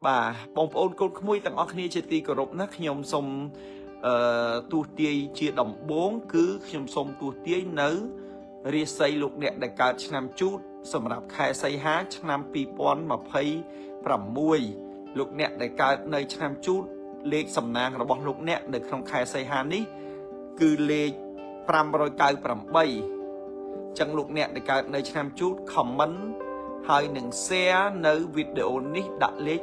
bà bông ôn côn khmui tặng óc nia chơi ti cờ rộp nát nhom sông tu tiê chia đồng bốn cứ nhom sông tu tiê nớ ria xây lục nẹt đại cao năm chút sầm rạp khai xây hát năm pi pon mà phay pram muôi lục nẹt đại cao nơi năm chútเลขสำนางរបស់លោកអ្នកនៅក្នុងខែសីហានេះគឺលេខ598ចឹងលោកអ្នកដែលកើតនៅឆ្នាំជូត comment ហើយនឹង share នៅវីដេអូនេះដាក់លេខ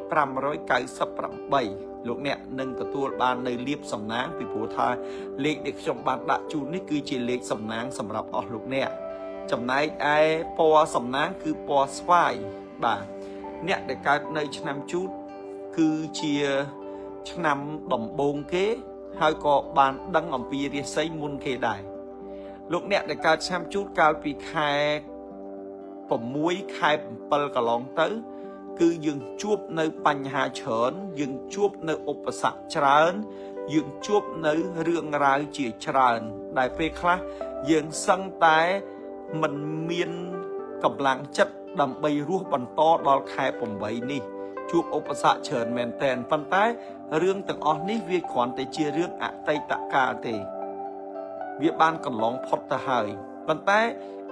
598លោកអ្នកនឹងទទួលបាននៅលៀបសំណាងពីព្រោះថាលេខដែលខ្ញុំបានដាក់ជូននេះគឺជាលេខសំណាងសម្រាប់អស់លោកអ្នកចំណែកឯពណ៌សំណាងគឺពណ៌ស្វាយបាទអ្នកដែលកើតនៅឆ្នាំជូតគឺជាឆ្នាំដំបូងគេហើយក៏បានដឹងអំពីរាសីមុនគេដែរលោកអ្នកដែលកើតឆ្នាំជូតកាលពីខែ6ខែ7កន្លងទៅគឺយើងជួបនៅបញ្ហាច្រើនយើងជួបនៅឧបសគ្គច្រើនយើងជួបនៅរឿងរ៉ាវជាច្រើនដែលពេលខ្លះយើងសឹងតែមិនមានកម្លាំងចិត្តដើម្បីរស់បន្តដល់ខែ8នេះជួបឧបសគ្គច្រើនមែនទែនប៉ុន្តែរឿងទាំងអស់នេះវាគ្រាន់តែជារឿងអតីតកាលទេវាបានកន្លងផុតទៅហើយប៉ុន្តែ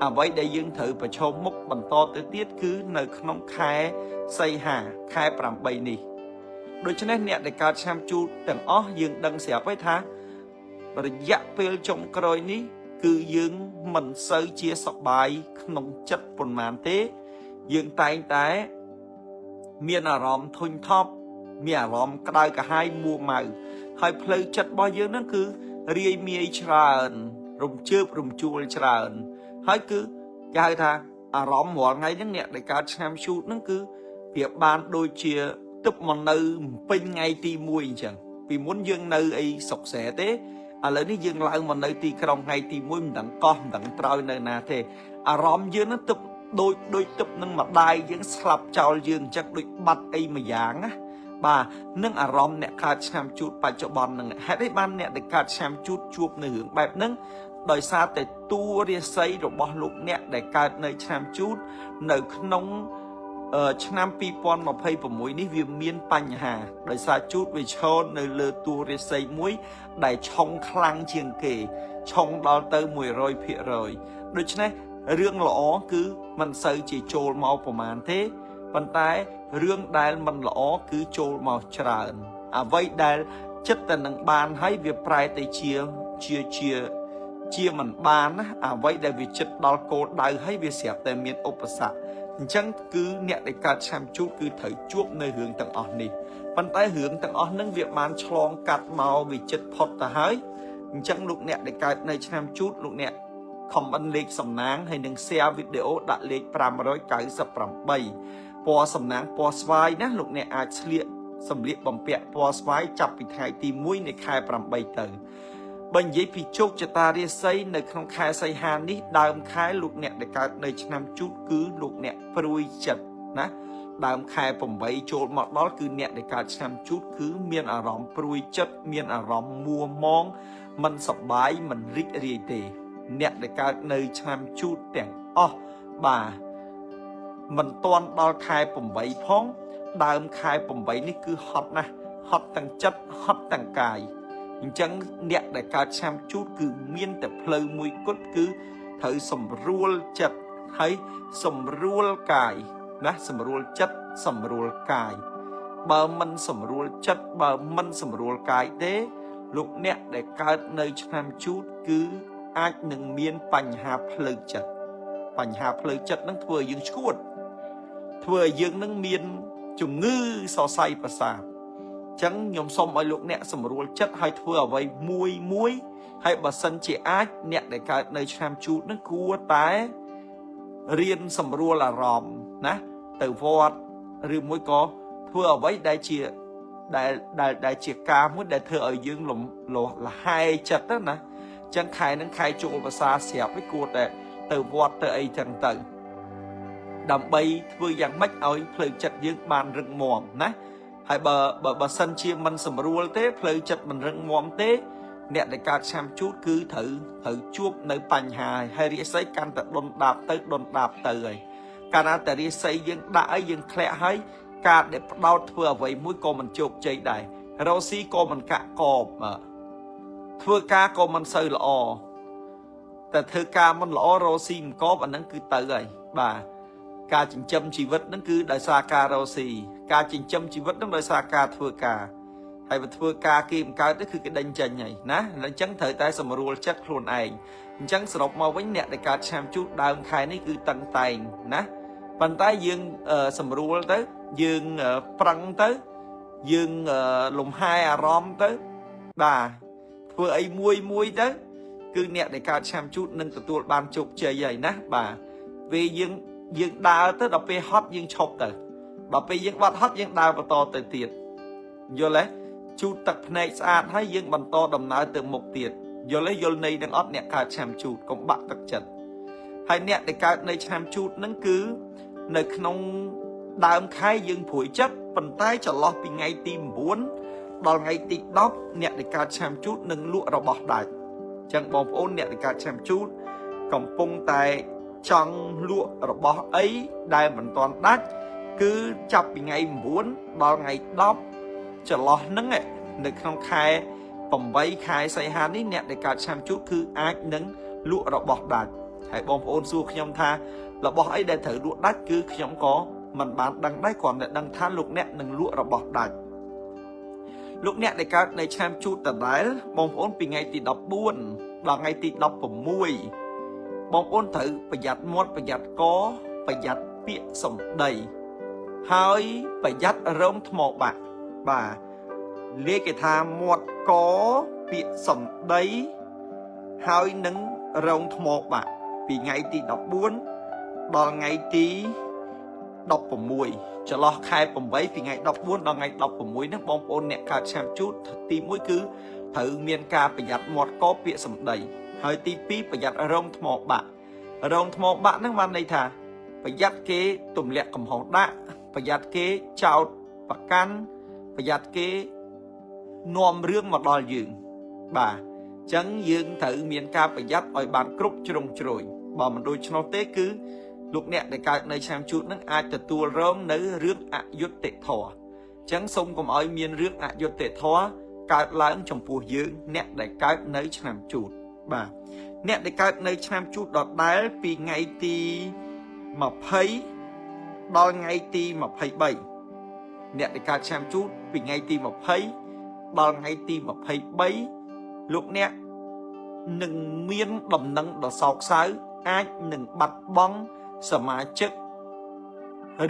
អ្វីដែលយើងត្រូវប្រឈមមុខបន្តទៅទៀតគឺនៅក្នុងខែសីហាខែ8នេះដូច្នេះអ្នកដែលកើតឆ្នាំជូតទាំងអស់យើងដឹងស្រាប់ហើយថារយៈពេលចុងក្រោយនេះគឺយើងមិនសូវជាសប្បាយក្នុងចិត្តប៉ុន្មានទេយើងតែងតែមានអារម្មណ៍ធុញថប់មានអារម្មណ៍ក្តៅក្រហាយមួម៉ៅហើយផ្លូវចិត្តរបស់យើងហ្នឹងគឺរាយមាយច្រើនរំជើបរំជួលច្រើនហើយគឺគេហៅថាអារម្មណ៍រាល់ថ្ងៃហ្នឹងអ្នកដែលកើតឆ្នាំជូតហ្នឹងគឺវាបានដូចជាទឹកមកនៅពេញថ្ងៃទី1អញ្ចឹងពីមុនយើងនៅអីសុកស្រែទេឥឡូវនេះយើងឡើងមកនៅទីក្រុងថ្ងៃទី1មិនដឹងកោះមិនដឹងត្រោយនៅណាទេអារម្មណ៍យើងហ្នឹងទឹកដូចទឹកនឹងម្ដាយយើងស្លាប់ចោលយើងអញ្ចឹងដូចបាត់អីមួយយ៉ាងណាបាទនឹងអារម្មណ៍អ្នកកើតឆ្នាំជូតបច្ចុប្បន្នហ្នឹងហេតុអីបានអ្នកដែលកើតឆ្នាំជូតជួបនៅរឿងបែបហ្នឹងដោយសារតែតួរាសីរបស់លោកអ្នកដែលកើតនៅឆ្នាំជូតនៅក្នុងឆ្នាំ2026នេះវាមានបញ្ហាដោយសារជូតវាឈរនៅលើតួរាសីមួយដែលឆុងខ្លាំងជាងគេឆុងដល់ទៅ 100% ដូច្នេះរឿងល្អគឺមិនសូវជាចូលមកប្រមាណទេប៉ុន្តែរឿងដែលមិនល្អគឺចូលមកច្រើនអ្វីដែលចិត្តតែនឹងបានហើយវាប្រែទៅជាមិនបានណាអ្វីដែលវាចិត្តដល់គោលដៅហើយវាស្រាប់តែមានឧបសគ្គអញ្ចឹងគឺអ្នកដែលកើតឆ្នាំជូតគឺត្រូវជួបនៅរឿងទាំងអស់នេះប៉ុន្តែរឿងទាំងអស់ហ្នឹងវាបានឆ្លងកាត់មកវាចិត្តផុតទៅហើយអញ្ចឹងលោកអ្នកដែលកើតនៅឆ្នាំជូតលោកអ្នកcomment លេខសំណាងហើយនឹង share វីដេអូដាក់លេខ598ពណ៌សំណាងពណ៌ស្វាយណាលោកអ្នកអាចស្លៀកសម្លៀកបំពាក់ពណ៌ស្វាយចាប់ពីថ្ងៃទី1នៃខែ8ទៅបើនិយាយពីជោគជតារាសីនៅក្នុងខែសីហានេះដើមខែលោកអ្នកដែលកើតនៅឆ្នាំជូតគឺលោកអ្នកព្រួយចិត្តណាដើមខែ8ចូលមកដល់គឺអ្នកដែលកើតឆ្នាំជូតគឺមានអារម្មណ៍ព្រួយចិត្តមានអារម្មណ៍មួម៉ងមិនសប្បាយមិនរីករាយទេអ្នកដែលកើតនៅឆ្នាំជូតទាំងអស់បាទមិនទាន់ដល់ខែ8ផងដើមខែ8នេះគឺហត់ណាស់ហត់ទាំងចិត្តហត់ទាំងកាយអញ្ចឹងអ្នកដែលកើតឆ្នាំជូតគឺមានតែផ្លូវមួយគត់គឺត្រូវសម្រួលចិត្តហើយសម្រួលកាយណាសម្រួលចិត្តសម្រួលកាយបើមិនសម្រួលចិត្តបើមិនសម្រួលកាយទេលោកអ្នកដែលកើតនៅឆ្នាំជូតគឺអាចនឹងមានបញ្ហាផ្លូវចិត្តបញ្ហាផ្លូវចិត្តនឹងធ្វើឲ្យយើងឈួតធ្វើឲ្យយើងនឹងមានជំងឺសរសៃប្រសាទអញ្ចឹងខ្ញុំសូមឲ្យលោកអ្នកសម្រួលចិត្តឲ្យធ្វើអ្វីមួយហើយបើសិនជាអាចអ្នកដែលកើតនៅឆ្នាំជូតនឹងគួរតែរៀនសម្រួលអារម្មណ៍ណាទៅវត្តឬមួយក៏ធ្វើអ្វីដែលជាការមួយដែលធ្វើឲ្យយើងលហែចិត្តណាចឹងខែនឹងខែចូលភាសាស្រាប់ឯគួរតែទៅវត្តទៅអីចឹងទៅដើម្បីធ្វើយ៉ាងម៉េចឲ្យផ្លូវចិត្តយើងបានរឹងមាំណាហើយបើសិនជាមិនសម្រួលទេផ្លូវចិត្តមិនរឹងមាំទេអ្នកដែលកើតឆ្នាំជូតគឺត្រូវជួបនៅបញ្ហាហើយរាសីកាន់តែដុនដាបទៅហើយកាលណាតែរាសីយើងដាក់ឲ្យយើងធ្លាក់ហើយ ការដែលផ្ដោតធ្វើអ្វីមួយក៏មិនជោគជ័យដែររកស៊ីក៏មិនកាក់កបធ្វើការក៏មិនសូវល្អតែធ្វើការមិនល្អរកស៊ីមិនកបអាហ្នឹងគឺទៅហើយបាទការចិញ្ចឹមជីវិតហ្នឹងគឺដោយសារការរកស៊ីការចិញ្ចឹមជីវិតហ្នឹងដោយសារការធ្វើការហើយបើធ្វើការគេមិនកើតទេគឺគេដេញចេញហើយណាអញ្ចឹងត្រូវតែសម្រួលចិត្តខ្លួនឯងអញ្ចឹងសរុបមកវិញអ្នកដែលកើតឆ្នាំជូតដើមខែនេះគឺតឹងតែងណាប៉ុន្តែយើងសម្រួលទៅយើងប្រឹងទៅយើងលំហែអារម្មណ៍ទៅបាទធ្វើអីមួយទៅគឺអ្នកដែលកើតឆ្នាំជូតនឹងទទួលបានជោគជ័យហើយណាបាទពេលយើងដើរទៅដល់ពេលហត់យើងឈប់ទៅដល់ពេលយើងបាត់ហត់យើងដើរបន្តទៅទៀតយល់ទេជូតទឹកភ្នែកស្អាតហើយយើងបន្តដំណើរទៅមុខទៀតយល់ទេយល់ន័យនឹងអត់អ្នកកើតឆ្នាំជូតកុំបាក់ទឹកចិត្តហើយអ្នកដែលកើតនៅឆ្នាំជូតហ្នឹងគឺនៅក្នុងដើមខែយើងព្រួយចិត្តប៉ុន្តែចន្លោះពីថ្ងៃទី9ដល់ថ្ងៃទី10អ្នកដែលកើតឆ្នាំជូតនឹងលក់របស់ដាច់អញ្ចឹងបងប្អូនអ្នកដែលកើតឆ្នាំជូតកំពុងតែចង់លក់របស់អីដែលមិនទាន់ដាច់គឺចាប់ពីថ្ងៃ9ដល់ថ្ងៃ10ចន្លោះហ្នឹងនៅក្នុងខែ8ខែសីហានេះអ្នកដែលកើតឆ្នាំជូតគឺអាចនឹងលក់របស់ដាច់ហើយបងប្អូនសួរខ្ញុំថារបស់អីដែលត្រូវលក់ដាច់គឺខ្ញុំក៏មិនបានដឹងដែរគ្រាន់តែដឹងថាលោកអ្នកនឹងលក់របស់ដាច់លោកអ្នកដែលកើតនៅឆ្នាំជូតដដែលបងប្អូនពីថ្ងៃទី14ដល់ថ្ងៃទី16បងប្អូនត្រូវប្រយ័ត្នមាត់ប្រយ័ត្នកប្រយ័ត្នពាក្យសម្ដីហើយប្រយ័ត្នរងថ្មបាក់បាទលេខគេថាមាត់កពាក្យសម្ដីហើយនឹងរងថ្មបាក់ពីថ្ងៃទី14ដល់ថ្ងៃទី16ចន្លោះខែ8ពីថ្ងៃ14ដល់ថ្ងៃ16ហ្នឹងបងប្អូនអ្នកកើតឆ្នាំជូតទី1គឺត្រូវមានការប្រយ័ត្នមាត់កពាក្យសម្ដីហើយទី2ប្រយ័ត្នរងថ្មបាក់ហ្នឹងបានន័យថាប្រយ័ត្នគេទម្លាក់កំហុសដាក់ប្រយ័ត្នគេចោទប្រកាន់ប្រយ័ត្នគេនាំរឿងមកដល់យើងបាទអញ្ចឹងយើងត្រូវមានការប្រយ័ត្នឲ្យបានគ្រប់ជ្រុងជ្រោយបើមិនដូច្នោះទេគឺលោកអ្នកដែលកើតនៅឆ្នាំជូតនឹងអាចទទួលរងនៅរឿងអយុត្តិធម៌អញ្ចឹងសូមកុំឲ្យមានរឿងអយុត្តិធម៌កើតឡើងចំពោះយើងអ្នកដែលកើតនៅឆ្នាំជូតបាទអ្នកដែលកើតនៅឆ្នាំជូតដដែលពីថ្ងៃទី20ដល់ថ្ងៃទី23អ្នកដែលកើតឆ្នាំជូតពីថ្ងៃទី20ដល់ថ្ងៃទី23លោកអ្នកនឹងមានដំណឹងដ៏សោកសៅអាចនឹងបាត់បង់សមាជិក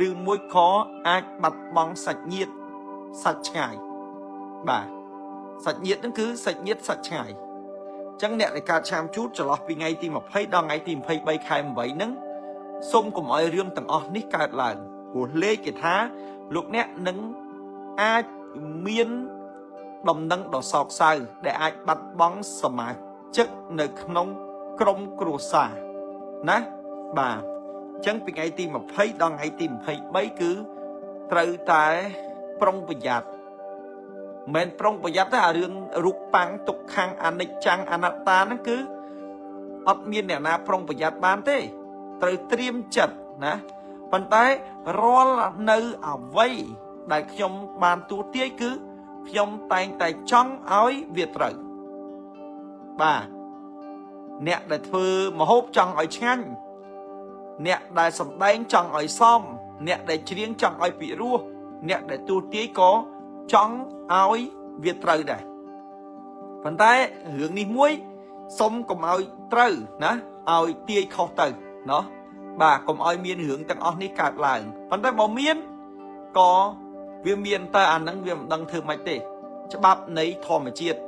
ឬមួយក៏អាចបាត់បង់សាច់ញាតិសាច់ឆ្ងាយបាទសាច់ញាតិហ្នឹងគឺសាច់ញាតិសាច់ឆ្ងាយអញ្ចឹងអ្នកដែលកើតឆ្នាំជូតចន្លោះពីថ្ងៃទី20ដល់ថ្ងៃទី23ខែ8ហ្នឹងសូមកុំឲ្យរឿងទាំងអស់នេះកើតឡើងព្រោះលេខគេថាលោកអ្នកនឹងអាចមានដំណឹងដ៏សោកសៅដែលអាចបាត់បង់សមាជិកនៅក្នុងក្រុមគ្រួសារណាបាទអញ្ចឹងពីថ្ងៃទី20ដល់ថ្ងៃទី23គឺត្រូវតែប្រុងប្រយ័ត្នមិនប្រុងប្រយ័ត្នទេអារឿងរូបប៉ាំងទុក្ខំអនិច្ចំអនត្តាហ្នឹងគឺអត់មានអ្នកណាប្រុងប្រយ័ត្នបានទេត្រូវត្រៀមចិត្តណាប៉ុន្តែរាល់នៅអ្វីដែលខ្ញុំបានទូទាយគឺខ្ញុំតែងតែចង់ឲ្យវាត្រូវបាទអ្នកដែលធ្វើម្ហូបចង់ឲ្យឆ្ងាញ់អ្នកដែលសម្ដែងចង់ឲ្យសមអ្នកដែលច្រៀងចង់ឲ្យពិរោះអ្នកដែលទូទាយក៏ចង់ឲ្យវាត្រូវដែរប៉ុន្តែរឿងនេះមួយសុំកុំឲ្យត្រូវណាឲ្យទាយខុសទៅណោះបាទកុំឲ្យមានរឿងទាំងអស់នេះកើតឡើងប៉ុន្តែបើមានក៏វាមានតែអាហ្នឹងវាមិនដឹងធ្វើម៉េចទេច្បាប់នៃធម្មជាតិ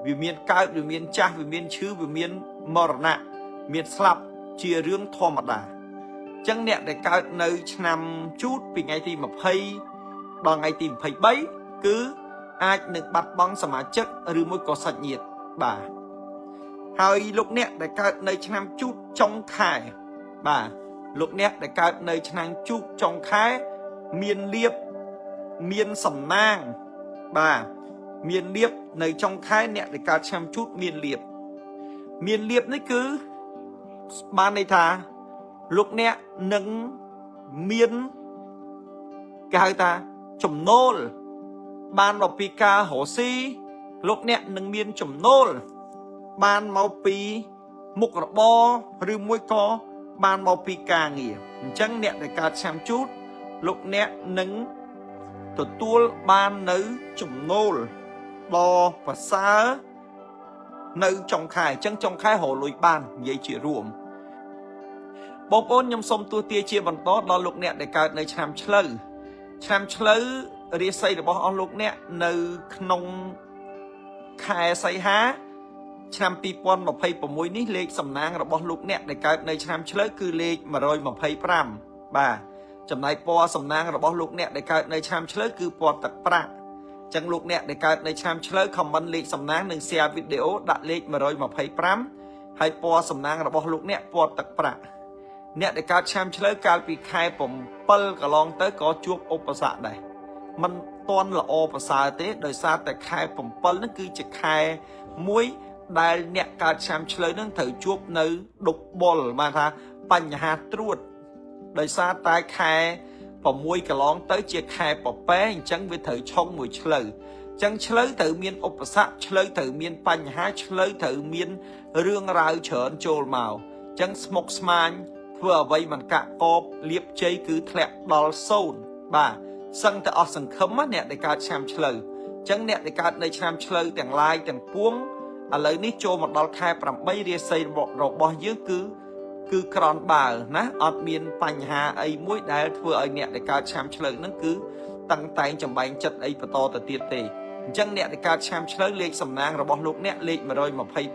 វាមានកើតវាមានចាស់វាមានឈឺវាមានមរណៈមានស្លាប់ជារឿងធម្មតាអញ្ចឹងអ្នកដែលកើតនៅឆ្នាំជូតពីថ្ងៃទី20ដល់ថ្ងៃទី23គឺអាចនឹងបាត់បង់សមាជិកឬមួយក៏សាច់ញាតិបាទហើយលោកអ្នកដែលកើតនៅឆ្នាំជូតចុងខែបាទលោកអ្នកដែលកើតនៅឆ្នាំជូតចុងខែមានលៀបមានសំណាងបាទមានលៀបនៅចុងខែអ្នកដែលកើតឆ្នាំជូតមានលៀបនេះគឺបានន័យថាលោកអ្នកនឹងមាន គេហៅថាចំណូលបានមកពីការរកស៊ីលោកអ្នកនឹងមានចំណូលបានមកពីមុខរបរឬមួយក៏បានមកពីការងារអញ្ចឹងអ្នកដែលកើតឆ្នាំជូតលោកអ្នកនឹងទទួលបាននៅចំណូលដ៏ប្រសើរនៅចុងខែអញ្ចឹងចុងខែរកលុយបាននិយាយជារួមបងប្អូនខ្ញុំសូមទូទាជាបន្តដល់លោកអ្នកដែលកើតនៅឆ្នាំឆ្លូវរាសីរបស់អស់លោកអ្នកនៅក្នុងខែសីហាឆ្នាំ2026នេះលេខសំណាងរបស់លោកអ្នកដែលកើតនៅឆ្នាំឆ្លូវគឺលេខ125បាទចំណែកពណ៌សំណាងរបស់លោកអ្នកដែលកើតនៅឆ្នាំឆ្លូវគឺពណ៌ទឹកប្រាក់អញ្ចឹងលោកអ្នកដែលកើតនៅឆ្នាំឆ្លូវខមមិនលេខសំណាងនិង share វីដេអូដាក់លេខ125ហើយពណ៌សំណាងរបស់លោកអ្នកពណ៌ទឹកប្រាក់អ្នកដែលកើតឆ្នាំឆ្លូវកាលពីខែ7កន្លងទៅក៏ជួបឧបសគ្គដែរมันតន់ល្អប្រសើរទេដោយសារតែខែ7ហ្នឹងគឺជាខែមួយដែលអ្នកកើតឆ្នាំឆ្លូវហ្នឹងត្រូវជួបនៅដុកបុលបានថាបញ្ហាត្រួតដោយសារតែខែ6កន្លងទៅជាខែពពែអញ្ចឹងវាត្រូវឆុងមួយឆ្លូវអញ្ចឹងឆ្លូវត្រូវមានឧបសគ្គឆ្លូវត្រូវមានបញ្ហាឆ្លូវត្រូវមានរឿងរ៉ាវច្រើនចូលមកអញ្ចឹងស្មុគស្មាញធ្វើអ្វីមិនកាក់កបលៀបជ័យគឺធ្លាក់ដល់0បាទសឹងតែអស់សង្ឃឹមអ្នកដែលកើតឆ្នាំឆ្លូវអញ្ចឹងអ្នកដែលកើតនៅឆ្នាំឆ្លូវទាំងឡាយទាំងពួងឥឡូវនេះចូលមកដល់ខែ8រាសីរបស់យើងគឺក្រនបើណាអត់មានបញ្ហាអីមួយដែលធ្វើឲ្យអ្នកដែលកើតឆ្នាំឆ្លូវហ្នឹងគឺតឹងតែងចំបែងចិត្តអីបន្តទៅទៀតទេអញ្ចឹងអ្នកដែលកើតឆ្នាំឆ្លូវលេខសំណាងរបស់លោកអ្នកលេខ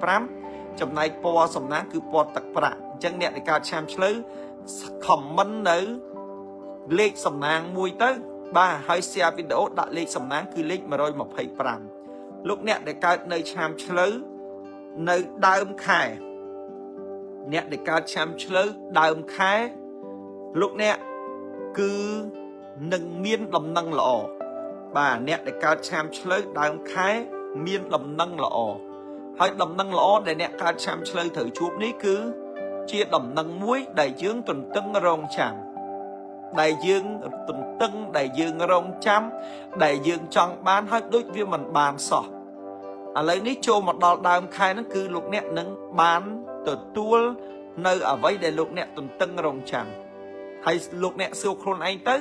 125ចំណែកពណ៌សំណាងគឺពណ៌ទឹកប្រាក់អញ្ចឹងអ្នកដែលកើតឆ្នាំឆ្លូវខមមិននៅលេខសំណាងមួយទៅបាទហើយ share វីដេអូដាក់លេខសំណាងគឺលេខ125លោកអ្នកដែលកើតនៅឆ្នាំឆ្លូវនៅដើមខែអ្នកដែលកើតឆ្នាំឆ្លូវដើមខែលោកអ្នកគឺនឹងមានដំណឹងល្អបាទអ្នកដែលកើតឆ្នាំឆ្លូវដើមខែមានដំណឹងល្អហើយដំណឹងល្អដែលអ្នកកើតឆ្នាំឆ្លូវត្រូវជួបនេះគឺជាដំណឹងមួយដែលយើងទន្ទឹងរង់ចាំដែលយើងទន្ទឹងដែលយើងរង់ចាំដែលយើងចង់បានហើយដូចវាមិនបានសោះឥឡូវនេះចូលមកដល់ដើមខែហ្នឹងគឺលោកអ្នកនឹងបានទទួលនៅអ្វីដែលលោកអ្នកទន្ទឹងរង់ចាំហើយលោកអ្នកសួរខ្លួនឯងទៅ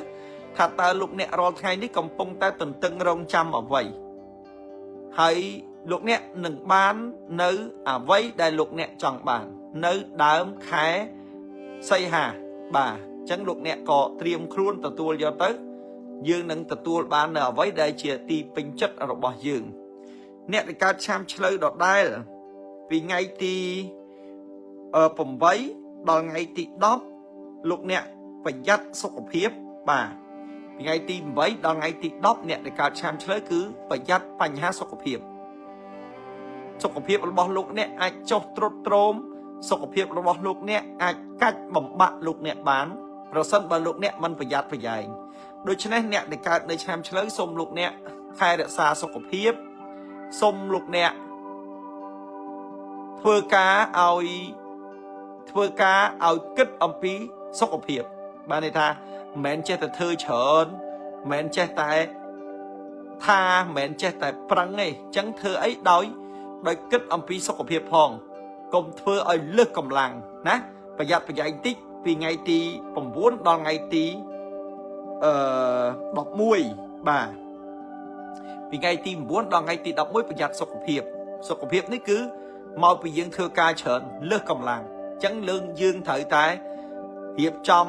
ថាតើលោកអ្នករាល់ថ្ងៃនេះកំពុងតែទន្ទឹងរង់ចាំអ្វីហើយលោកអ្នកនឹងបាននៅអ្វីដែលលោកអ្នកចង់បាននៅដើមខែសីហាបាទអញ្ចឹងលោកអ្នកក៏ត្រៀមខ្លួនទទួលយកទៅយើងនឹងទទួលបាននៅអ្វីដែលជាទីពេញចិត្តរបស់យើងអ្នកដែលកើតឆ្នាំឆ្លូវដដែលពីថ្ងៃទី8ដល់ថ្ងៃទី10លោកអ្នកប្រយ័ត្នសុខភាពបាទពីថ្ងៃទី8ដល់ថ្ងៃទី10អ្នកដែលកើតឆ្នាំឆ្លូវគឺប្រយ័ត្នបញ្ហាសុខភាពរបស់លោកអ្នកអាចចុះទ្រុឌទ្រោមសុខភាពរបស់លោកអ្នកអាចកាច់បំបាក់លោកអ្នកបានប្រសិនបើលោកអ្នកមិនប្រយ័ត្នប្រយែងដូច្នេះអ្នកដែលកើតនៅឆ្នាំឆ្លូវសូមលោកអ្នកថែរក្សាសុខភាពសូមលោកអ្នកធ្វើការឲ្យគិតអំពីសុខភាពបានន័យថាមិនមែនចេះតែធ្វើច្រើនមិនមែនចេះតែថាមិនមែនចេះតែប្រឹងទេអញ្ចឹងធ្វើអីដោយគិតអំពីសុខភាពផងកុំធ្វើឲ្យលើសកម្លាំងណាប្រយ័ត្នប្រយែងតិចពីថ្ងៃទី9ដល់ថ្ងៃទី11បាទពីថ្ងៃទី9ដល់ថ្ងៃទី11ប្រយ័ត្នសុខភាពនេះគឺមកពីយើងធ្វើការច្រើនលើសកម្លាំងអញ្ចឹងយើងត្រូវតែរៀបចំ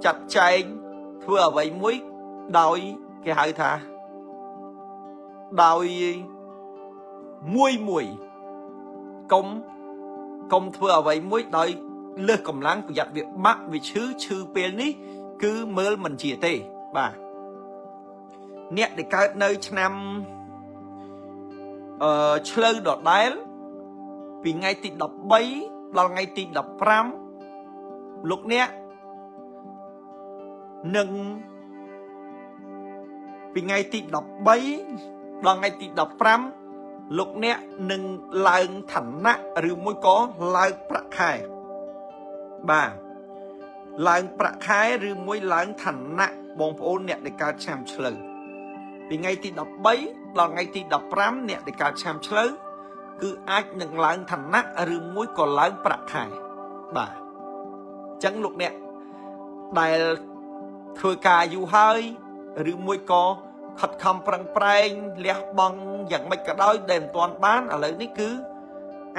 ចាត់ចែងធ្វើអ្វីមួយដោយគេហៅថាដោយមួយកុំធ្វើអ្វីមួយដោយលើសកម្លាំងប្រយ័ត្នវាបាក់វាឈឺពេលនេះគឺមើលមិនជាទេបាទអ្នកដែលកើតនៅឆ្នាំឆ្លូវដដែលពីថ្ងៃទី13ដល់ថ្ងៃទី15លោកអ្នកនឹងពីថ្ងៃទី13ដល់ថ្ងៃទី15លោកអ្នកនឹងឡើងឋានៈឬមួយក៏ឡើងប្រាក់ខែបាទ ឡើងប្រាក់ខែឬមួយឡើងឋានៈបងប្អូនអ្នកដែលកើតឆ្នាំឆ្លូវពីថ្ងៃទី13ដល់ថ្ងៃទី15អ្នកដែលកើតឆ្នាំឆ្លូវគឺអាចនឹងឡើងឋានៈឬមួយក៏ឡើងប្រាក់ខែបាទអញ្ចឹងលោកអ្នកដែលធ្វើការយូរហើយឬមួយក៏ខិតខំប្រឹងប្រែងលះបង់យ៉ាងម៉េចក៏ដោយដែលមិនទាន់បានឥឡូវនេះគឺ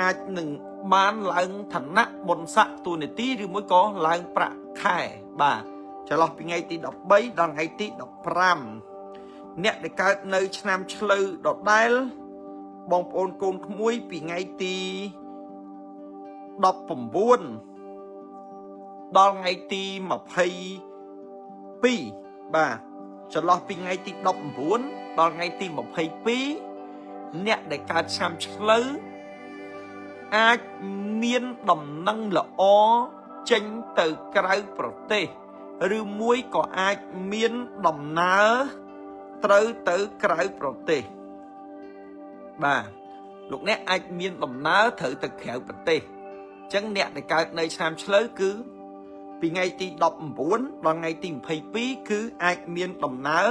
អាចនឹងបានឡើងឋានៈបុណ្យស័ក្តិទូនាទីឬមួយក៏ឡើងប្រាក់ខែបាទចន្លោះពីថ្ងៃទី13ដល់ថ្ងៃទី15អ្នកដែលកើតនៅឆ្នាំឆ្លូវដដែលបងប្អូនកូនក្មួយពីថ្ងៃទី19ដល់ថ្ងៃទី22បាទចន្លោះពីថ្ងៃទី19ដល់ថ្ងៃទី22អ្នកដែលកើតឆ្នាំឆ្លូវអាចមានដំណឹងល្អចេញទៅក្រៅប្រទេសឬមួយក៏អាចមានដំណើរត្រូវទៅក្រៅប្រទេសបាទលោកអ្នកអាចមានដំណើរត្រូវទៅក្រៅប្រទេសអញ្ចឹងអ្នកដែលកើតនៅឆ្នាំឆ្លូវគឺពីថ្ងៃទី19ដល់ថ្ងៃទី22គឺអាចមានដំណើរ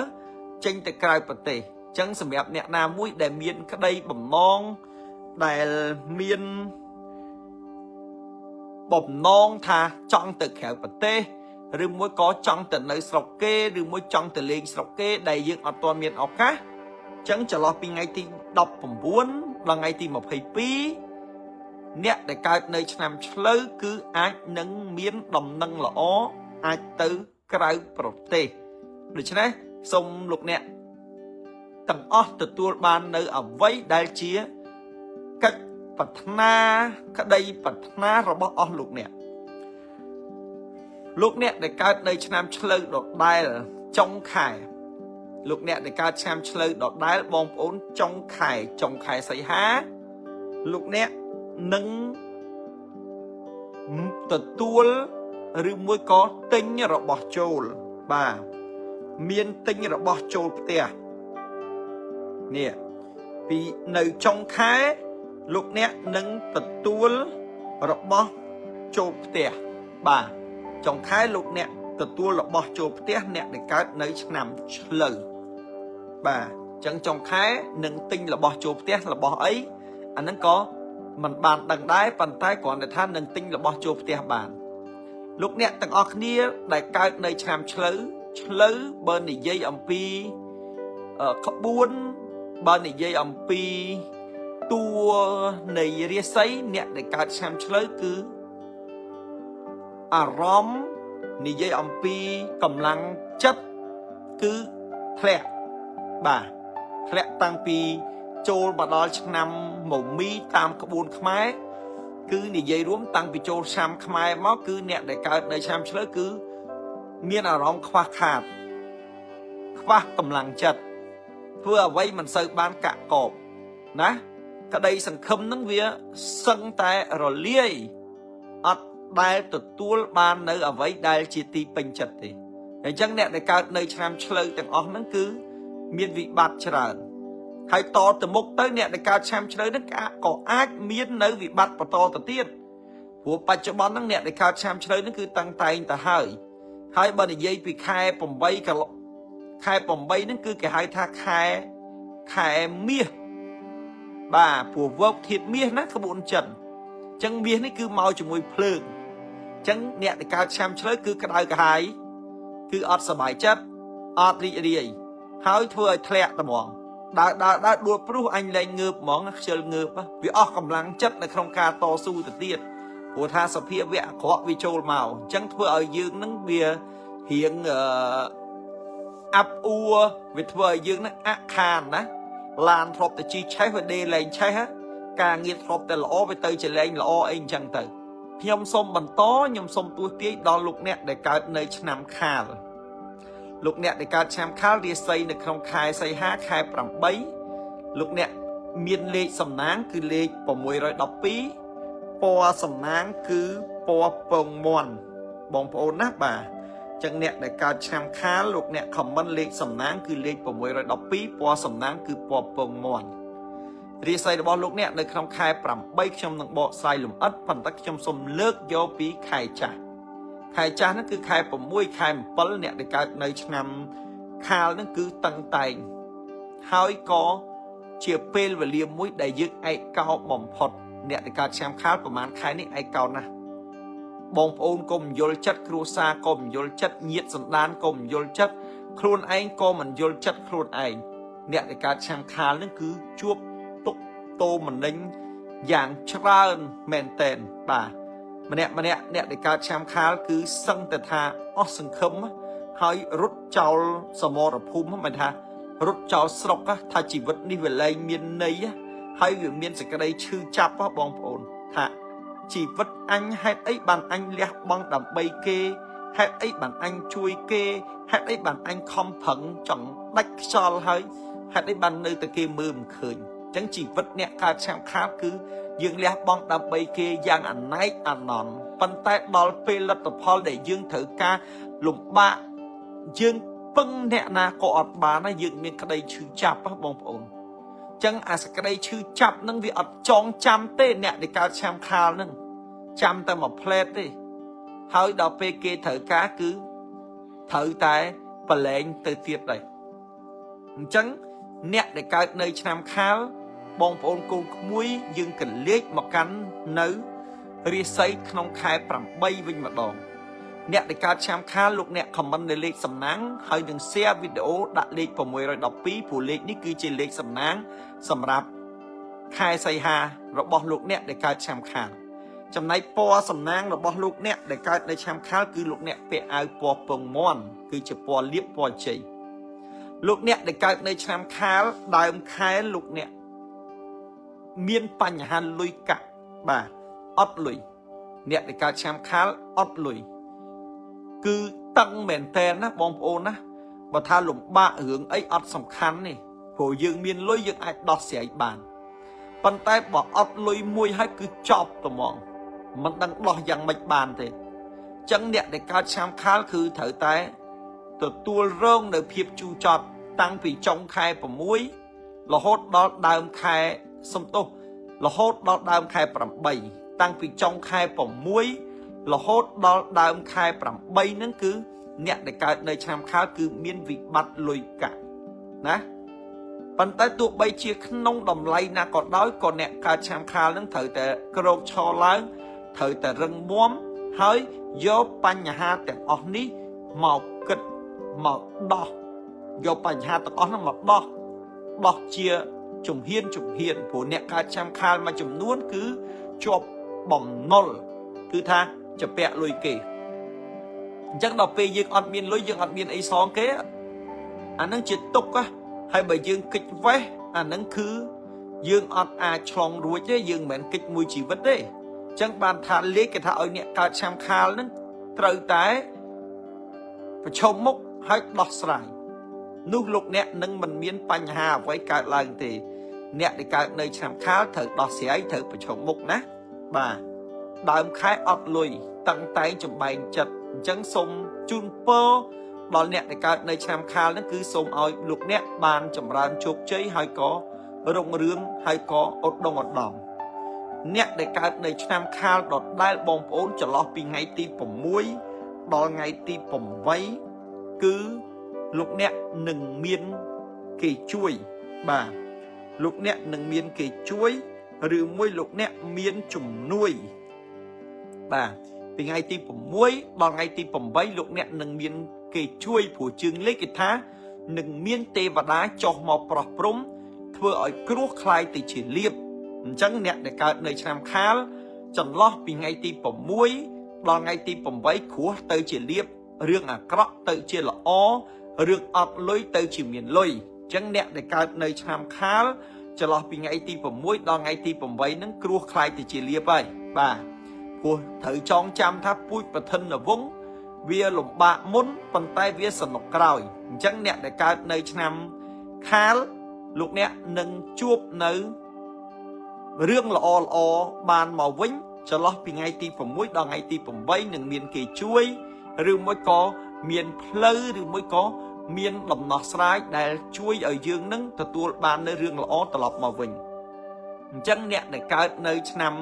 ចេញទៅក្រៅប្រទេសអញ្ចឹងសម្រាប់អ្នកណាមួយដែលមានក្តីបំណងដែលមានបំណងថាចង់ទៅក្រៅប្រទេសឬមួយក៏ចង់ទៅនៅស្រុកគេឬមួយចង់ទៅលេងស្រុកគេដែលយើងអត់ទាន់មានឱកាសអញ្ចឹងចន្លោះពីថ្ងៃទី19ដល់ថ្ងៃទី22អ្នកដែលកើតនៅឆ្នាំឆ្លូវគឺអាចនឹងមានដំណឹងល្អអាចទៅក្រៅប្រទេសដូច្នេះសូមលោកអ្នកទាំងអស់ទទួលបាននៅអ្វីដែលជាកិច្ចប្រាថ្នាក្តីប្រាថ្នារបស់អស់លោកអ្នកដែលកើតនៅឆ្នាំឆ្លូវដដែលចុងខែលោកអ្នកដែលកើតឆ្នាំឆ្លូវដដែលបងប្អូនចុងខែសីហាលោកអ្នកនឹងទទួលឬមួយក៏ទិញរបស់ចូលបាទមានទិញរបស់ចូលផ្ទះនេះពីនៅចុងខែលោកអ្នកនឹងទទួលរបស់ចូលផ្ទះបាទចុងខែលោកអ្នកទទួលរបស់ចូលផ្ទះអ្នកដែលកើតនៅឆ្នាំឆ្លូវបាទអញ្ចឹងចុងខែនឹងទិញរបស់ចូលផ្ទះរបស់អីអាហ្នឹងក៏មិនបានដឹងដែរប៉ុន្តែគ្រាន់តែថានឹងទិញរបស់ចូលផ្ទះបានលោកអ្នកទាំងអស់គ្នាដែលកើតនៅឆ្នាំឆ្លូវបើនិយាយអំពីក្បួនបើនិយាយអំពីតួនៃរាសីអ្នកដែលកើតឆ្នាំឆ្លូវគឺអារម្មណ៍និយាយអំពីកម្លាំងចិត្តគឺធ្លាក់បាទធ្លាក់តាំងពីចូលមកដល់ឆ្នាំមមីតាមក្បួនខ្មែរគឺនិយាយរួមតាំងពីចូលឆ្នាំខ្មែរមកគឺអ្នកដែលកើតនៅឆ្នាំឆ្លូវគឺមានអារម្មណ៍ខ្វះខាតខ្វះកម្លាំងចិត្តធ្វើអ្វីមិនសូវបានកាក់កបណាក្តីសង្ឃឹមនឹងវាសឹងតែរលាយអត់ដែលទទួលបាននៅអ្វីដែលជាទីពេញចិត្តទេអញ្ចឹងអ្នកដែលកើតនៅឆ្នាំឆ្លូវទាំងអស់ហ្នឹងគឺមានវិបត្តិច្រើនហើយតទៅមុខទៅអ្នកដែលកើតឆ្នាំឆ្លូវហ្នឹងក៏អាចមាននៅវិបត្តិបន្តទៅទៀតព្រោះបច្ចុប្បន្នហ្នឹងអ្នកដែលកើតឆ្នាំឆ្លូវហ្នឹងគឺតាំងតែងទៅហើយបើនិយាយពីខែ8ហ្នឹងគឺគេហៅថាខែមាសបាទព្រោះវោកធាតុមាសណាក្បួនចិនអញ្ចឹងមាសនេះគឺមកជាមួយភ្លើងអញ្ចឹងអ្នកដែលកើតឆ្នាំឆ្លូវគឺក្តៅក្រហាយគឺអត់សប្បាយចិត្តអត់រីករាយហើយធ្វើឲ្យធ្លាក់ត្មងដើរដួលព្រុសអញលែងងើបហ្មងខ្ជិលងើបវាអស់កម្លាំងចិត្តនៅក្នុងការតស៊ូទៅទៀតព្រោះថាសភាវៈអាក្រក់វាចូលមកអញ្ចឹងធ្វើឲ្យយើងនឹងវារៀងអាប់អួរវាធ្វើឲ្យយើងនឹងអាក់ខានណាឡានធ្លាប់តែជីឆេះវាដេលែងឆេះការងារធ្លាប់តែល្អវាទៅជាលែងល្អអីអញ្ចឹងទៅខ្ញុំសូមបន្តខ្ញុំសូមទួសទាយដល់លោកអ្នកដែលកើតនៅឆ្នាំខាលលោកអ្នកដែលកើតឆ្នាំខាលរាសីនៅក្នុងខែសីហាខែ8លោកអ្នកមានលេខសំណាងគឺលេខ612ពណ៌សំណាងគឺពណ៌ពងមាន់បងប្អូនណាបាទចឹងអ្នកដែលកើតឆ្នាំខាលលោកអ្នកខមមិនលេខសំណាងគឺលេខ612ពណ៌សំណាងគឺពណ៌ពងមាន់រាសីរបស់លោកអ្នកនៅក្នុងខែ8ខ្ញុំនឹងបកស្រាយលម្អិតប៉ុន្តែខ្ញុំសូមលើកយកពីខែចាស់ខ ខែចាស់ហ្នឹងគឺខែ6ខែ7អ្នកដែលកើតនៅឆ្នាំខាលហ្នឹងគឺតឹងតែងហើយក៏ជាពេលវេលាមួយដែលយើងឯកោបំផុតអ្នកដែលកើតឆ្នាំខាលប្រហែលខែនេះឯកោណាស់បងប្អូនកុំយល់ចិត្តគ្រួសារកុំយល់ចិត្តញាតិសន្តានកុំយល់ចិត្តខ្លួនឯងក៏មិនយល់ចិត្តខ្លួនឯងអ្នកដែលកើតឆ្នាំខាលហ្នឹងគឺជួបទុកទោមនិញយ៉ាងច្រើនមែនតែនបាទម្នាក់អ្នកដែលកើតឆ្នាំខាលគឺសឹងតែថាអស់សង្ឃឹមហើយរត់ចោលសមរភូមិមិនថារត់ចោលស្រុកថាជីវិតនេះវាលែងមានន័យហើយវាមានសេចក្តីឈឺចាប់បងប្អូនថាជីវិតអញហេតុអីបានអញលះបង់ដើម្បីគេហេតុអីបានអញជួយគេហេតុអីបានអញខំប្រឹងចង់ដាច់ខ្យល់ហើយហេតុអីបាននៅតែគេមើលមិនឃើញអញ្ចឹងជីវិតអ្នកកើតឆ្នាំខាលគឺយើងលះបង់ដើម្បីគេយ៉ាងអណែកអាណន់ប៉ុន្តែដល់ពេលលទ្ធផលដែលយើងត្រូវការលំបាកយើងពឹងអ្នកណាក៏អត់បានណាយើងមានក្តីឈឺចាប់បងប្អូនចឹងអាសក្តីឈឺចាប់នឹងវាអត់ចងចាំទេអ្នកដែលកើតឆ្នាំខាលនឹងចាំតែមួយផ្លែតទេហើយដល់ពេលគេត្រូវការគឺត្រូវតែប្រឡែងទៅទៀតដែរអញ្ចឹងអ្នកដែលកើតនៅឆ្នាំខាលបងប្អូនកូនក្មួយយើងកលេចមកកាន់នៅរាសីក្នុងខែ8វិញម្ដងអ្នកដែលកើតឆ្នាំខាលលោកអ្នកខមមិននៅលេខសំណាងហើយនឹង share វីដេអូដាក់លេខ612ព្រោះលេខនេះគឺជាលេខសំណាងសម្រាប់ខែសីហារបស់លោកអ្នកដែលកើតឆ្នាំខាលចំណែកពណ៌សំណាងរបស់លោកអ្នកដែលកើតនៅឆ្នាំខាលគឺលោកអ្នកពាក់អាវពណ៌ពងមាន់គឺជាពណ៌លៀបពណ៌ជ័យលោកអ្នកដែលកើតនៅឆ្នាំខាលដើមខែលោកអ្នកមានបញ្ហាលុយកាក់បាទអត់លុយអ្នកដែលកើតឆ្នាំខាលអត់លុយគឺតឹងមែនតើណាបងប្អូនណាបើថាលំបាករឿងអីអត់សំខាន់ទេព្រោះយើងមានលុយយើងអាចដោះស្រាយបានប៉ុន្តែបើអត់លុយមួយហើយគឺចប់ត្មងមិនដឹងដោះយ៉ាងម៉េចបានទេអញ្ចឹងអ្នកដែលកើតឆ្នាំខាលគឺត្រូវតែទទួលរងនៅភាពជូរចត់តាំងពីចុងខែ6រហូតដល់ដើមខែសំទោសរហូតដល់ដើមខែ8តាំងពីចុងខែ6រហូតដល់ដើមខែ8ហ្នឹងគឺអ្នកដែលកើតនៅឆ្នាំខាលគឺមានវិបត្តិលុយកាក់ណាប៉ុន្តែទោះបីជាក្នុងតម្លៃណាក៏ដោយក៏អ្នកកើតឆ្នាំខាលហ្នឹងត្រូវតែក្រោកឈរឡើងត្រូវតែរឹងមាំហើយយកបញ្ហាទាំងអស់នេះមកគិតមកដោះយកបញ្ហាទាំងអស់ហ្នឹងមកដោះជាជំហានព្រោះអ្នកកើតឆ្នាំខាលមួយចំនួនគឺជាប់បំណុលគឺថាជាពាក់លុយគេអញ្ចឹងដល់ពេលយើងអត់មានលុយយើងអត់មានអីសងគេអានឹងជាទុកហើយបើយើងគិតវេះអានឹងគឺយើងអត់អាចឆ្លងរួចទេយើងមិនមែនគិតមួយជីវិតទេអញ្ចឹងបានថាលេខគេថាឲ្យអ្នកកើតឆ្នាំខាលនឹងត្រូវតែប្រឈមមុខហើយដោះស្រាយនោះលោកអ្នកនឹងមិនមានបញ្ហាអ្វីកើតឡើងទេអ្នកដែលកើតនៅឆ្នាំខាលត្រូវដោះស្រាយត្រូវប្រឈមមុខណាបាទដើមខែអត់លុយតាំងតែងចំបែងចិត្តអញ្ចឹងសូមជូនពរដល់អ្នកដែលកើតនៅឆ្នាំខាលហ្នឹងគឺសូមឲ្យលោកអ្នកបានចម្រើនជោគជ័យហើយក៏រុងរឿងហើយក៏ឧត្តមឧត្តមអ្នកដែលកើតនៅឆ្នាំខាលដដែលបងប្អូនចន្លោះពីថ្ងៃទី6ដល់ថ្ងៃទី8គឺលោកអ្នកនឹងមានគេជួយបាទលោកអ្នកនឹងមានគេជួយឬមួយលោកអ្នកមានជំនួយបាទពីថ្ងៃទី6ដល់ថ្ងៃទី8លោកអ្នកនឹងមានគេជួយព្រោះជើងលេខគេថានឹងមានទេវតាចុះមកប្រោះព្រំធ្វើឲ្យគ្រោះคล้ายទៅជាលៀបអញ្ចឹងអ្នកដែលកើតនៅឆ្នាំខាលចន្លោះពីថ្ងៃទី6ដល់ថ្ងៃទី8គ្រោះទៅជាលៀបរឿងអាក្រក់ទៅជាល្អរឿងអត់លុយទៅជាមានលុយអញ្ចឹងអ្នកដែលកើតនៅឆ្នាំខាលចន្លោះពីថ្ងៃទី6ដល់ថ្ងៃទី8ហ្នឹងគ្រោះคล้ายទៅជាលៀបហើយបាទព្រោះត្រូវចងចាំថាពូជប្រធានវង្សវាលំបាកមុនប៉ុន្តែវាសនុកក្រោយអញ្ចឹងអ្នកដែលកើតនៅឆ្នាំខាលលោកអ្នកនឹងជួបនៅរឿងល្អបានមកវិញចន្លោះពីថ្ងៃទី6ដល់ថ្ងៃទី8នឹងមានគេជួយឬមួយក៏មានផ្លូវឬមួយក៏មានដំណោះស្រាយដែលជួយឲ្យយើងនឹងទទួលបាននៅរឿងល្អត្រឡប់មកវិញអញ្ចឹងអ្នកដែលកើតនៅឆ្នាំ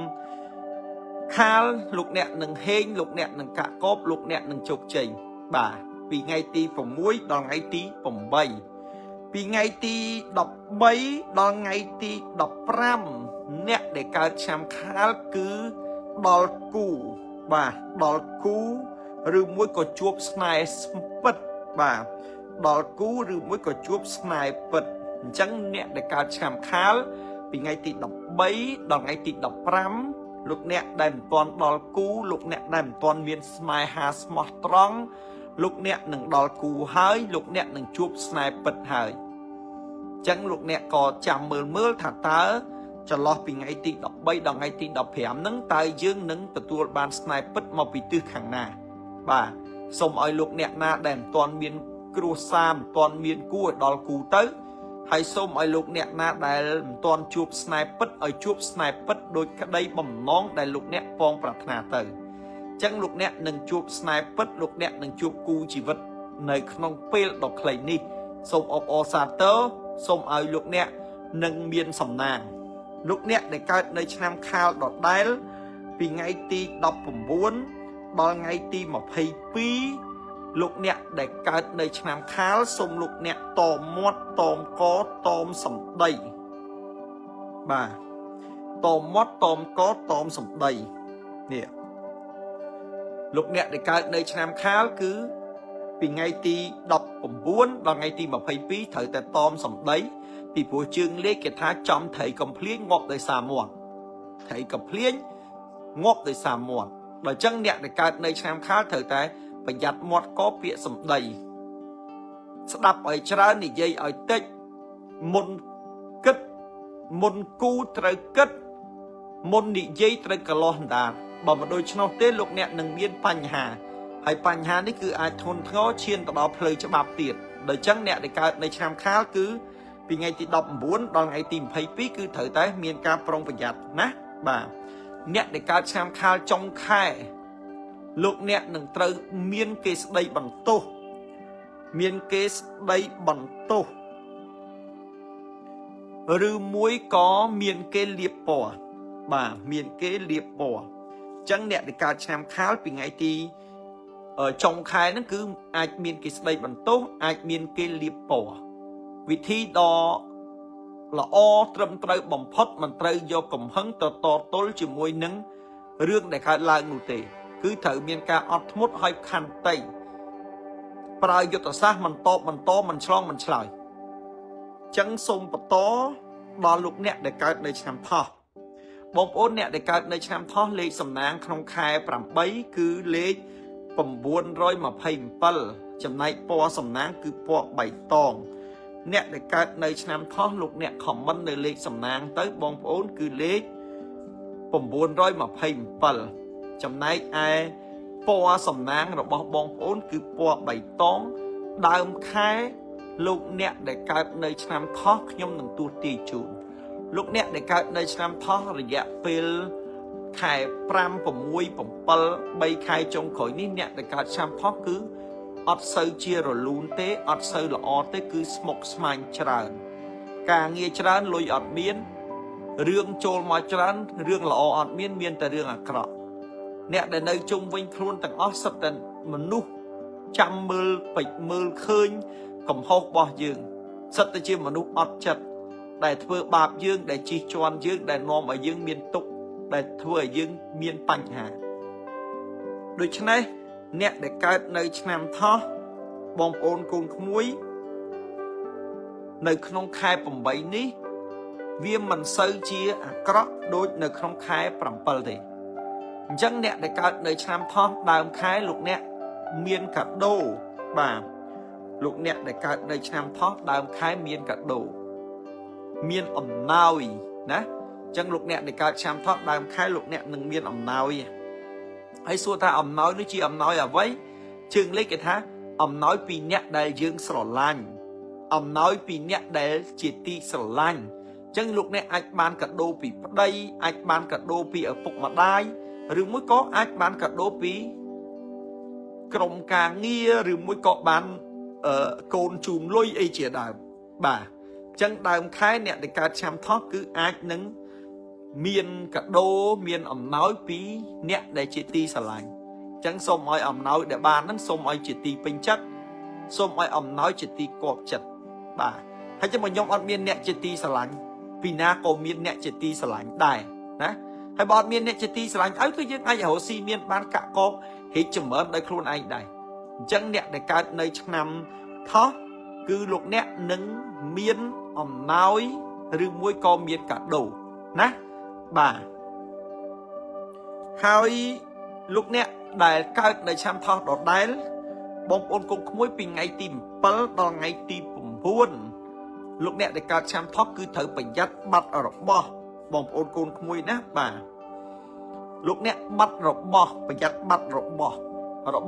ខាលលោកអ្នកនឹងហេងលោកអ្នកនឹងកាក់កបលោកអ្នកនឹងជោគជ័យបាទពីថ្ងៃទី6ដល់ថ្ងៃទី8ពីថ្ងៃទី13ដល់ថ្ងៃទី15អ្នកដែលកើតឆ្នាំខាលគឺដល់គូបាទដល់គូឬមួយក៏ជួបស្នេហ៍ពិតបាទដល់គូឬមួយក៏ជួបស្នេហ៍ពិតអញ្ចឹងអ្នកដែលកើតឆ្នាំខាលពីថ្ងៃទី13ដល់ថ្ងៃទី15លោកអ្នកដែលមិនទាន់ដល់គូលោកអ្នកដែលមិនទាន់មានស្នេហាស្មោះត្រង់លោកអ្នកនឹងដល់គូហើយលោកអ្នកនឹងជួបស្នេហ៍ពិតហើយអញ្ចឹងលោកអ្នកក៏ចាំមើលថាតើចន្លោះពីថ្ងៃទី13ដល់ថ្ងៃទី15ហ្នឹងតើយើងនឹងទទួលបានស្នេហ៍ពិតមកពីទិសខាងណាបាទសូមឲ្យលោកអ្នកណាដែលមិនទាន់មានគ្រួសារមិនទាន់មានគូឲ្យដល់គូទៅហើយសូមឲ្យលោកអ្នកណាដែលមិនទាន់ជួបស្នេហ៍ពិតឲ្យជួបស្នេហ៍ពិតដោយក្តីបំណងដែលលោកអ្នកពងប្រាថ្នាទៅអញ្ចឹងលោកអ្នកនឹងជួបស្នេហ៍ពិតលោកអ្នកនឹងជួបគូជីវិតនៅក្នុងពេលដ៏ខ្លីនេះសូមអបអរសាទរសូមឲ្យលោកអ្នកនឹងមានសំណាងលោកអ្នកដែលកើតនៅឆ្នាំខាលដដែលពីថ្ងៃទី19ដល់ថ្ងៃទី22លោកអ្នកដែលកើតនៅឆ្នាំខាលសូមលោកអ្នកតមាត់តមកតមសម្ដីបាទតមាត់តមកតមសម្ដីនេះលោកអ្នកដែលកើតនៅឆ្នាំខាលគឺពីថ្ងៃទី19ដល់ថ្ងៃទី22ត្រូវតែតមសម្ដីពីព្រោះជើងលេខគេថាចំត្រីកំភ្លៀងងាប់ដោយសារមាត់ត្រីកំភ្លៀងងាប់ដោយសារមាត់បើអញ្ចឹងអ្នកដែលកើតនៅឆ្នាំខាលត្រូវតែប្រយ័ត្នមាត់កពាក្យសម្ដីស្ដាប់ឲ្យច្រើននិយាយឲ្យតិចមុនគិតមុនគូត្រូវគិតមុននិយាយត្រូវកលាស់អណ្ដាតបើមិនដូច្នោះទេលោកអ្នកនឹងមានបញ្ហាហើយបញ្ហានេះគឺអាចធ្ងន់ធ្ងរឈានទៅដល់ផ្លូវច្បាប់ទៀតដូច្នេះអ្នកដែលកើតនៅឆ្នាំខាលគឺពីថ្ងៃទី19ដល់ថ្ងៃទី22គឺត្រូវតែមានការប្រុងប្រយ័ត្នណាបាទអ្នកដែលកើតឆ្នាំខាលចុងខែលោកអ្នកនឹងត្រូវមានគេស្ដីបន្ទោសមានគេស្ដីបន្ទោសឬមួយក៏មានគេលៀបពណ៌បាទមានគេលៀបពណ៌អញ្ចឹងអ្នកដែលកើតឆ្នាំខាលពីថ្ងៃទីចុងខែហ្នឹងគឺអាចមានគេស្ដីបន្ទោសអាចមានគេលៀបពណ៌វិធីដ៏ល្អត្រឹមត្រូវបំផុតមិនត្រូវយកកំហឹងទៅតទល់ជាមួយនឹងរឿងដែលកើតឡើងនោះទេគឺត្រូវមានការអត់ធ្មត់ហើយខន្តីប្រើយុទ្ធសាស្ត្រមិនតបបន្តមិនឆ្លងមិនឆ្លើយចឹងសូមបន្តដល់លោកអ្នកដែលកើតនៅឆ្នាំថោះបងប្អូនអ្នកដែលកើតនៅឆ្នាំថោះលេខសំណាងក្នុងខែ8គឺលេខ927ចំណែកពណ៌សំណាងគឺពណ៌បៃតងអ្នកដែលកើតនៅឆ្នាំថោះលោកអ្នកខមមិននៅលេខសំណាងទៅបងប្អូនគឺលេខ927ចំណែកឯពណ៌សំណាងរបស់បងប្អូនគឺពណ៌បៃតងដើមខែលោកអ្នកដែលកើតនៅឆ្នាំថោះខ្ញុំនឹងទូទាយជូនលោកអ្នកដែលកើតនៅឆ្នាំថោះរយៈពេលខែ5 6 7 3ខែចុងក្រោយនេះអ្នកដែលកើតឆ្នាំថោះគឺអត់សូវជារលូនទេអត់សូវល្អទេគឺស្មុគស្មាញច្រើនការងារច្រើនលុយអត់មានរឿងចូលមកច្រើនរឿងល្អអត់មានតែរឿងអាក្រក់អ្នកដែលនៅជុំវិញខ្លួនទាំងអស់សុទ្ធតែមនុស្សចាំមើលពេចមើលឃើញកំហុសរបស់យើងសុទ្ធតែជាមនុស្សអត់ចិត្តដែលធ្វើបាបយើងដែលជិះជាន់យើងដែលនាំឲ្យយើងមានទុក្ខដែលធ្វើឲ្យយើងមានបញ្ហាដូច្នេះអ្នកដែលកើតនៅឆ្នាំថោះបងប្អូនកូនក្មួយនៅក្នុងខែ8នេះវាមិនសូវជាអាក្រក់ដូចនៅក្នុងខែ7ទេអញ្ចឹងអ្នកដែលកើតនៅឆ្នាំថោះដើមខែលោកអ្នកមានកាដូបាទលោកអ្នកដែលកើតនៅឆ្នាំថោះដើមខែមានកាដូមានអំណោយណាអញ្ចឹងលោកអ្នកដែលកើតឆ្នាំថោះដើមខែលោកអ្នកនឹងមានអំណោយហើយសួរថាអំណោយនេះជាអំណោយអ្វីជើងលេខគេថាអំណោយពីអ្នកដែលយើងស្រឡាញ់អំណោយពីអ្នកដែលជាទីស្រឡាញ់អញ្ចឹងលោកអ្នកអាចបានកាដូពីប្តីអាចបានកាដូពីឪពុកម្ដាយឬមួយក៏អាចបានកាដូពីក្រុមការងារឬមួយក៏បានកូនជូនលុយអីជាដើមបាទអញ្ចឹងដើមខែអ្នកដែលកើតឆ្នាំថោះគឺអាចនឹង miền cả đô miền ẩm nói phí nè để chị ti xả lạnh chẳng xôm ai ẩm nói để bà nâng xôm ai chị ti bình chất xôm ai ẩm nói chị ti cọp chật bà hay cho mà nhóm ăn miền nè chị ti xả lạnh vì na có miền nè chị ti xả lạnh đài nè hay bọn miền nè chị ti xả lạnh ấy cứ những ai ở si miền ban cả con hết chừng mở đây khuôn anh đài chẳng nè để cả nơi chắc nằm thó cứ lục nè nâng miền ẩm nói rư môi con miền cả đầu nè bà hai lúc nè đại cao đại chăm thọ đọt đáy bông ôn cũng mối bình ngày tìm bal đo ngày tìm buồn lúc nè đại cao chăm thọ cứ thở bình dắt bắt ở rộng bò bông ôn cũng mối nè bà lúc nè bắt rộng bò bình dắt bắt rộng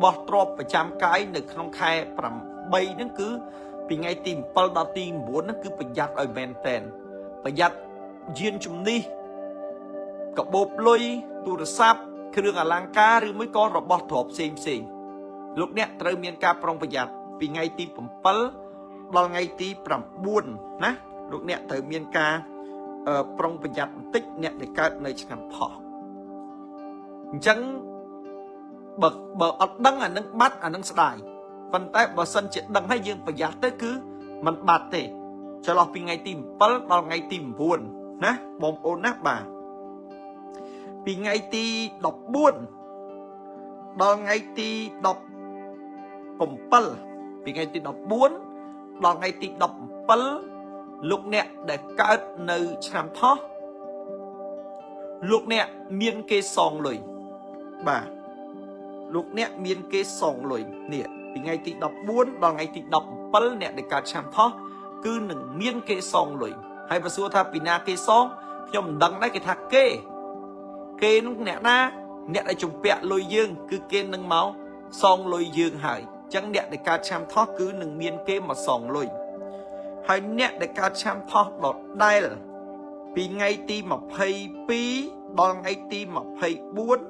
bò trộp và chăm cái được không khai làm bay nó cứ bình ngày tìm bal đo tìm buồn nó cứ bình dắt ở bên tên bình dắt duyên chung điกับบบลอยตูรศัพท์เครื่องอลังการหรือไม่ก็ระบบถบสิ่งลูกเนี่ยเติมเมียนการปรองประหยัดปีไงตีผมเปิลดอลไงตีปรับบุญนะลูกเนี่ยเติมเมียนการปรองประหยัดติ๊กเนี่ยในการในช่างพอจังเบิกอัดดังอันนั้นบัดอันนั้นสลายฟันแต่บสันจะดังให้ยืนประหยัดแต่คือมันบาดเตะจะรอปีไงตีเปิลดอลไงตีบุญนะบอมโอนนะบ่าปีไงตีดอกบุญดอกไงตีดอกผมเปิลปีไงตีดอกบุญดอกไงตีดอกเปิลลูกเนี่ยได้เกิดในชามท้อลูกเนี่ยเมียนเกสองเลยบ่าลูกเนี่ยเมียนเกสองเลยเนี่ยปีไงตีดอกบุญดอกไงตีดอกเปิลเนี่ยได้เกิดชามท้อคือหนึ่งเมียนเกสองเลยให้ประสูติปีนาเกสองยอมดังได้กี่ทักเกเกนแน่นะเนี่ยได้จุ่มเปะลอยยืงคือเกนหนึ่งเมาซองลอยยืงหายจังเนี่ยได้การชามทอคือหนึ่งเมียนเกมมาสองลอยให้เนี่ยได้การชามทอดอดได้ปีไงตีมาเพย์ปีดองไงตีมาเพย์บุญ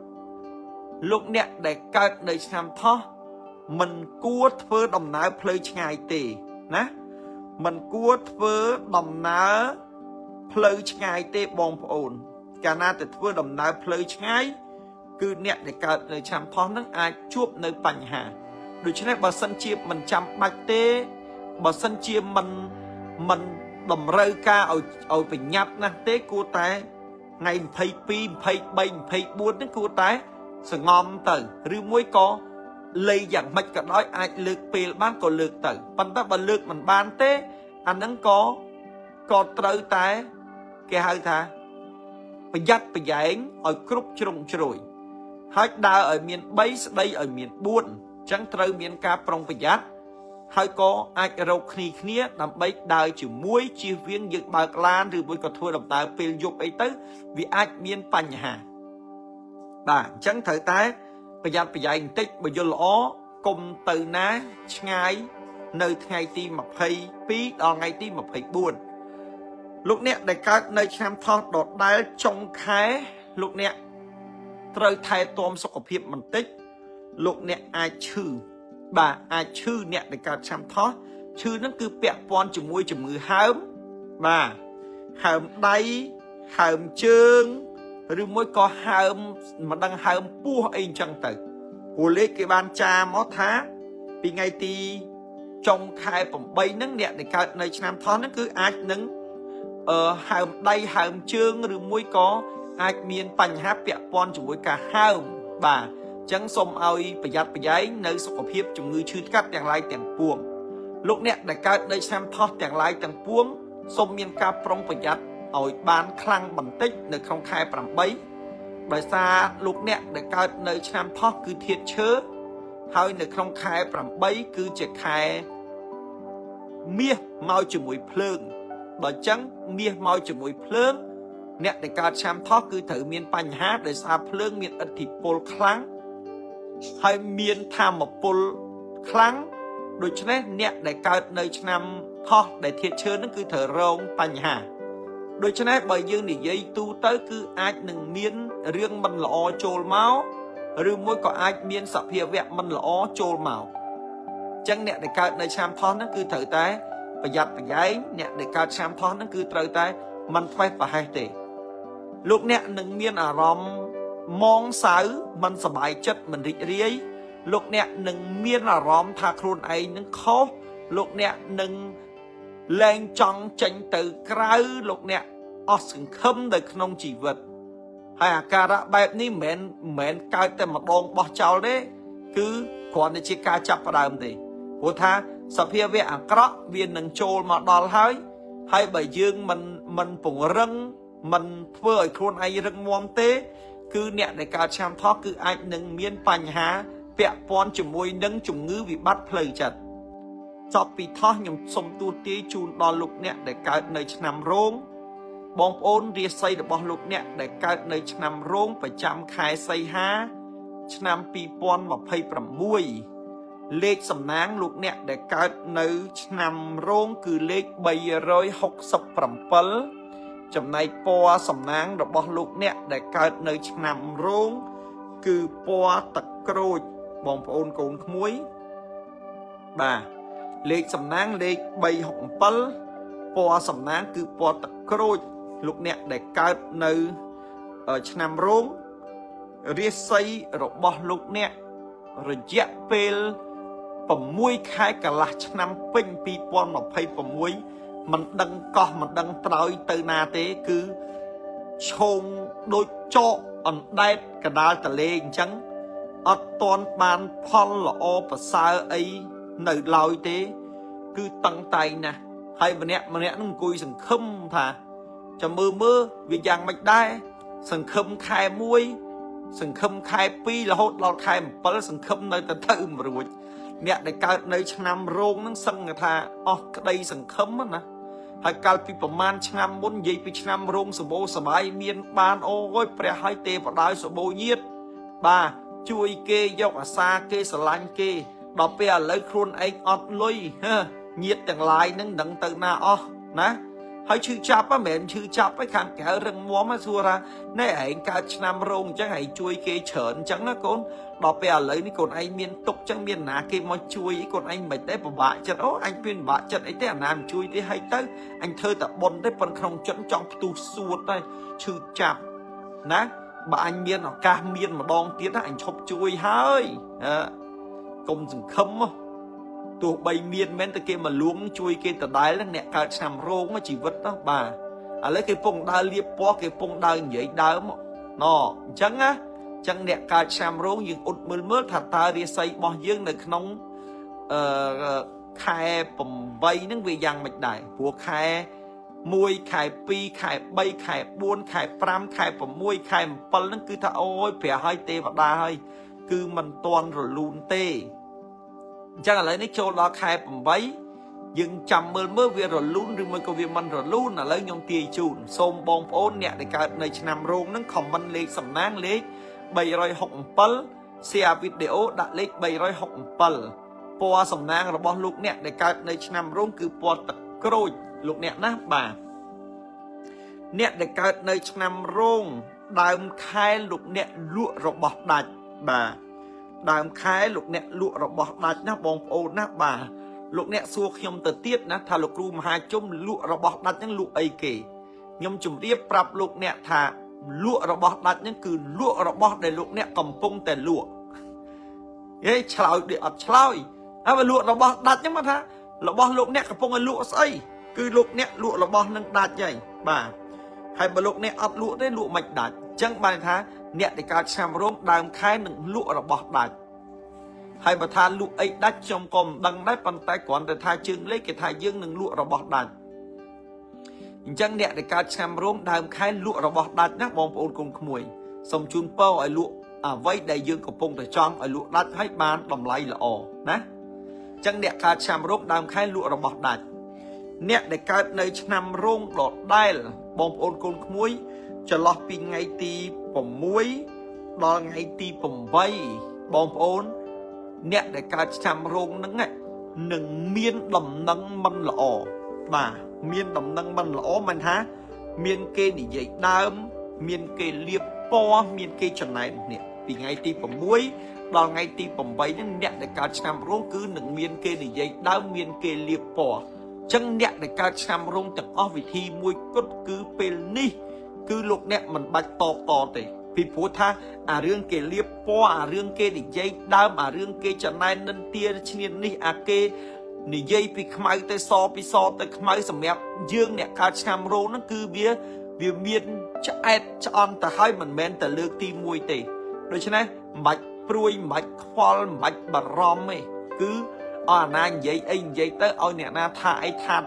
ลูกเนี่ยได้การในชามทอมันกัวเพื่อดำน้ำเพลย์ไงตีนะมันกัวเพื่อดำน้ำเพลย์ไงตีบองโอนการน่าจะเพื่อดำน้ำเพลย์ไงคือเนี่ยในการในชามท้องนั้นอาจជួบในปัญหาโดยเฉพาะบาสันเชียมันจำบักเต้บาสันเชียมันดำเริกาเอาไปยับนะเต้กูแต่ไงเพย์ปีเพย์ใบเพย์บุญนั่นกูแต่สงอมเตอหรือมวยก็เลยอย่างมันก็ได้อาจเลือกเปลี่ยนบ้างก็เลือกเตอปันตะบันเลือกมันบานเต้อันนั้นก็เตอแต่แกให้ท่าประหยัดประหยัดเอาครบจงจรวยให้ดาวเอาเมียนใบสได้เอาเมียนบุญจังเตอเมียนกาปรองประหยัดให้ก็อาจเราคลีเนี้ยนำใบดาวจิ๋วมวยจีเวียงยึดบากลานหรือบุญกระทัวดำตาเปลี่ยนยุบไอเต้วิอาจเมียนปัญหาบ่าจังเถอะแต่ประหยัดประหยัดติ๊กบยลอกลมตือนะไงในไงตีมาเพย์ปีดองไงตีมาเพย์บุญลูกเนี่ยได้การในชามทอดดอดได้จงแค่ลูกเนี่ยเตยไทยตัวสกปรกมันติ๊กลูกเนี่ยอาชื่อบ่าอาชื่อเนี่ยในการชามทอดชื่อนั่นคือเปียปอนจมูกจมือหามบ่าหามได้หามเชิงหรือมวยก็หามมันดังหามปูเองจังเตยหัวเล็กกี่บานจามอท้าปีไงตีจงแค่ผมใบนั่งเนี่ยในการในชามทอดนั่นคืออาหนึ่งหามได้หามเชิงหรือมวยก็อาจมีปัญหาเปียปอนจมูกกะหามบ่าจังสมเอาประหยัดประหยัดในสุขภาพจมูกชื่นกัดอย่างไรแต่งปวงลูกเนี่ยได้การในชามทอดอย่างไรแต่งปวงสมมีการปรองประหยัดเอาบานคลังบันติกในคลองคายปรำใบใบซาลูกเนี่ยได้การในชามทอดคือเทียนเชื้อให้ในคลองคายปรำใบคือเจ็ดคายเมียเมาจมูกเพลิงโดยจังเมียเมาจมูกเพลิงเนี่ยในการชามทอดคือถือเมียนปัญหาโดยซาเพลิงเมียนอธิปลครั้งให้เมียนทำมาปลครั้งโดยเฉพาะเนี่ยในการในชามทอดในเทียนเชื้อนั่นคือถือรองปัญหาโดยเฉพาะใบยืนในยัยตูเตอร์คืออาจหนึ่งเมียนเรื่องมันหล่อโจลเมาหรือมวยก็อาจเมียนสับเพียแวะมันหล่อโจลเมาจังเนี่ยในการในชามทอดนั่นคือถือแต่ประหยัดประหยัดเนี่ยในการชามทอดนั่นคือถือแต่มันไฟประหายเตะ លោកអ្នកនឹងមានអារម្មណ៍ម៉ងសៅមិនសប្បាយចិត្តមិនរីករាយលោកអ្នកនឹងមានអារម្មណ៍ថាខ្លួនឯងនឹងខុសលោកអ្នកនឹងលែងចង់ចេញទៅក្រៅលោកអ្នកអស់សង្ឃឹមនៅក្នុងជីវិតហើយអាការៈបែបនេះមិនមែនកើតតែម្ដងបោះចោលទេគឺគ្រាន់តែជាការចាប់ផ្ដើមទេព្រោះថាសភាវៈអាក្រក់វានឹងចូលមកដល់ហើយបើយើងមិនពង្រឹងមិនធ្វើឲ្យខ្លួនឯងរឹងមាំទេគឺអ្នកដែលកើតឆ្នាំថោះគឺអាចនឹងមានបញ្ហាពាក់ព័ន្ធជាមួយនឹងជំងឺវិបត្តិផ្លូវចិត្តចប់ពីថោះខ្ញុំសូមទូទាយជូនដល់លោកអ្នកដែលកើតនៅឆ្នាំរោងបងប្អូនរាសីរបស់លោកអ្នកដែលកើតនៅឆ្នាំរោងប្រចាំខែសីហាឆ្នាំ2026លេខសំណាងលោកអ្នកដែលកើតនៅឆ្នាំរោងគឺលេខ367ចំណែកពណ៌សំណាងរបស់លោកអ្នកដែលកើតនៅឆ្នាំរោងគឺពណ៌ទឹកក្រូចបងប្អូនកូនក្មួយបាទលេខសំណាងលេខ367ពណ៌សំណាងគឺពណ៌ទឹកក្រូចលោកអ្នកដែលកើតនៅឆ្នាំរោងរាសីរបស់លោកអ្នករយៈពេល6ខែកន្លះឆ្នាំពេញ2026មិនដឹងកោះមិនដឹងត្រើយទៅណាទេគឺឈោងដូចចកអណ្ដែតកដាលតលេអញ្ចឹងអត់ទាន់បានផលល្អប្រសើរអីនៅឡើយទេគឺតឹងតែងណាស់ហើយម្នាក់នឹងអង្គុយសង្ឃឹមថាចាំមើលវាយ៉ាងម៉េចដែរសង្ឃឹមខែ1សង្ឃឹមខែ2រហូតដល់ខែ7សង្ឃឹមនៅតែទៅមិនរួចអ្នកដែលកើតនៅឆ្នាំរោងហ្នឹងសឹងថាអស់ក្តីសង្ឃឹមណាហើយកាលពីប្រមាណឆ្នាំមុននិយាយពីឆ្នាំរោងសម្បូរសបាយមានបានអូយព្រះហើយទេវតាសបោញាតបាទជួយគេយកអាសាគេស្រឡាញ់គេដល់ពេលឥឡូវខ្លួនឯងអត់លុយញាតទាំងឡាយហ្នឹងដឹងទៅណាអស់ណាហើយឈឺចាប់មិនមែនឈឺចាប់ឯខាងក្រៅរឹងមាំសួរថាណែឯងកើតឆ្នាំរោងអញ្ចឹងឯងជួយគេច្រើនអញ្ចឹងណាកូនដល់ពេលឥឡូវនេះកូនឯងមានទុកអញ្ចឹងមានណាគេមកជួយកូនឯងមិនទេពិបាកចិត្តអូអញពិបាកចិត្តអីទេអាណាមិនជួយទេហើយទៅអញធ្វើតែបុណ្យទេប៉ុន្តែក្នុងចិត្តចង់ផ្ទុះសួតតែឈឺចាប់ណាបើអញមានឱកាសមានម្ដងទៀតណាអញឈប់ជួយហើយកុំសង្ឃឹមទោះបីមានមែនតែគេមកលួងជួយគេដដែលអ្នកកើតឆ្នាំរោងជីវិតណាបាទឥឡូវគេពងដើរលៀបពណ៌គេពងដើរនិយាយដើមណអញ្ចឹងណាអញ្ចឹងអ្នកកើតឆ្នាំរោងយើងអ៊ុតមើលថាតើរាសីរបស់យើងនៅក្នុងខែ8ហ្នឹងវាយ៉ាងម៉េចដែរព្រោះខែ1ខែ2ខែ3ខែ4ខែ5ខែ6ខែ7ហ្នឹងគឺថាអូយព្រះហើយទេវតាហើយគឺមិនទាន់រលូនទេអញ្ចឹងឥឡូវនេះចូលដល់ខែ8យើងចាំមើលវារលូនឬមួយក៏វាមិនរលូនឥឡូវខ្ញុំទាយជូនសូមបងប្អូនអ្នកដែលកើតនៅឆ្នាំរោងហ្នឹងខមមិនលេខសំណាងលេខ367 share វីដេអូដាក់លេខ367ពណ៌សំណាងរបស់លោកអ្នកដែលកើតនៅឆ្នាំរោងគឺពណ៌ទឹកក្រូចលោកអ្នកណាបាទអ្នកដែលកើតនៅឆ្នាំរោងដើមខែលោកអ្នកលក់របស់ដាច់បាទដើមខែលោកអ្នកលក់របស់ដាច់ណាបងប្អូនណាបាទលោកអ្នកសួរខ្ញុំទៅទៀតណាថាលោកគ្រូមហាជុំលក់របស់ដាច់ហ្នឹងលក់អីគេខ្ញុំជម្រាបប្រាប់លោកអ្នកថាលក់របស់ដាច់ហ្នឹងគឺលក់របស់ដែលលោកអ្នកកំពុងតែលក់ហេឆ្លើយដូចអត់ឆ្លើយហើយបើលក់របស់ដាច់ហ្នឹងមកថារបស់លោកអ្នកកំពុងតែលក់ស្អីគឺលោកអ្នកលក់របស់នឹងដាច់ហើយបាទហើយបើលោកអ្នកអត់លក់ទេលក់មិនដាច់អញ្ចឹងបានថាអ្នកដែលកើតឆ្នាំរោងដើមខែនឹងលក់របស់ដាច់ហើយបើថាលក់អីដាច់ខ្ញុំក៏មិនដឹងដែរប៉ុន្តែគ្រាន់តែថាជើងលេខគេថាយើងនឹងលក់របស់ដាច់អញ្ចឹងអ្នកដែលកើតឆ្នាំរោងដើមខែលក់របស់ដាច់ណាបងប្អូនកូនក្មួយសូមជូនពរឲ្យលក់អ្វីដែលយើងកំពុងតែចង់ឲ្យលក់ដាច់ហើយបានតម្លៃល្អណាអញ្ចឹងអ្នកកើតឆ្នាំរោងដើមខែលក់របស់ដាច់អ្នកដែលកើតនៅឆ្នាំរោងដដែលបងប្អូនកូនក្មួយចន្លោះពីថ្ងៃទី6ដល់ថ្ងៃទី8បងប្អូនអ្នកដែលកើតឆ្នាំរោងហ្នឹងនឹងមានដំណឹងមិនល្អបាទមានដំណឹងមិនល្អមិនថាមានគេនិយាយដើមមានគេលៀបពណ៌មានគេចំណែននេះពីថ្ងៃទី6ដល់ថ្ងៃទី8ហ្នឹងអ្នកដែលកើតឆ្នាំរោងគឺនឹងមានគេនិយាយដើមមានគេលៀបពណ៌ចឹងអ្នកដែលកើតឆ្នាំរោងទាំងអស់វិធីមួយគត់គឺពេលនេះ cứ lúc nè mình bạch to to thì vì bố tha riêng kê liếp po riêng kê để dây đam riêng kê cho nay nên tia trên ní kê nỉ dây bị khmai tới so tới khmai sầm mẹp dương nè cá chăm rô nó cứ bía miên cho ai cho ăn ta hai mình men ta lược tim mùi tì đối chứ này mạch pruy mạch khoal mạch bà rom ấy cứ anh vậy anh vậy tới ôi nè na tha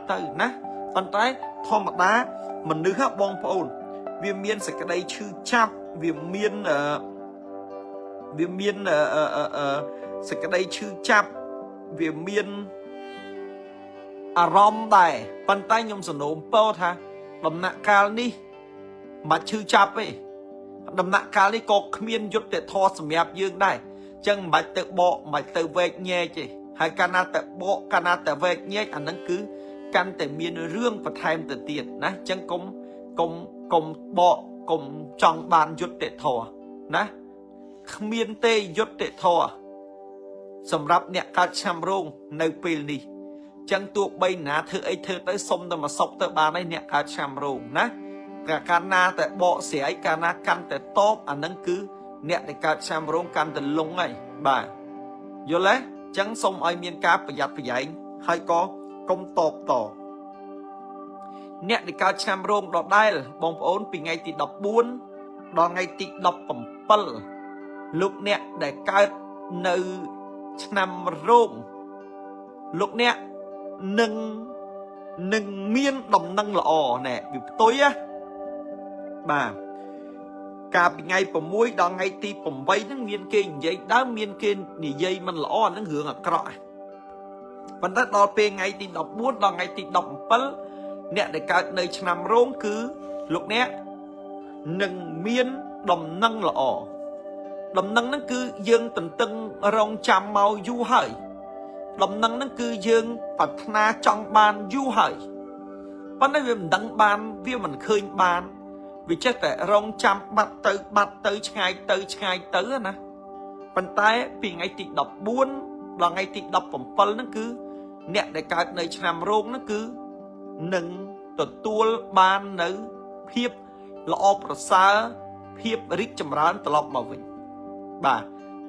tới ná còn trái thò mặt đá mình nước hát bong phôn viêm miên sẽ cái đây chư chắp viêm miên sẽ cái đây chư chắp viêm miên rom đài bàn tay nhung sờ nôm bao tha đầm nạ cao đi mà chư chắp ấy đầm nạ cao đi có miên dốt để thò sầm mẹp dương đây chân mạch tự bộ mạch tự vẹt nhẹ chứ hay cana tự bộ cana tự vẹt nhẹ anh能cứ căn tự miên rương và thêm tự tiền nè chân công bộ công trong bàn dốt để thò nè miên tê dốt để thòสำหรับเนี่ยการชำรุงในปีนี้จังตัวใบหนาเธอไอเธอได้สมแต่มาศพแต่บานในเนี่ยการชำรุงนะการนาแต่เบาเสียการนากันแต่โต๊ะอันนั้นคือเนี่ยในการชำรุงกันแต่ลงไงบ่าอยู่แล้วจังสมไอเมียนกาประหยัดประหยัดให้ก็กลมตบต่อเนี่ยในการชำรุงดอกได้บองโอนปีไงติดดอกบุญดอกไงติดดอกปั่มเปิลลูกเนี่ยได้การในนำร่มลูกเนี่ยหนึ่งเมียนดมนั่งละอ่อเนี่ยอยู่ตัวอ่ะบ่ากาเป็นไงผมมวยดองไงตีผมไว้นั่งเมียนเก่งยัยด้าเมียนเก่งนี่ยัยมันละอ่อนั่งหืองอ่ะกระวันนั้นดอเป็นไงตีดอกบุญดองไงตีดอกเปิลเนี่ยในการในนำร่มคือลูกเนี่ยหนึ่งเมียนดมนั่งละอ่อลำนังนั่นคือยังตึงรองจำเมายู่หายลำนังนั่นคือยังปัฒนาจังบานยู่หายเพราะนั่นเป็นดังบานวิมันเคยบานวิจัยแต่รองจำบัดเตยชายเตยนะปัญไตปีไงติดดอกบุญหลังไงติดดอกผมเปิลนั่นคือเนี่ยในการในชนามโรงนั่นคือหนึ่งตัวบานหนึ่งเพียบละอประสาเพียบริกจำร้านตลอดมาวิ่งบ่า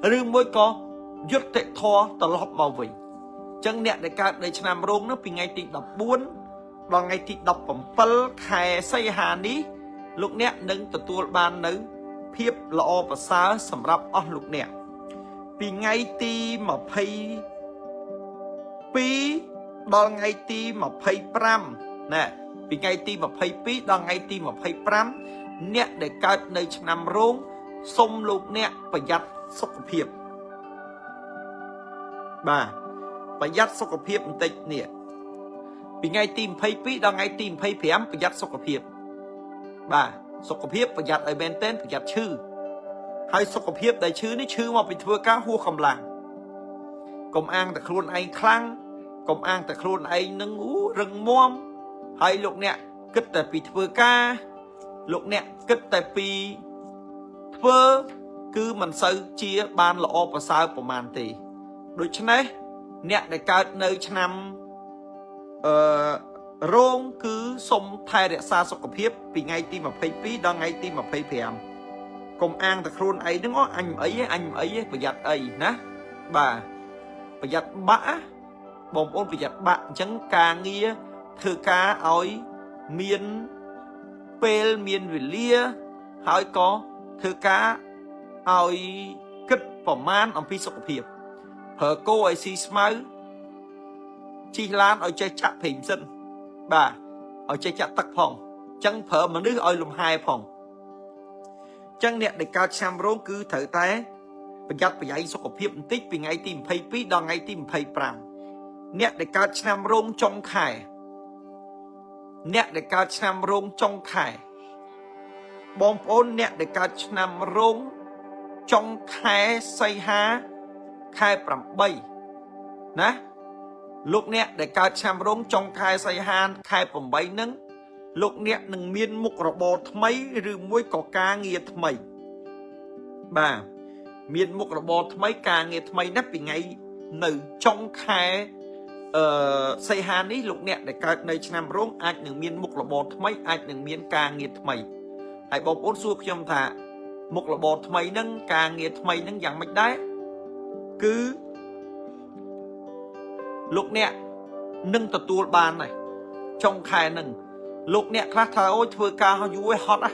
หรือมวยก็ยุดเตะทอตลอดมาวิ่งจังเนี่ยในการในชนามโรงนั้นเป็นไงติดดอกบุญหลังไงติดดอกผมเปิลแข่ไซหานี้ลูกเนี่ยหนึ่งตัวบานหนึ่งเพียบละอประสาสำหรับอ้อลูกเนี่ยปีไงตีมาเพยปีดองไงตีมาเพยปรำเนี่ยปีไงตีมาเพยปีดองไงตีมาเพยปรำเนี่ยในการในชนามโรงสมลูกเนี่ยประหยัดสุขภาพบ่าประหยัดสุขภาพมันติดเนี่ยปีไงตีมเพย์ปีดองไงตีมเพย์เพียมประหยัดสุขภาพบ่าสุขภาพประหยัดไอเบนเต้นประหยัดชื่อให้สุขภาพได้ชื่อนี่ชื่อมาเป็นทัวก้าหัวกำลังกลมอ้างแต่ครูนไอคลั่งกลมอ้างแต่ครูนไอนึงรึงม่วมให้ลูกเนี่ยกึศแต่ปีทัวก้าลูกเนี่ยกึศแต่ปีเพื่อคือมันซื้อเชียบานละอภาษาประมาณตีโดยฉะนั้นเนี่ยในการในชนำโรงคือสมไทยเรศาสุขภาพปีไงตีมาเพย์ปีดองไงตีมาเพย์เพียมกลมอ้างแต่ครูนไอ้นึกว่าอันไอ้ประหยัดไอ้นะบ่าประหยัดบะบอมโอนประหยัดบะจังกาเงียเธอกาอ้อยเมียนเปลเมียนวิเลียหายก็เธอกาเอากึศประมาณอันพิสุขภาพเผอโก้ไอซีสมัยชีลานเอาใจจับผิงสินบ่าเอาใจจับตักผ่องจังเผอมันนึกเอาลมหายผ่องจังเนี่ยในการชำร้องคือเถอแต่ประหยัดประหยัดสุขภาพติ๊กเป็นไงตีมเพย์ปีดองไงตีมเพย์ปรำเนี่ยในการชำร้องจงไข่เนี่ยในการชำร้องจงไข่บอมโอนเนี่ยในการนำรงจงแค่ไซฮาแค่ปรับใบนะลูกเนี่ยในการนำรงจงแค่ไซฮาแค่ปรับใบนั้นลูกเนี่ยหนึ่งมีนมุกระบอทำไมหรือมวยก่อกาเงียทำไมบ่ามีนมุกระบอทำไมกาเงียทำไมนับเป็นไงหนึ่งจงแค่ไซฮานี้ลูกเนี่ยในการในนำรงอาจหนึ่งมีนมุกระบอทำไมอาจหนึ่งมีนกาเงียทำไม ហើយបងប្អូនសួរខ្ញុំថាមុខរបរថ្មីហ្នឹងការងារថ្មីហ្នឹងយ៉ាងម៉េចដែរគឺលោកអ្នកនឹងទទួលបានដែរចុងខែហ្នឹងលោកអ្នកខ្លះថាអូយធ្វើការយូរឯហត់ណា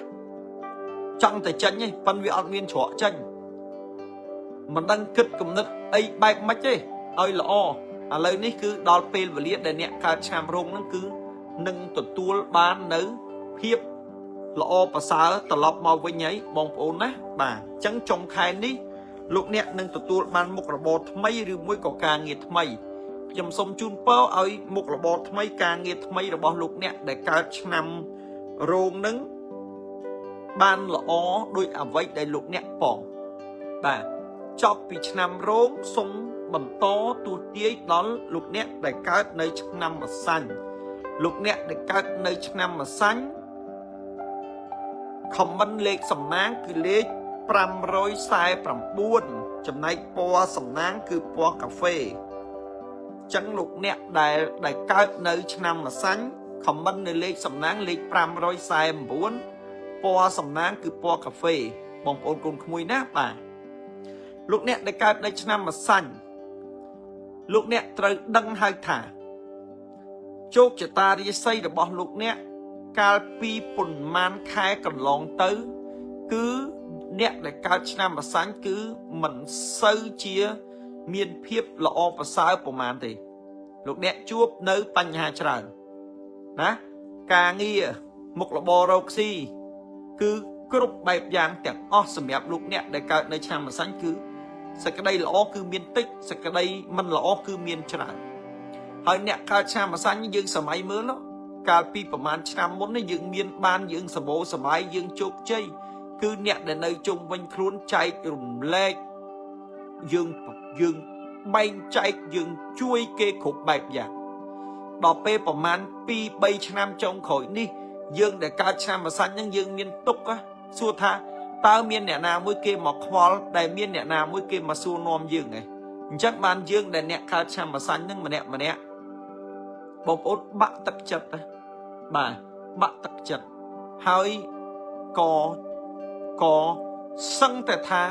ចង់តែចេញឯងប៉ុន្តែវាអត់មានច្រកចេញមិនដឹងគិតគំនិតអីបែបម៉េចទេឲ្យល្អឥឡូវនេះគឺដល់ពេលវេលាដែលអ្នកកើតឆ្នាំរោងហ្នឹងគឺនឹងទទួលបាននៅភាពល្អប្រសើរត្រឡប់មកវិញហើយបងប្អូនណាបាទអញ្ចឹងចុងខែនេះលោកអ្នកនឹងទទួលបានមុខរបរថ្មីឬមួយក៏ការងារថ្មីខ្ញុំសូមជូនពរឲ្យមុខរបរថ្មីការងារថ្មីរបស់លោកអ្នកដែលកើតឆ្នាំរោងនឹងបានល្អដោយអ្វីដែលលោកអ្នកបងបាទចប់ពីឆ្នាំរោងសូមបន្តទូទាយដល់លោកអ្នកដែលកើតនៅឆ្នាំម្សាញ់លោកអ្នកដែលកើតនៅឆ្នាំម្សាញ់ខមមិនលេខសំណាងគឺលេខ549ចំណែកពណ៌សំណាងគឺពណ៌កាហ្វេចឹងលោកអ្នកដែលកើតនៅឆ្នាំម្សាញ់ខមមិននៅលេខសំណាងលេខ549ពណ៌សំណាងគឺពណ៌កាហ្វេបងប្អូនកូនក្មួយណាបាទលោកអ្នកដែលកើតនៅឆ្នាំម្សាញ់លោកអ្នកត្រូវដឹងហើយថាជោគជតារាសីរបស់លោកអ្នកកាលពីប៉ុន្មានខែកន្លងទៅគឺអ្នកដែលកើតឆ្នាំម្សាញ់គឺមិនសូវជាមានភាពល្អប្រសើរប្រមាណទេលោកអ្នកជួបនៅបញ្ហាច្រើនណាការងារមុខរបររកស៊ីគឺគ្រប់បែបយ៉ាងទាំងអស់សម្រាប់លោកអ្នកដែលកើតនៅឆ្នាំម្សាញ់គឺសេចក្តីល្អគឺមានតិចសេចក្តីមិនល្អគឺមានច្រើនហើយអ្នកកើតឆ្នាំម្សាញ់យើងសម័យមើលកាលពីប្រហែលឆ្នាំមុននេះយើងមានបានយើងសម្បូរសបាយយើងជោគជ័យគឺអ្នកដែលនៅជុំវិញខ្លួនចែករំលែកយើងបែងចែកយើងជួយគេគ្រប់បែបយ៉ាងដល់ពេលប្រហែល 2-3 ឆ្នាំចុងក្រោយនេះយើងដែលកើតឆ្នាំម្សាញ់ហ្នឹងយើងមានទុកសួរថាតើមានអ្នកណាមួយគេមកខ្វល់ដែលមានអ្នកណាមួយគេមកសួរនាំយើងឯងអញ្ចឹងបានយើងដែលអ្នកកើតឆ្នាំម្សាញ់ហ្នឹងម្នាក់បងប្អូនបាក់ទឹកចិត្តបាទបាក់ទឹកចិត្តហើយក៏សឹងតែថា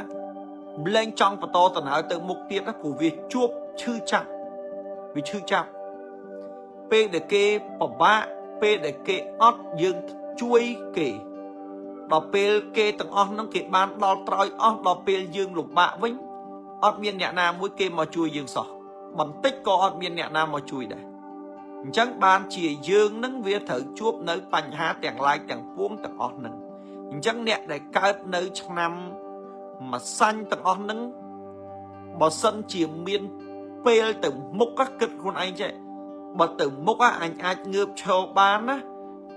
លែងចង់បន្តដំណើរទៅមុខទៀតព្រោះវាជួបឈឺចាប់វាឈឺចាប់ពេលដែលគេពិបាកពេលដែលគេអត់យើងជួយគេដល់ពេលគេទាំងអស់ហ្នឹងគេបានដល់ត្រើយអស់ដល់ពេលយើងលំបាកវិញអត់មានអ្នកណាមួយគេមកជួយយើងសោះបន្តិចក៏អត់មានអ្នកណាមកជួយដែរអញ្ចឹងបានជាយើងនឹងវាត្រូវជួបនៅបញ្ហាទាំងឡាយទាំងពួងទាំងអស់ហ្នឹងអញ្ចឹងអ្នកដែលកើតនៅឆ្នាំម្សាញ់ទាំងអស់ហ្នឹងបើសិនជាមានពេលទៅមុខគិតខ្លួនឯងចេះបើទៅមុខអញអាចងើបឈរបានណា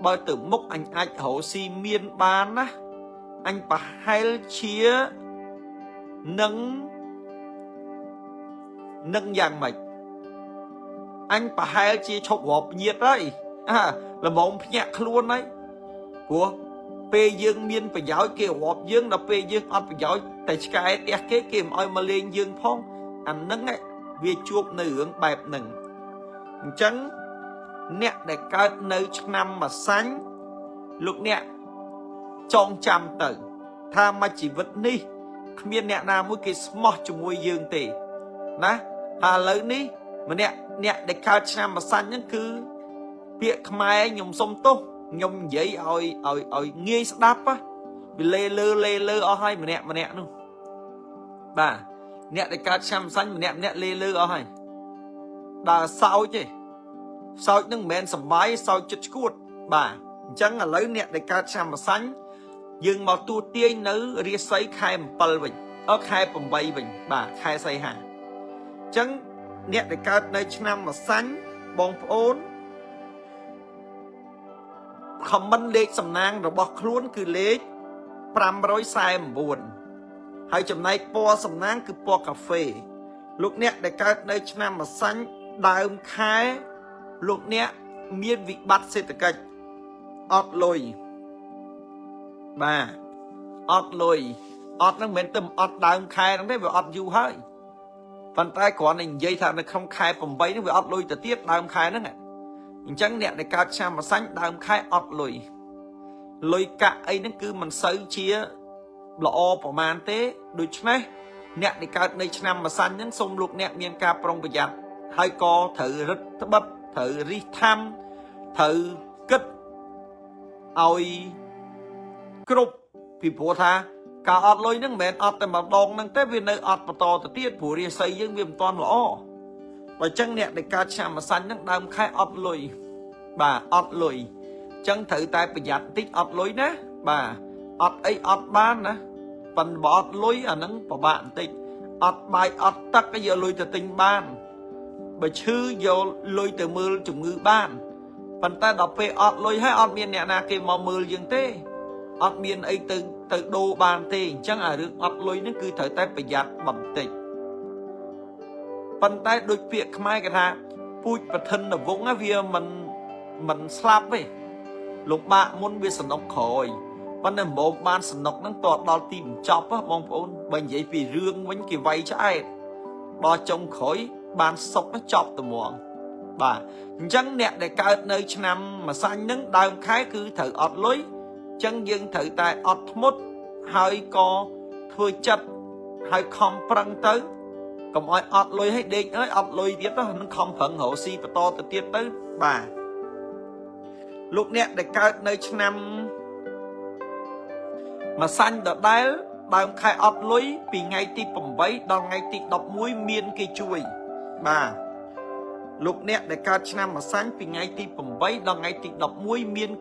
បើទៅមុខអញអាចរកស៊ីមានបានណាអញប្រហែលជានឹងយ៉ាងម៉េចអញប្រហែលជាឈប់រាប់ញាតហើយល្មមភ្ញាក់ខ្លួនហើយព្រោះពេលយើងមានប្រយោជន៍គេរាប់យើងដល់ពេលយើងអត់ប្រយោជន៍តែឆ្កែផ្ទះគេមិនឲ្យមកលេងយើងផងអាហ្នឹងវាជួបនៅរឿងបែបហ្នឹងអញ្ចឹងអ្នកដែលកើតនៅឆ្នាំម្សាញ់លោកអ្នកចងចាំទៅថាមកជីវិតនេះគ្មានអ្នកណាមួយគេស្មោះជាមួយយើងទេណាហើយឥឡូវនេះម្នាក់អ្នកដែលកើតឆ្នាំម្សាញ់ហ្នឹងគឺពាក្យខ្មែរខ្ញុំសុំទោសខ្ញុំនិយាយឲ្យងាយស្ដាប់វាលេលើអស់ហើយម្នាក់នោះបាទអ្នកដែលកើតឆ្នាំម្សាញ់ម្នាក់លេលើអស់ហើយដើរសោចទេសោចនឹងមិនមែនសំបាយសោចចិត្តឈួតបាទអញ្ចឹងឥឡូវអ្នកដែលកើតឆ្នាំម្សាញ់យើងមកទូទាញនៅរាសីខែ7វិញខែ8វិញបាទខែសីហាអញ្ចឹងអ្នកដែលកើតនៅឆ្នាំម្សាញ់បងប្អូនខមមិនលេខសំណាងរបស់ខ្លួនគឺលេខ549ហើយចំណែកពណ៌សំណាងគឺពណ៌កាហ្វេលោកអ្នកដែលកើតនៅឆ្នាំម្សាញ់ដើមខែលោកអ្នកមានវិបត្តិសេដ្ឋកិច្ចអត់លុយបាទអត់លុយអត់ហ្នឹងមិនមែនទៅអត់ដើមខែហ្នឹងទេវាអត់យូរហើយប៉ុន្តែគ្រាន់តែនិយាយថានៅក្នុងខែ8ហ្នឹងវាអត់លុយទៅទៀតដើមខែហ្នឹងអញ្ចឹងអ្នកដែលកើតឆ្នាំម្សាញ់ដើមខែអត់លុយ lôi cả ấy nó cứ mình sâu chia lọ bỏ màn thế đối chứ này nè để cao nơi năm mà xanh những sông lục nè miền ca prong bây giờ hai co thử rất bắp thử ri tham thử kết oi cướp vì bố tha cả ọt lôi nâng mẹn ọtแต่mà đòn nâng tới viên nơi ọt mà to từ tiết phủ đi xây những viêm toàn lõ và chân nè để cao chạm mà xanh những đam khai ọt lôi bà ọt lôi chân thử tay bây giờ tích ọt lôi nè bà ọt ấy ọt ban nè phần bỏ ọt lôi ở nâng của bạn tích ọt bài ọt tắc cái giờ lôi từ tình ban bởi chứ giờ lôi từ mưa chủng ngư ban phần ta đọc về ọt lôi hay ọt miền nè nà kì mò mưa dương tê ọt miền ấy từ đô bàn tê chẳng à được ọt lôi nó cứ thời tay bây giờ bẩm tịch phần tay đôi việc mai cái thà bụi và thân ở vũng á vì mình slap về lúc bạn muốn biết sẵn ốc khỏiวันนั้นบอกบ้านสนุกนั่งตอดดอลตีมจอบมองพนบางอย่างปีเรื่องวันกี่ไว้ใช่ดอจงขอยบ้านศกนั่งจอบตัวมองบ่าจังเนี่ยได้เกิดในชนำมาสั่งนั่งดาวคล้ายคือถืออดลุยจังยังถือตายอดมุดให้ก็ช่วยจัดให้คอมปรังตื้อก็มอยอดลุยให้เด็กอดลุยเดียวต้องนั่งคอมผังหัวซีประตอตัวเตี้ยตื้อบ่าลูกเนี่ยได้เกิดในชนำmà xanh đợt đáy đàm khai ọt lối vì ngay tí bầm bấy đòn ngay tí đọc mũi miên cây chuối bà lúc nét để cao chân mà xanh vì ngay tí bầm bấy đòn ngay tí đọc mũi miên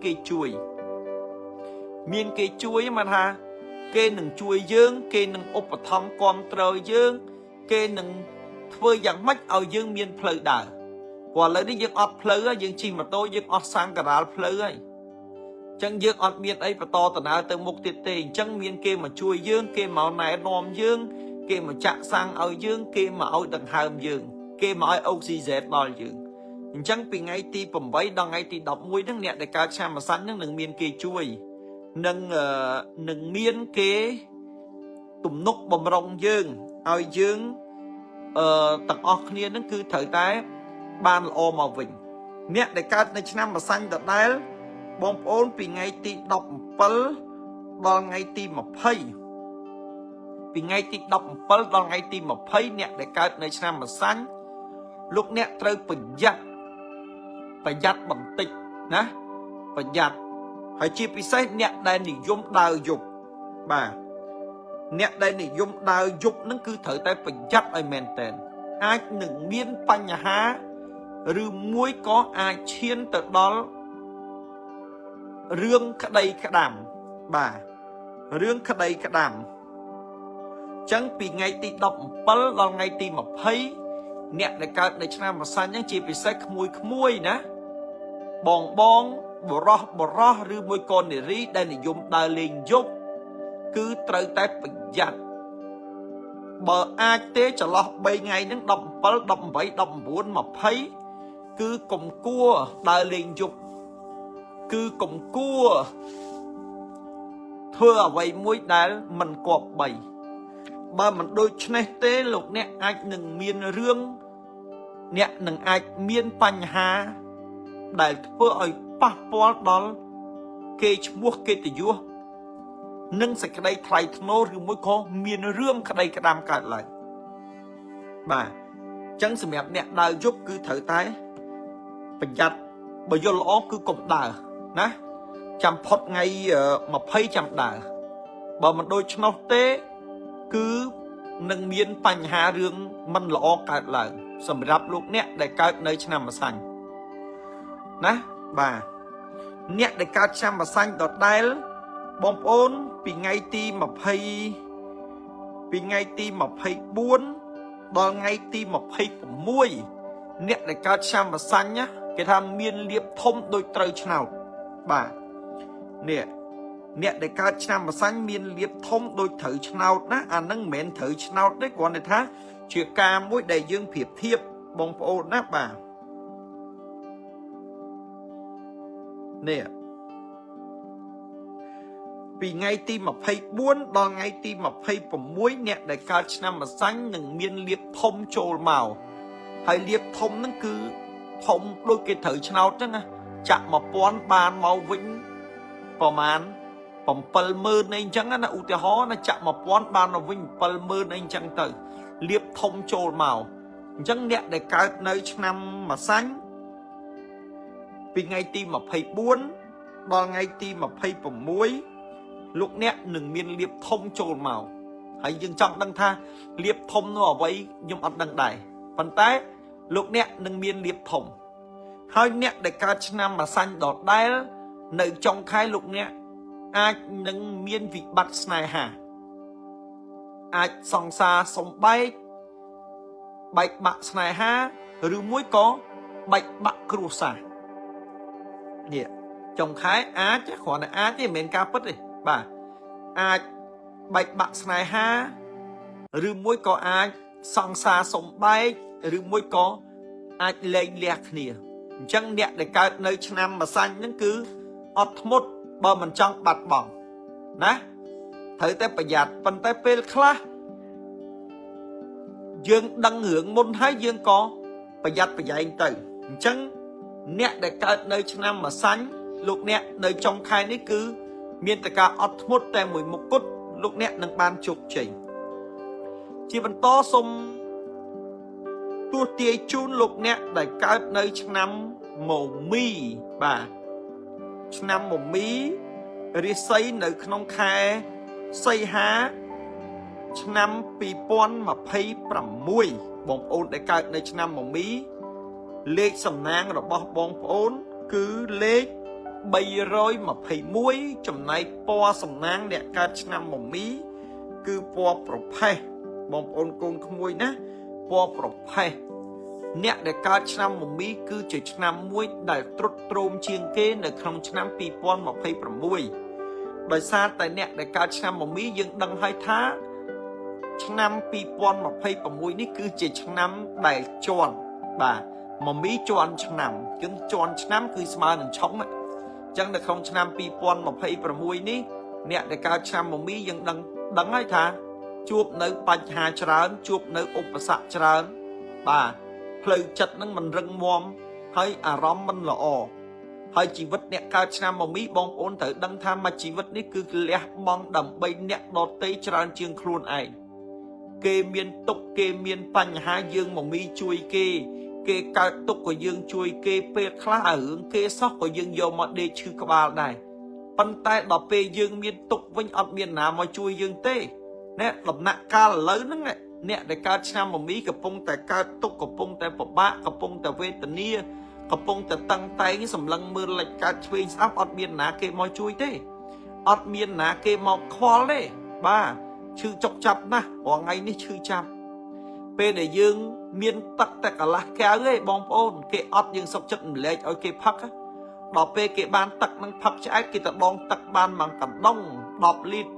cây chuối mà ha kê nâng chuối dương kê nâng ốp thăm con trời dương kê nâng thưa dạng mách ở dương miên phơi đà quả lấy đi dương ọt phơi dương chi mà tôi dương ọt sang cả đá phơi ấy chân dương ọt miên ấy và to tận áo từ một tiệt tề chân miên kê mà chui dương kê mà này nòm dương kê mà chạ sang ở dương kê mà ở đằng hàm dương kê mà ở oxygen đo dương chân bị ngay ti bầm bấy đằng ngay ti đọc mũi nước nhẹ để cá cha mà sắn nước nâng miên kê chui nâng miên kê tụm nút bầm rong dương ở dương tầng ọt kia nó cứ thời tái ban là o màu vịnh nhẹ để cá này năm mà xanh đợt đáy bom ôn vì ngay tí đọc bớt đo ngay tí mà phây vì ngay tí đọc bớt đo ngay tí mà phây nè để cao nơi xem mà xanh lúc nèត្រូវប្រយ័ត្នបន្តិចណាប្រយ័ត្នហើយជាពិសេសអ្នកដែលនិយមដើរយប់បាទអ្នកដែលនិយមដើរយប់ហ្នឹងគឺត្រូវតែប្រយ័ត្នឲ្យមែនតើអាចនឹងមានបញ្ហាឬមួយក៏អាចឈានទៅដល់រឿងក្តីក្តាំបាទរឿងក្តីក្តាំចឹងពីថ្ងៃទី17ដល់ថ្ងៃទី20អ្នកដែលកើតនៅឆ្នាំម្សិលហ្នឹងជាពិសេសក្មួយណាបងបរោះឬមួយកូននារីដែលនិយមដើរលេងយប់គឺត្រូវតែប្រយ័ត្នបើអាចទេចន្លោះ3ថ្ងៃហ្នឹង17 18 19 20គឺកុំគួរដើរលេងយប់គឺកុំគួរធ្វើអ្វីមួយដែលមិនគប្បីបើមិនដូចឆ្នេះទេលោកអ្នកអាចនឹងមានរឿងអ្នកនឹងអាចមានបញ្ហាដែលធ្វើឲ្យប៉ះពាល់ដល់គេឈ្មោះកិត្តិយសនិងសេចក្តីថ្លៃថ្នូរឬមួយក៏មានរឿងក្តីក្តាំកើតឡើងបាទអញ្ចឹងសម្រាប់អ្នកដើរយប់គឺត្រូវតែប្រយ័ត្នបើយល់ល្អគឺកុំដើរណាចាំផុតថ្ងៃ20ចាំដើរបើមិនដូចឆ្នោះទេគឺនឹងមានបញ្ហារឿងមិនល្អកើតឡើងសម្រាប់លោកអ្នកដែលកើតនៅឆ្នាំម្សាញ់ណាបាទអ្នកដែលកើតឆ្នាំម្សាញ់ដដែលបងប្អូនពីថ្ងៃទី24ដល់ថ្ងៃទី26អ្នកដែលកើតឆ្នាំម្សាញ់ណាគេថាមានលៀបធំដូចត្រូវឆ្នោតបាទនេះអ្នកដែលកើតឆ្នាំម្សាញ់មានលៀបធំដូចត្រូវឆ្នោតណាអានឹងមិនមែនត្រូវឆ្នោតទេគ្រាន់តែថាជាការមួយដែលយើងប្រៀបធៀបបងប្អូនណាបាទនេះពីថ្ងៃទី24ដល់ថ្ងៃទី26អ្នកដែលកើតឆ្នាំម្សាញ់នឹងមានលៀបធំចូលមកហើយលៀបធំហ្នឹងគឺធំដូចគេត្រូវឆ្នោតចឹងណាចាក់1000បានមកវិញ ប្រមាណ70000 អីអញ្ចឹងណាឧទាហរណ៍ណាចាក់1000បានមកវិញ70000អីអញ្ចឹងទៅលាបធំចូលមកអញ្ចឹងអ្នកដែលកើតនៅឆ្នាំម្សាញ់ពីថ្ងៃទី24ដល់ថ្ងៃទី26លោកអ្នកនឹងមានលាបធំចូលមកហើយយើងចង់ដឹងថាលាបធំនោះអ្វីខ្ញុំអត់ដឹងដែរប៉ុន្តែលោកអ្នកនឹងមានលាបធំហើយអ្នកដែលកើតឆ្នាំម្សាញ់ដដែលនៅចុងខែលោកអ្នកអាចនឹងមានវិបត្តិស្នេហាអាចសង្សារសំបែកបែកបាក់ស្នេហាឬមួយក៏បែកបាក់គ្រួសារនេះចុងខែអាចគ្រាន់តែអាចទេមិនមែនការពិតទេបាទអាចបែកបាក់ស្នេហាឬមួយក៏អាចសង្សារសំបែកឬមួយក៏អាចលែងលះគ្នាអញ្ចឹងអ្នកដែលកើតនៅឆ្នាំម្សាញ់ហ្នឹងគឺអត់ធ្មត់បើមិនចង់បាត់បង់ណាត្រូវតែប្រយ័ត្នប៉ុន្តែពេលខ្លះយើងដឹងរឿងមុនហើយយើងក៏ប្រយ័ត្នប្រយែងទៅអញ្ចឹងអ្នកដែលកើតនៅឆ្នាំម្សាញ់លោកអ្នកនៅចុងខែនេះគឺមានតែការអត់ធ្មត់តែមួយមុខគត់លោកអ្នកនឹងបានជោគជ័យជាបន្តសូមទស្សទាយជូនលោកអ្នកដែលកើតនៅឆ្នាំមមីបាទឆ្នាំមមីរាសីនៅក្នុងខែសីហាឆ្នាំ2026បងប្អូនដែលកើតនៅឆ្នាំមមីលេខសំណាងរបស់បងប្អូនគឺលេខ321ចំណែកពណ៌សំណាងអ្នកកើតឆ្នាំមមីគឺពណ៌ប្រផេះបងប្អូនកូនក្មួយណាពណ៌ប្រផេះអ្នកដែលកើតឆ្នាំមមីគឺជាឆ្នាំមួយដែលទ្រុឌទ្រោមជាងគេនៅក្នុងឆ្នាំ2026ដោយសារតែអ្នកដែលកើតឆ្នាំមមីយើងដឹងហើយថាឆ្នាំ2026នេះគឺជាឆ្នាំដែលជន់បាទមមីជន់ឆ្នាំជាងជន់ឆ្នាំគឺស្មើនឹងឆុងអញ្ចឹងនៅក្នុងឆ្នាំ2026នេះអ្នកដែលកើតឆ្នាំមមីយើងដឹងហើយថាជួបនៅបញ្ហាច្រើនជួបនៅឧបសគ្គច្រើនបាទផ្លូវចិត្តនឹងមិនរឹងមាំហើយអារម្មណ៍មិនល្អហើយជីវិតអ្នកកើតឆ្នាំមមីបងប្អូនត្រូវដឹងថាមួយជីវិតនេះគឺលះបង់ដើម្បីអ្នកដទៃច្រើនជាងខ្លួនឯងគេមានទុកគេមានបញ្ហាយើងមមីជួយគេកើតទុកក៏យើងជួយគេពេលខ្លះរឿងគេសោះក៏យើងយកមកដេកឈឺក្បាលដែរប៉ុន្តែដល់ពេលយើងមានទុកវិញអត់មានណាមកជួយយើងទេណែដំណាក់កាលឥឡូវហ្នឹងអ្នកដែលកើតឆ្នាំមមីកំពុងតែកើតទុកកំពុងតែពិបាកកំពុងតែវេទនាកំពុងតែតឹងតែងសម្លឹងមើលលិចកើតឆ្វេងស្ដាំអត់មានណាគេមកជួយទេអត់មានណាគេមកខ្វល់ទេបាទឈឺចុកចាប់ណាស់រាល់ថ្ងៃនេះឈឺចាប់ពេលដែលយើងមានទឹកតែកន្លះកែវទេបងប្អូនគេអត់យើងសុខចិត្តម្លែកឲ្យគេផឹកដល់ពេលគេបានទឹកនឹងផឹកឆ្អែតគេទៅដងទឹកបានមួយកណ្ដុង10លីត្រ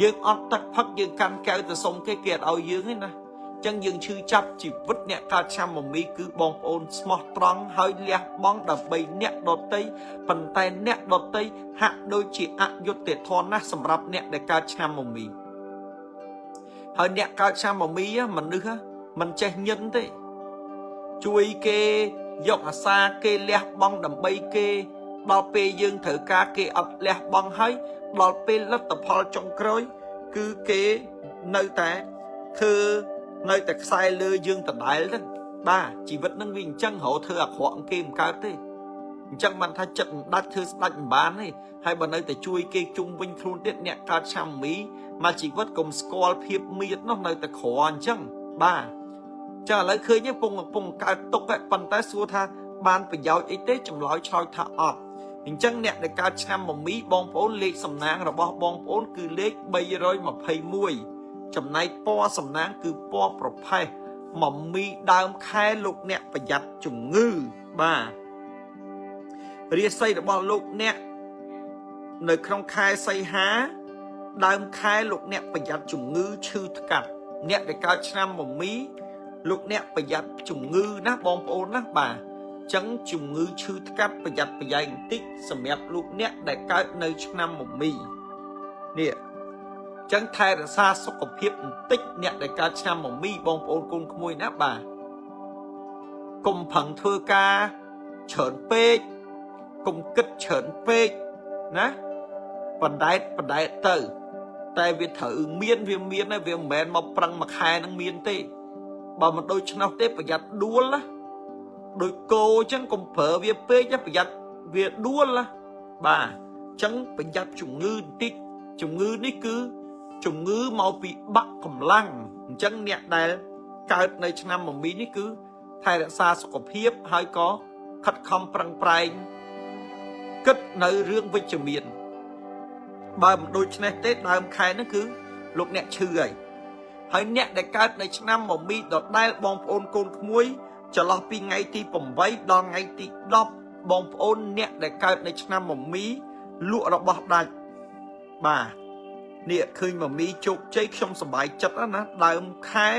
យើងអត់ទឹកផឹកយើងកាន់កែវទៅសុំគេអត់ឲ្យយើងទេណាអញ្ចឹងយើងឈឺចាប់ជីវិតអ្នកកើតឆ្នាំមមីគឺបងប្អូនស្មោះត្រង់ហើយលះបង់ដើម្បីអ្នកដទៃប៉ុន្តែអ្នកដទៃហាក់ដូចជាអយុត្តិធម៌ណាស់សម្រាប់អ្នកដែលកើតឆ្នាំមមីហើយអ្នកកើតឆ្នាំមមីមនុស្សមិនចេះញញទេជួយគេយកអាសាគេលះបង់ដើម្បីគេដល់ពេលយើងត្រូវការគេអត់លះបង់ហើយដល់ពេលលទ្ធផលចុងក្រោយគឺគេនៅតែធ្វើនៅតែខ្សែលើយើងដដែលហ្នឹងបាទជីវិតហ្នឹងវាអញ្ចឹងរហូតធ្វើអាក្រក់គេមិនកើតទេអញ្ចឹងបានថាចិត្តមិនដាច់ធ្វើស្ដាច់មិនបានទេហើយបើនៅតែជួយគេជុំវិញខ្លួនទៀតអ្នកកើតឆ្នាំមីមកជីវិតកុំស្គាល់ភាពមៀតនោះនៅតែក្រអញ្ចឹងបាទចាឥឡូវឃើញពងកើតទុកប៉ុន្តែសួរថាបានប្រយោជន៍អីទេចម្លើយឆ្លើយថាអត់អញ្ចឹងអ្នកដែលកើតឆ្នាំមមីបងប្អូនលេខសំណាងរបស់បងប្អូនគឺលេខ321ចំណែកពណ៌សំណាងគឺពណ៌ប្រផេះមមីដើមខែលោកអ្នកប្រយ័ត្នជំងឺបាទរាសីរបស់លោកអ្នកនៅក្នុងខែសីហាដើមខែលោកអ្នកប្រយ័ត្នជំងឺឈឺថ្កាត់អ្នកដែលកើតឆ្នាំមមីលោកអ្នកប្រយ័ត្នជំងឺណាបងប្អូនណាបាទចឹងជំងឺឈឺថ្កាត់ប្រយ័ត្នប្រយែងបន្តិចសម្រាប់លោកអ្នកដែលកើតនៅឆ្នាំមមីនេះចឹងថែរក្សាសុខភាពបន្តិចអ្នកដែលកើតឆ្នាំមមីបងប្អូនកូនក្មួយណាបាទកុំប្រឹងធ្វើការច្រើនពេកកុំគិតច្រើនពេកណា បណ្ដែតទៅតែវាត្រូវមានវាមិនមែនមកប្រឹងមួយខែនឹងមានទេបើមិនដូចឆ្នោះទេប្រយ័ត្នដួលណាដូចគោអញ្ចឹងកុំប្រើវាពេកប្រយ័ត្នវាដួលណាបាទអញ្ចឹងប្រយ័ត្នជំងឺបន្តិចជំងឺនេះគឺជំងឺមកពីបាក់កម្លាំងអញ្ចឹងអ្នកដែលកើតនៅឆ្នាំមមីនេះគឺថែរក្សាសុខភាពហើយក៏ខិតខំប្រឹងប្រែងគិតនៅរឿងវិជ្ជមានបើមិនដូចនេះទេដើមខែហ្នឹងគឺលោកអ្នកឈឺហើយអ្នកដែលកើតនៅឆ្នាំមមីដដែលបងប្អូនកូនក្មួយចន្លោះពីថ្ងៃទី8ដល់ថ្ងៃទី10បងប្អូនអ្នកដែលកើតនៅឆ្នាំមមីលក់របស់ដាច់បាទនេះឃើញមមីជោគជ័យខ្ញុំសប្បាយចិត្តណាដើមខែ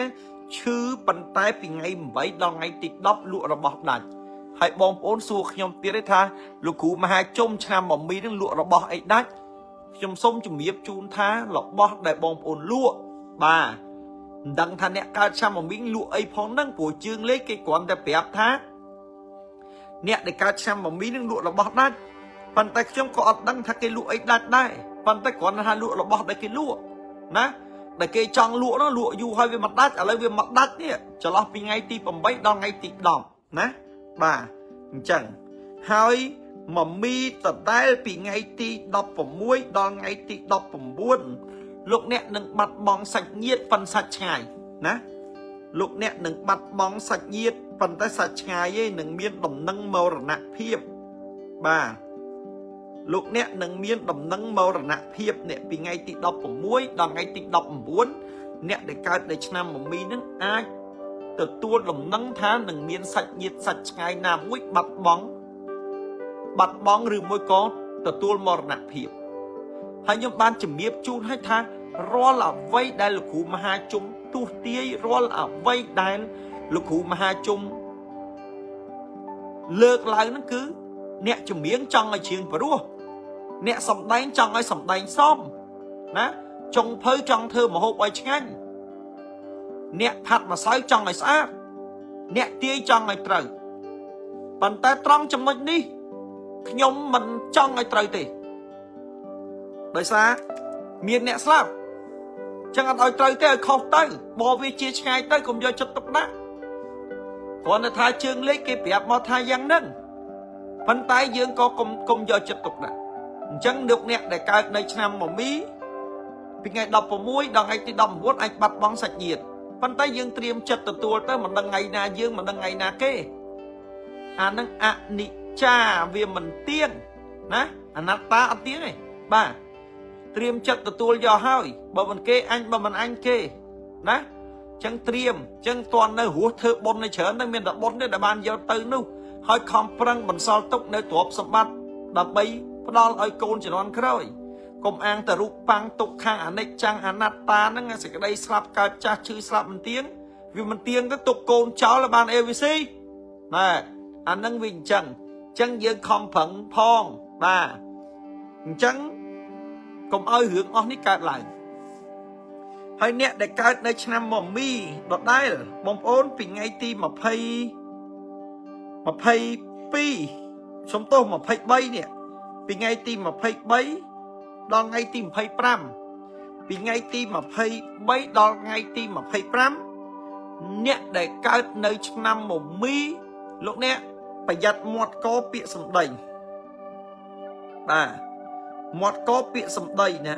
ឈឺប៉ុន្តែពីថ្ងៃ8ដល់ថ្ងៃទី10លក់របស់ដាច់ហើយបងប្អូនសួរខ្ញុំទៀតថាលោកគ្រូមហាជុំឆ្នាំមមីនឹងលក់របស់អីដាច់ខ្ញុំសូមជម្រាបជូនថារបស់ដែលបងប្អូនលក់បាទមិនដឹងថាអ្នកកើតឆ្នាំមមីលក់អីផងហ្នឹងព្រោះជើងលេខគេគ្រាន់តែប្រាប់ថាអ្នកដែលកើតឆ្នាំមមីនឹងលក់របស់ដាច់ប៉ុន្តែខ្ញុំក៏អត់ដឹងថាគេលក់អីដាច់ដែរប៉ុន្តែគ្រាន់តែថាលក់របស់ដែលគេលក់ណាដែលគេចង់លក់នោះលក់យូរហើយវាមិនដាច់ឥឡូវវាមកដាច់នេះចន្លោះពីថ្ងៃទី8ដល់ថ្ងៃទី10ណាបាទអញ្ចឹងហើយមមីតដែលពីថ្ងៃទី16ដល់ថ្ងៃទី19លោកអ្នកនឹងបាត់បង់សាច់ញាតិប៉ុន្តែសាច់ឆ្ងាយណាលោកអ្នកនឹងបាត់បង់សាច់ញាតិប៉ុន្តែសាច់ឆ្ងាយឯងនឹងមានដំណឹងមរណភាពបាទលោកអ្នកនឹងមានដំណឹងមរណភាពអ្នកពីថ្ងៃទី16ដល់ថ្ងៃទី19អ្នកដែលកើតនៅឆ្នាំមមីនឹងអាចទទួលដំណឹងថានឹងមានសាច់ញាតិសាច់ឆ្ងាយណាមួយបាត់បង់ឬមួយក៏ទទួលមរណភាពហើយខ្ញុំបានជំរាបជូនឲ្យថារាល់អ្វីដែលលោកគ្រូមហាជុំទូទាយរាល់អ្វីដែលលោកគ្រូមហាជុំលើកឡើងហ្នឹងគឺអ្នកជំនាញចង់ឲ្យជើងព្រោះអ្នកសំដែងចង់ឲ្យសំដែងសមណាចុងភៅចង់ធ្វើម្ហូបឲ្យឆ្ងាញ់អ្នកផាត់ម្សៅចង់ឲ្យស្អាតអ្នកទាយចង់ឲ្យត្រូវប៉ុន្តែត្រង់ចំណុចនេះខ្ញុំមិនចង់ឲ្យត្រូវទេដោយសារមានអ្នកស្លាប់ចឹងអត់ឲ្យត្រូវទេឲ្យខុសទៅបោវាជាឆ្ងាយទៅកុំយកចិត្តទុកដាក់គ្រាន់តែថាជើងលេខគេប្រាប់មកថាយ៉ាងហ្នឹងប៉ុន្តែយើងក៏កុំយកចិត្តទុកដាក់អញ្ចឹងលោកអ្នកដែលកើតនៅឆ្នាំមមីពីថ្ងៃ16ដល់ថ្ងៃទី19អាចបាត់បង់សាច់ញាតិប៉ុន្តែយើងត្រៀមចិត្តទទួលទៅមិនដឹងថ្ងៃណាយើងមិនដឹងថ្ងៃណាគេអានឹងអនិច្ចាវាមិនទៀងណាអនត្តាអត់ទៀងទេបាទត្រៀមចិត្តទទួលយកហើយបើមិនគេអញបើមិនអញគេណាចឹងត្រៀមចឹងតន់នៅរស់ធ្វើបុណ្យនៅច្រើនទៅមានតែបុណ្យទេដែលបានយកទៅនោះហើយខំប្រឹងបន្សល់ទុកនៅទ្រព្យសម្បត្តិដើម្បីផ្ដល់ឲ្យកូនជំនាន់ក្រោយកុំអាងតែរូបប៉ាំងទុកខាងអនិច្ចំអនត្តាហ្នឹងសេចក្តីស្លាប់កើតចាស់ឈឺស្លាប់មិនទៀងវាមិនទៀងទៅទុកកូនចោលបានអេវីស៊ីណែអាហ្នឹងវាអញ្ចឹងយើងខំប្រឹងផងបាទអញ្ចឹងកុំឲ្យរឿងអស់នេះកើតឡើងហើយអ្នកដែលកើតនៅឆ្នាំមមីដដែលបងប្អូនពីថ្ងៃទី22សុំទោស23នេះពីថ្ងៃទី23ដល់ថ្ងៃទី25ពីថ្ងៃទី23ដល់ថ្ងៃទី25អ្នកដែលកើតនៅឆ្នាំមមីលោកអ្នកប្រយ័ត្នមាត់កពាក្យសម្ដីបាទមាត់កពាក្យសម្ដីណា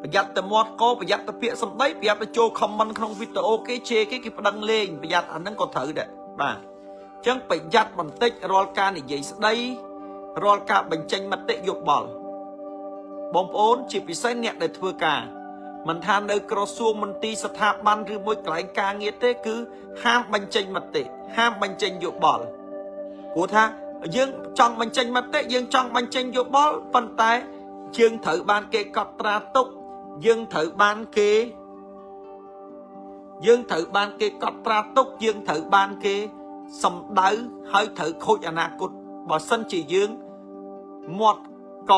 ប្រយ័ត្នតែមាត់កប្រយ័ត្នតែពាក្យសម្ដីប្រយ័ត្នទៅចូល comment ក្នុងវីដេអូគេជេរគេប្តឹងលេងប្រយ័ត្នអាហ្នឹងក៏ត្រូវដែរបាទអញ្ចឹងប្រយ័ត្នបន្តិចរាល់ការនិយាយស្ដីរាល់ការបញ្ចេញមតិយោបល់បងប្អូនជាពិសេសអ្នកដែលធ្វើការមិនថានៅក្រសួងមន្ទីរស្ថាប័នឬមួយកន្លែងការងារទេគឺហាមបញ្ចេញមតិហាមបញ្ចេញយោបល់ព្រោះថាយើងចង់បញ្ចេញមតិយើងចង់បញ្ចេញយោបល់ប៉ុន្តែយើងត្រូវបានគេកត់ត្រាទុកយើងត្រូវបានគេកត់ត្រាទុកយើងត្រូវបានគេសម្ដៅហើយត្រូវខូចអនាគតបើសិនជាយើងមាត់ក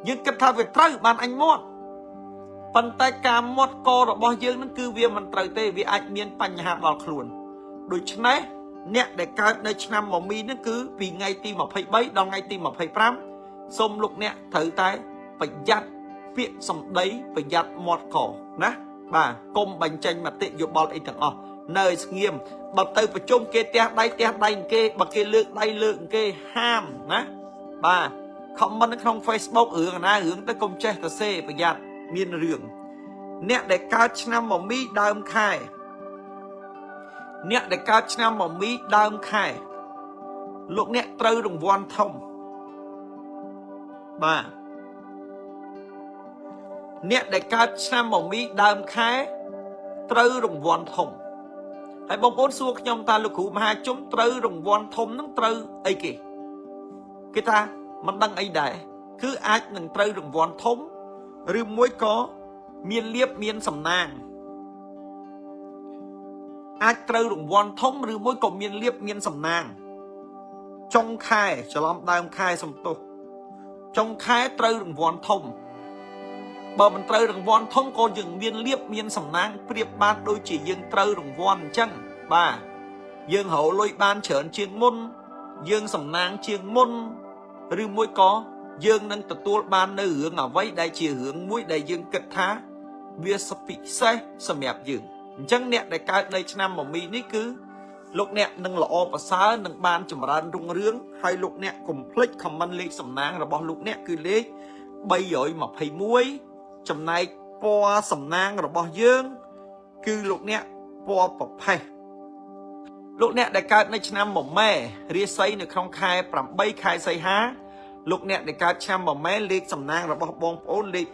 យើងគិតថាវាត្រូវបានអញមាត់ប៉ុន្តែការមាត់ករបស់យើងនឹងគឺវាមិនត្រូវទេវាអាចមានបញ្ហាដល់ខ្លួនដូច្នេះអ្នកដែលកើតនៅឆ្នាំមមីនេះគឺពីថ្ងៃទី23ដល់ថ្ងៃទី25សូមលោកអ្នកត្រូវតែប្រយ័ត្ន ពាក្យសម្ដីប្រយ័ត្នមាត់កណាបាទកុំបញ្ចេញមតិយោបល់អីទាំងអស់នៅស្ងៀមបើទៅប្រជុំគេទះដៃគេបើគេលើកដៃលើកគេហាមណាបាទ comment នៅក្នុង Facebook រឿងណារឿងទៅកុំចេះទៅសេប្រយ័ត្នមានរឿងអ្នកដែលកើតឆ្នាំមមីដើមខែអ្នកដែលកើតឆ្នាំមមីដើមខែលោកអ្នកត្រូវរង្វាន់ធំបាទអ្នកដែលកើតឆ្នាំមមីដើមខែត្រូវរង្វាន់ធំហើយបងប្អូនសួរខ្ញុំតើលោកគ្រូមហាជុំត្រូវរង្វាន់ធំនឹងត្រូវអីគេថាមិនដឹងអីដែរគឺអាចនឹងត្រូវរង្វាន់ធំឬមួយក៏មានលៀបមានសំណាងអាចត្រូវរង្វាន់ធំឬមួយក៏មានលៀបមានសំណាងចុងខែច្រឡំដើមខែសំទោសចុងខែត្រូវរង្វាន់ធំបើមិនត្រូវរង្វាន់ធំក៏យើងមានលៀបមានសំណាងប្រៀបបានដូចជាយើងត្រូវរង្វាន់អញ្ចឹងបាទយើងរកលុយបានច្រើនជាងមុនយើងសំណាងជាងមុនឬមួយក៏យើងនឹងទទួលបាននៅរឿងអ្វីដែលជារឿងមួយដែលយើងគិតថាវាពិសេសសម្រាប់យើងអញ្ចឹងអ្នកដែលកើតនៅឆ្នាំមមីនេះគឺលោកអ្នកនឹងល្អប្រសើរនឹងបានចម្រើនរុងរឿងហើយលោកអ្នកកុំភ្លេច comment លេខសំណាងរបស់លោកអ្នកគឺលេខ321ចំណែកពណ៌សំណាងរបស់យើងគឺលោកអ្នកពណ៌ប្រផេះលោកអ្នកដែលកើតនៅឆ្នាំមមែរាសីនៅក្នុងខែ8ខែសីហាលោកអ្នកដែលកើតឆ្នាំមមែលេខសំណាងរបស់បងប្អូនលេខ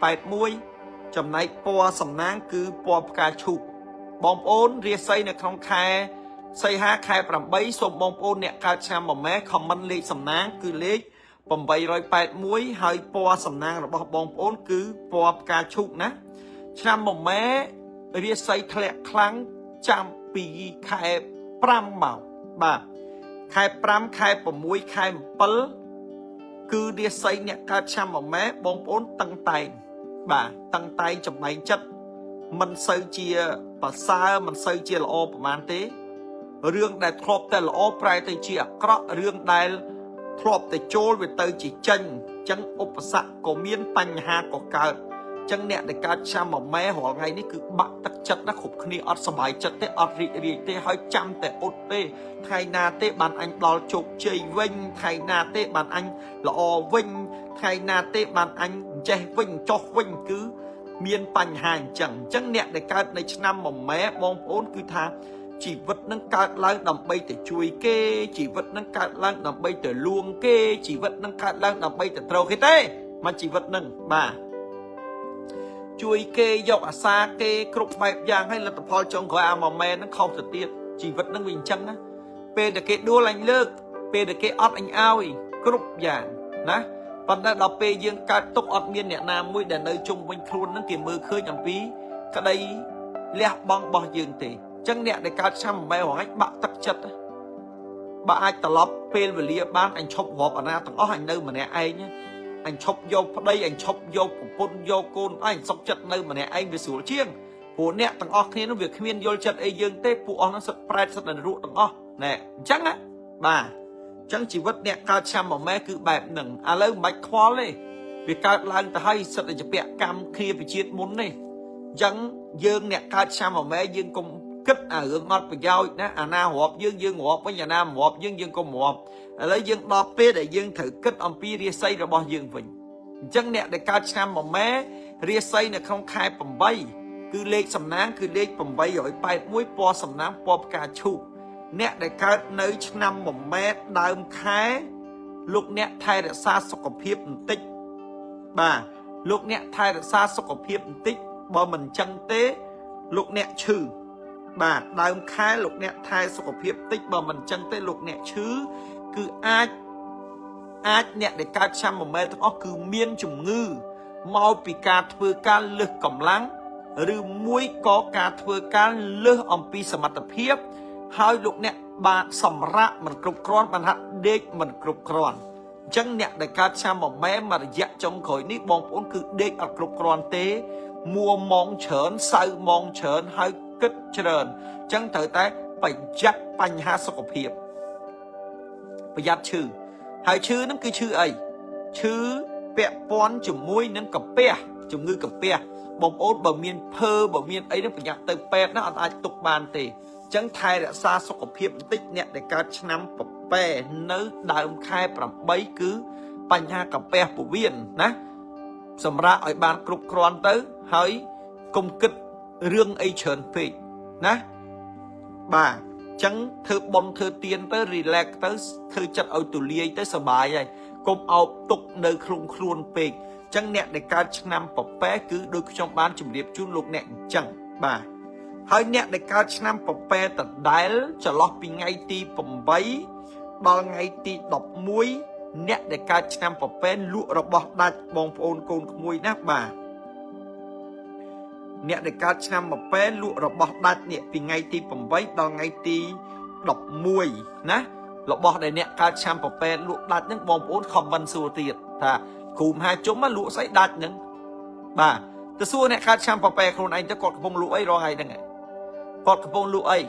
881ចំណែកពណ៌សំណាងគឺពណ៌ផ្កាឈូកបងប្អូនរាសីនៅក្នុងខែសីហាខែ8សូមបងប្អូនអ្នកកើតឆ្នាំមមែ comment លេខសំណាងគឺលេខ881ហើយពណ៌សំណាងរបស់បងប្អូនគឺពណ៌ផ្កាឈូកណាឆ្នាំមមែរាសីធ្លាក់ខ្លាំងចាំពីខែ5មកបាទខែ5ខែ6ខែ7គឺរាសីអ្នកកើតឆ្នាំមមែបងប្អូនតឹងតែងបាទតឹងតែងចំបែងចិត្តមិនសូវជាប្រសើរមិនសូវជាល្អប្រហែលទេរឿងដែលធ្លាប់តែល្អប្រែទៅជាអាក្រក់រឿងដែលធ្លាប់តែចូលវាទៅជាចេញអញ្ចឹងឧបសគ្គក៏មានបញ្ហាក៏កើតអញ្ចឹងអ្នកដែលកើតឆ្នាំមមែរាល់ថ្ងៃនេះគឺបាក់ទឹកចិត្តណាគ្រប់គ្នាអត់សុបាយចិត្តទេអត់រីករាយទេហើយចាំតែអត់ទេថ្ងៃណាទេបានអញដល់ជោគជ័យវិញថ្ងៃណាទេបានអញល្អវិញថ្ងៃណាទេបានអញចេះវិញចុះវិញគឺមានបញ្ហាអញ្ចឹងអ្នកដែលកើតនៅឆ្នាំមមែបងប្អូនគឺថាជីវិតនឹងកើតឡើងដើម្បីទៅជួយគេជីវិតនឹងកើតឡើងដើម្បីទៅលួងគេជីវិតនឹងកើតឡើងដើម្បីទៅត្រូវគេទេមកជីវិតនឹងបាទជួយគេយកអាសាគេគ្រប់បែបយ៉ាងហើយលទ្ធផលចុងក្រោយអាមមែនឹងខុសទៅទៀតជីវិតនឹងវាអញ្ចឹងណាពេលដែលគេដួលអញលើកពេលដែលគេអត់អញឲ្យគ្រប់យ៉ាងណាប៉ុន្តែដល់ពេលយើងកើតទុកអត់មានអ្នកណាមួយដែលនៅជុំវិញខ្លួននឹងគេមើលឃើញអំពីក្តីលះបង់របស់យើងទេអញ្ចឹងអ្នកដែលកើតឆ្នាំមមែរហងៃបាក់ទឹកចិត្តបើអាចត្រឡប់ពេលវេលាបានអញឈប់រាប់អាណាទាំងអស់អញនៅម្នាក់ឯងអញឈប់យកប្តីអញឈប់យកប្រពន្ធយកកូនអញសុខចិត្តនៅម្នាក់ឯងវាស្រួលជាងព្រោះអ្នកទាំងអស់គ្នានោះវាគ្មានយល់ចិត្តអីយើងទេពួកអស់នោះសិតប្រែតសិតនរកទាំងអស់ណែអញ្ចឹងណាបាទអញ្ចឹងជីវិតអ្នកកើតឆ្នាំមមែគឺបែបហ្នឹងឥឡូវមិនបាច់ខ្វល់ទេវាកើតឡើងទៅហើយសិតតែជាពាក់កម្មគ្នាពីជាតិមុននេះអញ្ចឹងយើងអ្នកកើតឆ្នាំមមែយើងកុំគិតអារឿងអត់ប្រយោជន៍ណាអាណារាប់យើងរាប់វិញអាណាមិនរាប់យើងកុំរាប់ឥឡូវយើងដល់ពេលដែលយើងត្រូវគិតអំពីរាសីរបស់យើងវិញអញ្ចឹងអ្នកដែលកើតឆ្នាំមមែរាសីនៅក្នុងខែ8គឺលេខសំណាងគឺលេខ881ពណ៌សំណាងពណ៌ផ្កាឈូកអ្នកដែលកើតនៅឆ្នាំមមែដើមខែលោកអ្នកថែរក្សាសុខភាពបន្តិចបាទលោកអ្នកថែរក្សាសុខភាពបន្តិចបើមិនអញ្ចឹងទេលោកអ្នកឈឺបាទដើមខែលោកអ្នកថែសុខភាពតិចបើមិនអញ្ចឹងទេលោកអ្នកឈឺគឺអាចអ្នកដែលកើតឆ្នាំមមែទាំងអស់គឺមានជំងឺមកពីការធ្វើការលើសកម្លាំងឬមួយក៏ការធ្វើការលើសអំពីសមត្ថភាពហើយលោកអ្នកបានសម្រាកមិនគ្រប់គ្រាន់បានហាត់ដេកមិនគ្រប់គ្រាន់អញ្ចឹងអ្នកដែលកើតឆ្នាំមមែមួយរយៈចុងក្រោយនេះបងប្អូនគឺដេកអត់គ្រប់គ្រាន់ទេមួម៉ងច្រើនសៅម៉ងច្រើនហើយគិតច្រើនអញ្ចឹងត្រូវតែប្រយ័ត្នបញ្ហាសុខភាពប្រយ័ត្នឈឺហើយឈឺហ្នឹងគឺឈឺអីឈឺ ពៈពាន់ជាមួយនឹងកាពះជំងឺកាពះបងប្អូនបើមានភើបើមានអីនឹងប្រញាប់ទៅពេទ្យណាអត់អាចទុកបានទេអញ្ចឹងថែរក្សាសុខភាពបន្តិចអ្នកដែលកើតឆ្នាំពពែនៅដើមខែ8គឺបញ្ហាកាពះពោះវៀនណាសម្រាប់ឲ្យបានគ្រប់គ្រាន់ទៅហើយកុំគិតរឿងអីច្រើនពេកណាបាទអញ្ចឹងធ្វើបុណ្យធ្វើទានទៅ relax ទៅធ្វើចិត្តឲ្យទូលាយទៅសប្បាយហើយកុំអោបទុកនៅខ្លួនពេកអញ្ចឹងអ្នកដែលកើតឆ្នាំពពែគឺដូចខ្ញុំបានជម្រាបជូនលោកអ្នកអញ្ចឹងបាទហើយអ្នកដែលកើតឆ្នាំពពែដដែលចន្លោះពីថ្ងៃទី8ដល់ថ្ងៃទី11អ្នកដែលកើតឆ្នាំពពែលក់របស់ដាច់បងប្អូនកូនក្មួយណាបាទអ្នកដែលកើតឆ្នាំពពែលក់របស់ដាច់នេះពីថ្ងៃទី8ដល់ថ្ងៃទី11ណារបស់ដែលអ្នកកើតឆ្នាំពពែលក់ដាច់ហ្នឹងបងប្អូនខមមិនសួរទៀតថាគ្រូមហាជុំលក់ស្អីដាច់ហ្នឹងបាទទៅសួរអ្នកកើតឆ្នាំពពែខ្លួនឯងទៅគាត់កំពុងលក់អីរងថ្ងៃហ្នឹងគាត់កំពុងលក់អី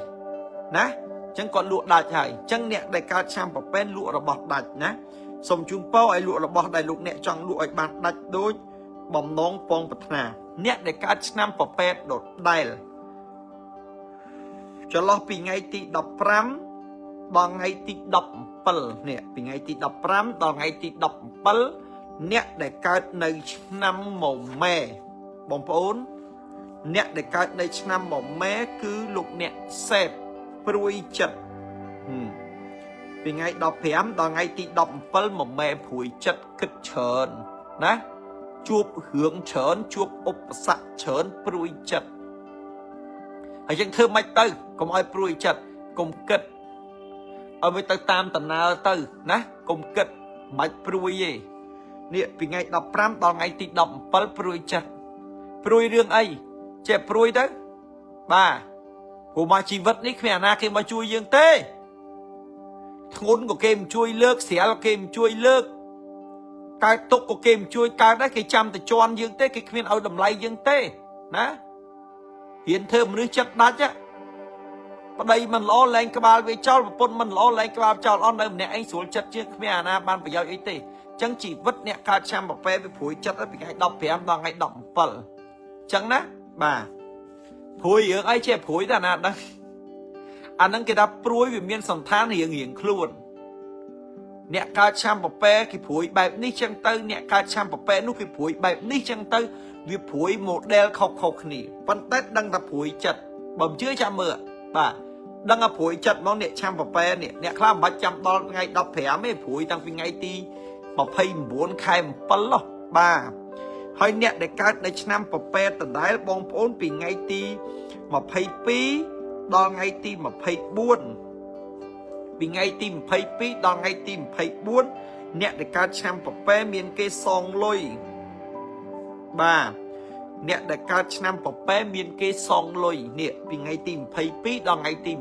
ណាអញ្ចឹងគាត់លក់ដាច់ហើយអញ្ចឹងអ្នកដែលកើតឆ្នាំពពែលក់របស់ដាច់ណាសូមជូនពរឲ្យលក់របស់ដែលលោកអ្នកចង់លក់ឲ្យបានដាច់ដូចបំណងពងប្រាថ្នាអ្នកដែលកើតឆ្នាំពពែដដែលចន្លោះពីថ្ងៃទី15ដល់ថ្ងៃទី17នេះពីថ្ងៃទី15ដល់ថ្ងៃទី17អ្នកដែលកើតនៅឆ្នាំមមែបងប្អូនអ្នកដែលកើតនៅឆ្នាំមមែគឺលោកអ្នកសេពព្រួយចិត្តពីថ្ងៃ15ដល់ថ្ងៃទី17មមែព្រួយចិត្តគិតច្រើនណាជួបរឿងច្រើនជួបឧបសគ្គច្រើនព្រួយចិត្តហើយយើងធ្វើម៉េចទៅកុំឲ្យព្រួយចិត្តកុំគិតឲ្យវាទៅតាមដំណើរទៅណាកុំគិតមិនព្រួយទេនេះពីថ្ងៃ15ដល់ថ្ងៃទី17ព្រួយចិត្តព្រួយរឿងអីចេះព្រួយទៅបាទព្រោះមកជីវិតនេះគ្មានអាណាគេមកជួយយើងទេធ្ងន់ក៏គេមិនជួយលើកស្រាលក៏គេមិនជួយលើកកើតទុកក៏គេមិនជួយកើតដែរគេចាំតែជន់យើងទេគេគ្មានឲ្យតម្លៃយើងទេណាហ៊ានធ្វើមនុស្សចិត្តដាច់ប្តីមិនល្អលែងក្បាលវាចោលប្រពន្ធមិនល្អលែងក្បាលចោលអស់នៅម្នាក់ឯងស្រួលចិត្តជាងគ្មានអាណាបានប្រយោជន៍អីទេអញ្ចឹងជីវិតអ្នកកើតឆ្នាំពពែវាព្រួយចិត្តពីថ្ងៃ15ដល់ថ្ងៃ17អញ្ចឹងណាបាទព្រួយរឿងអីចេះព្រួយតែណាដឹងអាហ្នឹងគេថាព្រួយវាមានសន្តានរៀងខ្លួនអ្នកកើតឆ្នាំពពែគេព្រួយបែបនេះចឹងទៅអ្នកកើតឆ្នាំពពែនោះគេព្រួយបែបនេះចឹងទៅវាព្រួយ model ខុសគ្នាប៉ុន្តែដឹងថាព្រួយចិត្តបើមិនជឿចាំមើលបាទដឹងថាព្រួយចិត្តមកអ្នកឆ្នាំពពែនេះអ្នកខ្លះមិនបាច់ចាំដល់ថ្ងៃ15ទេព្រួយតាំងពីថ្ងៃទី29ខែ7បាទហើយអ្នកដែលកើតនៅឆ្នាំពពែដដែលបងប្អូនពីថ្ងៃទី22ដល់ថ្ងៃទី24ពីថ្ងៃទី22ដល់ថ្ងៃទី24អ្នកដែលកើតឆ្នាំពពែមានគេសងលុយបាទអ្នកដែលកើតឆ្នាំពពែមានគេសងលុយនេះពីថ្ងៃទី22ដល់ថ្ងៃទី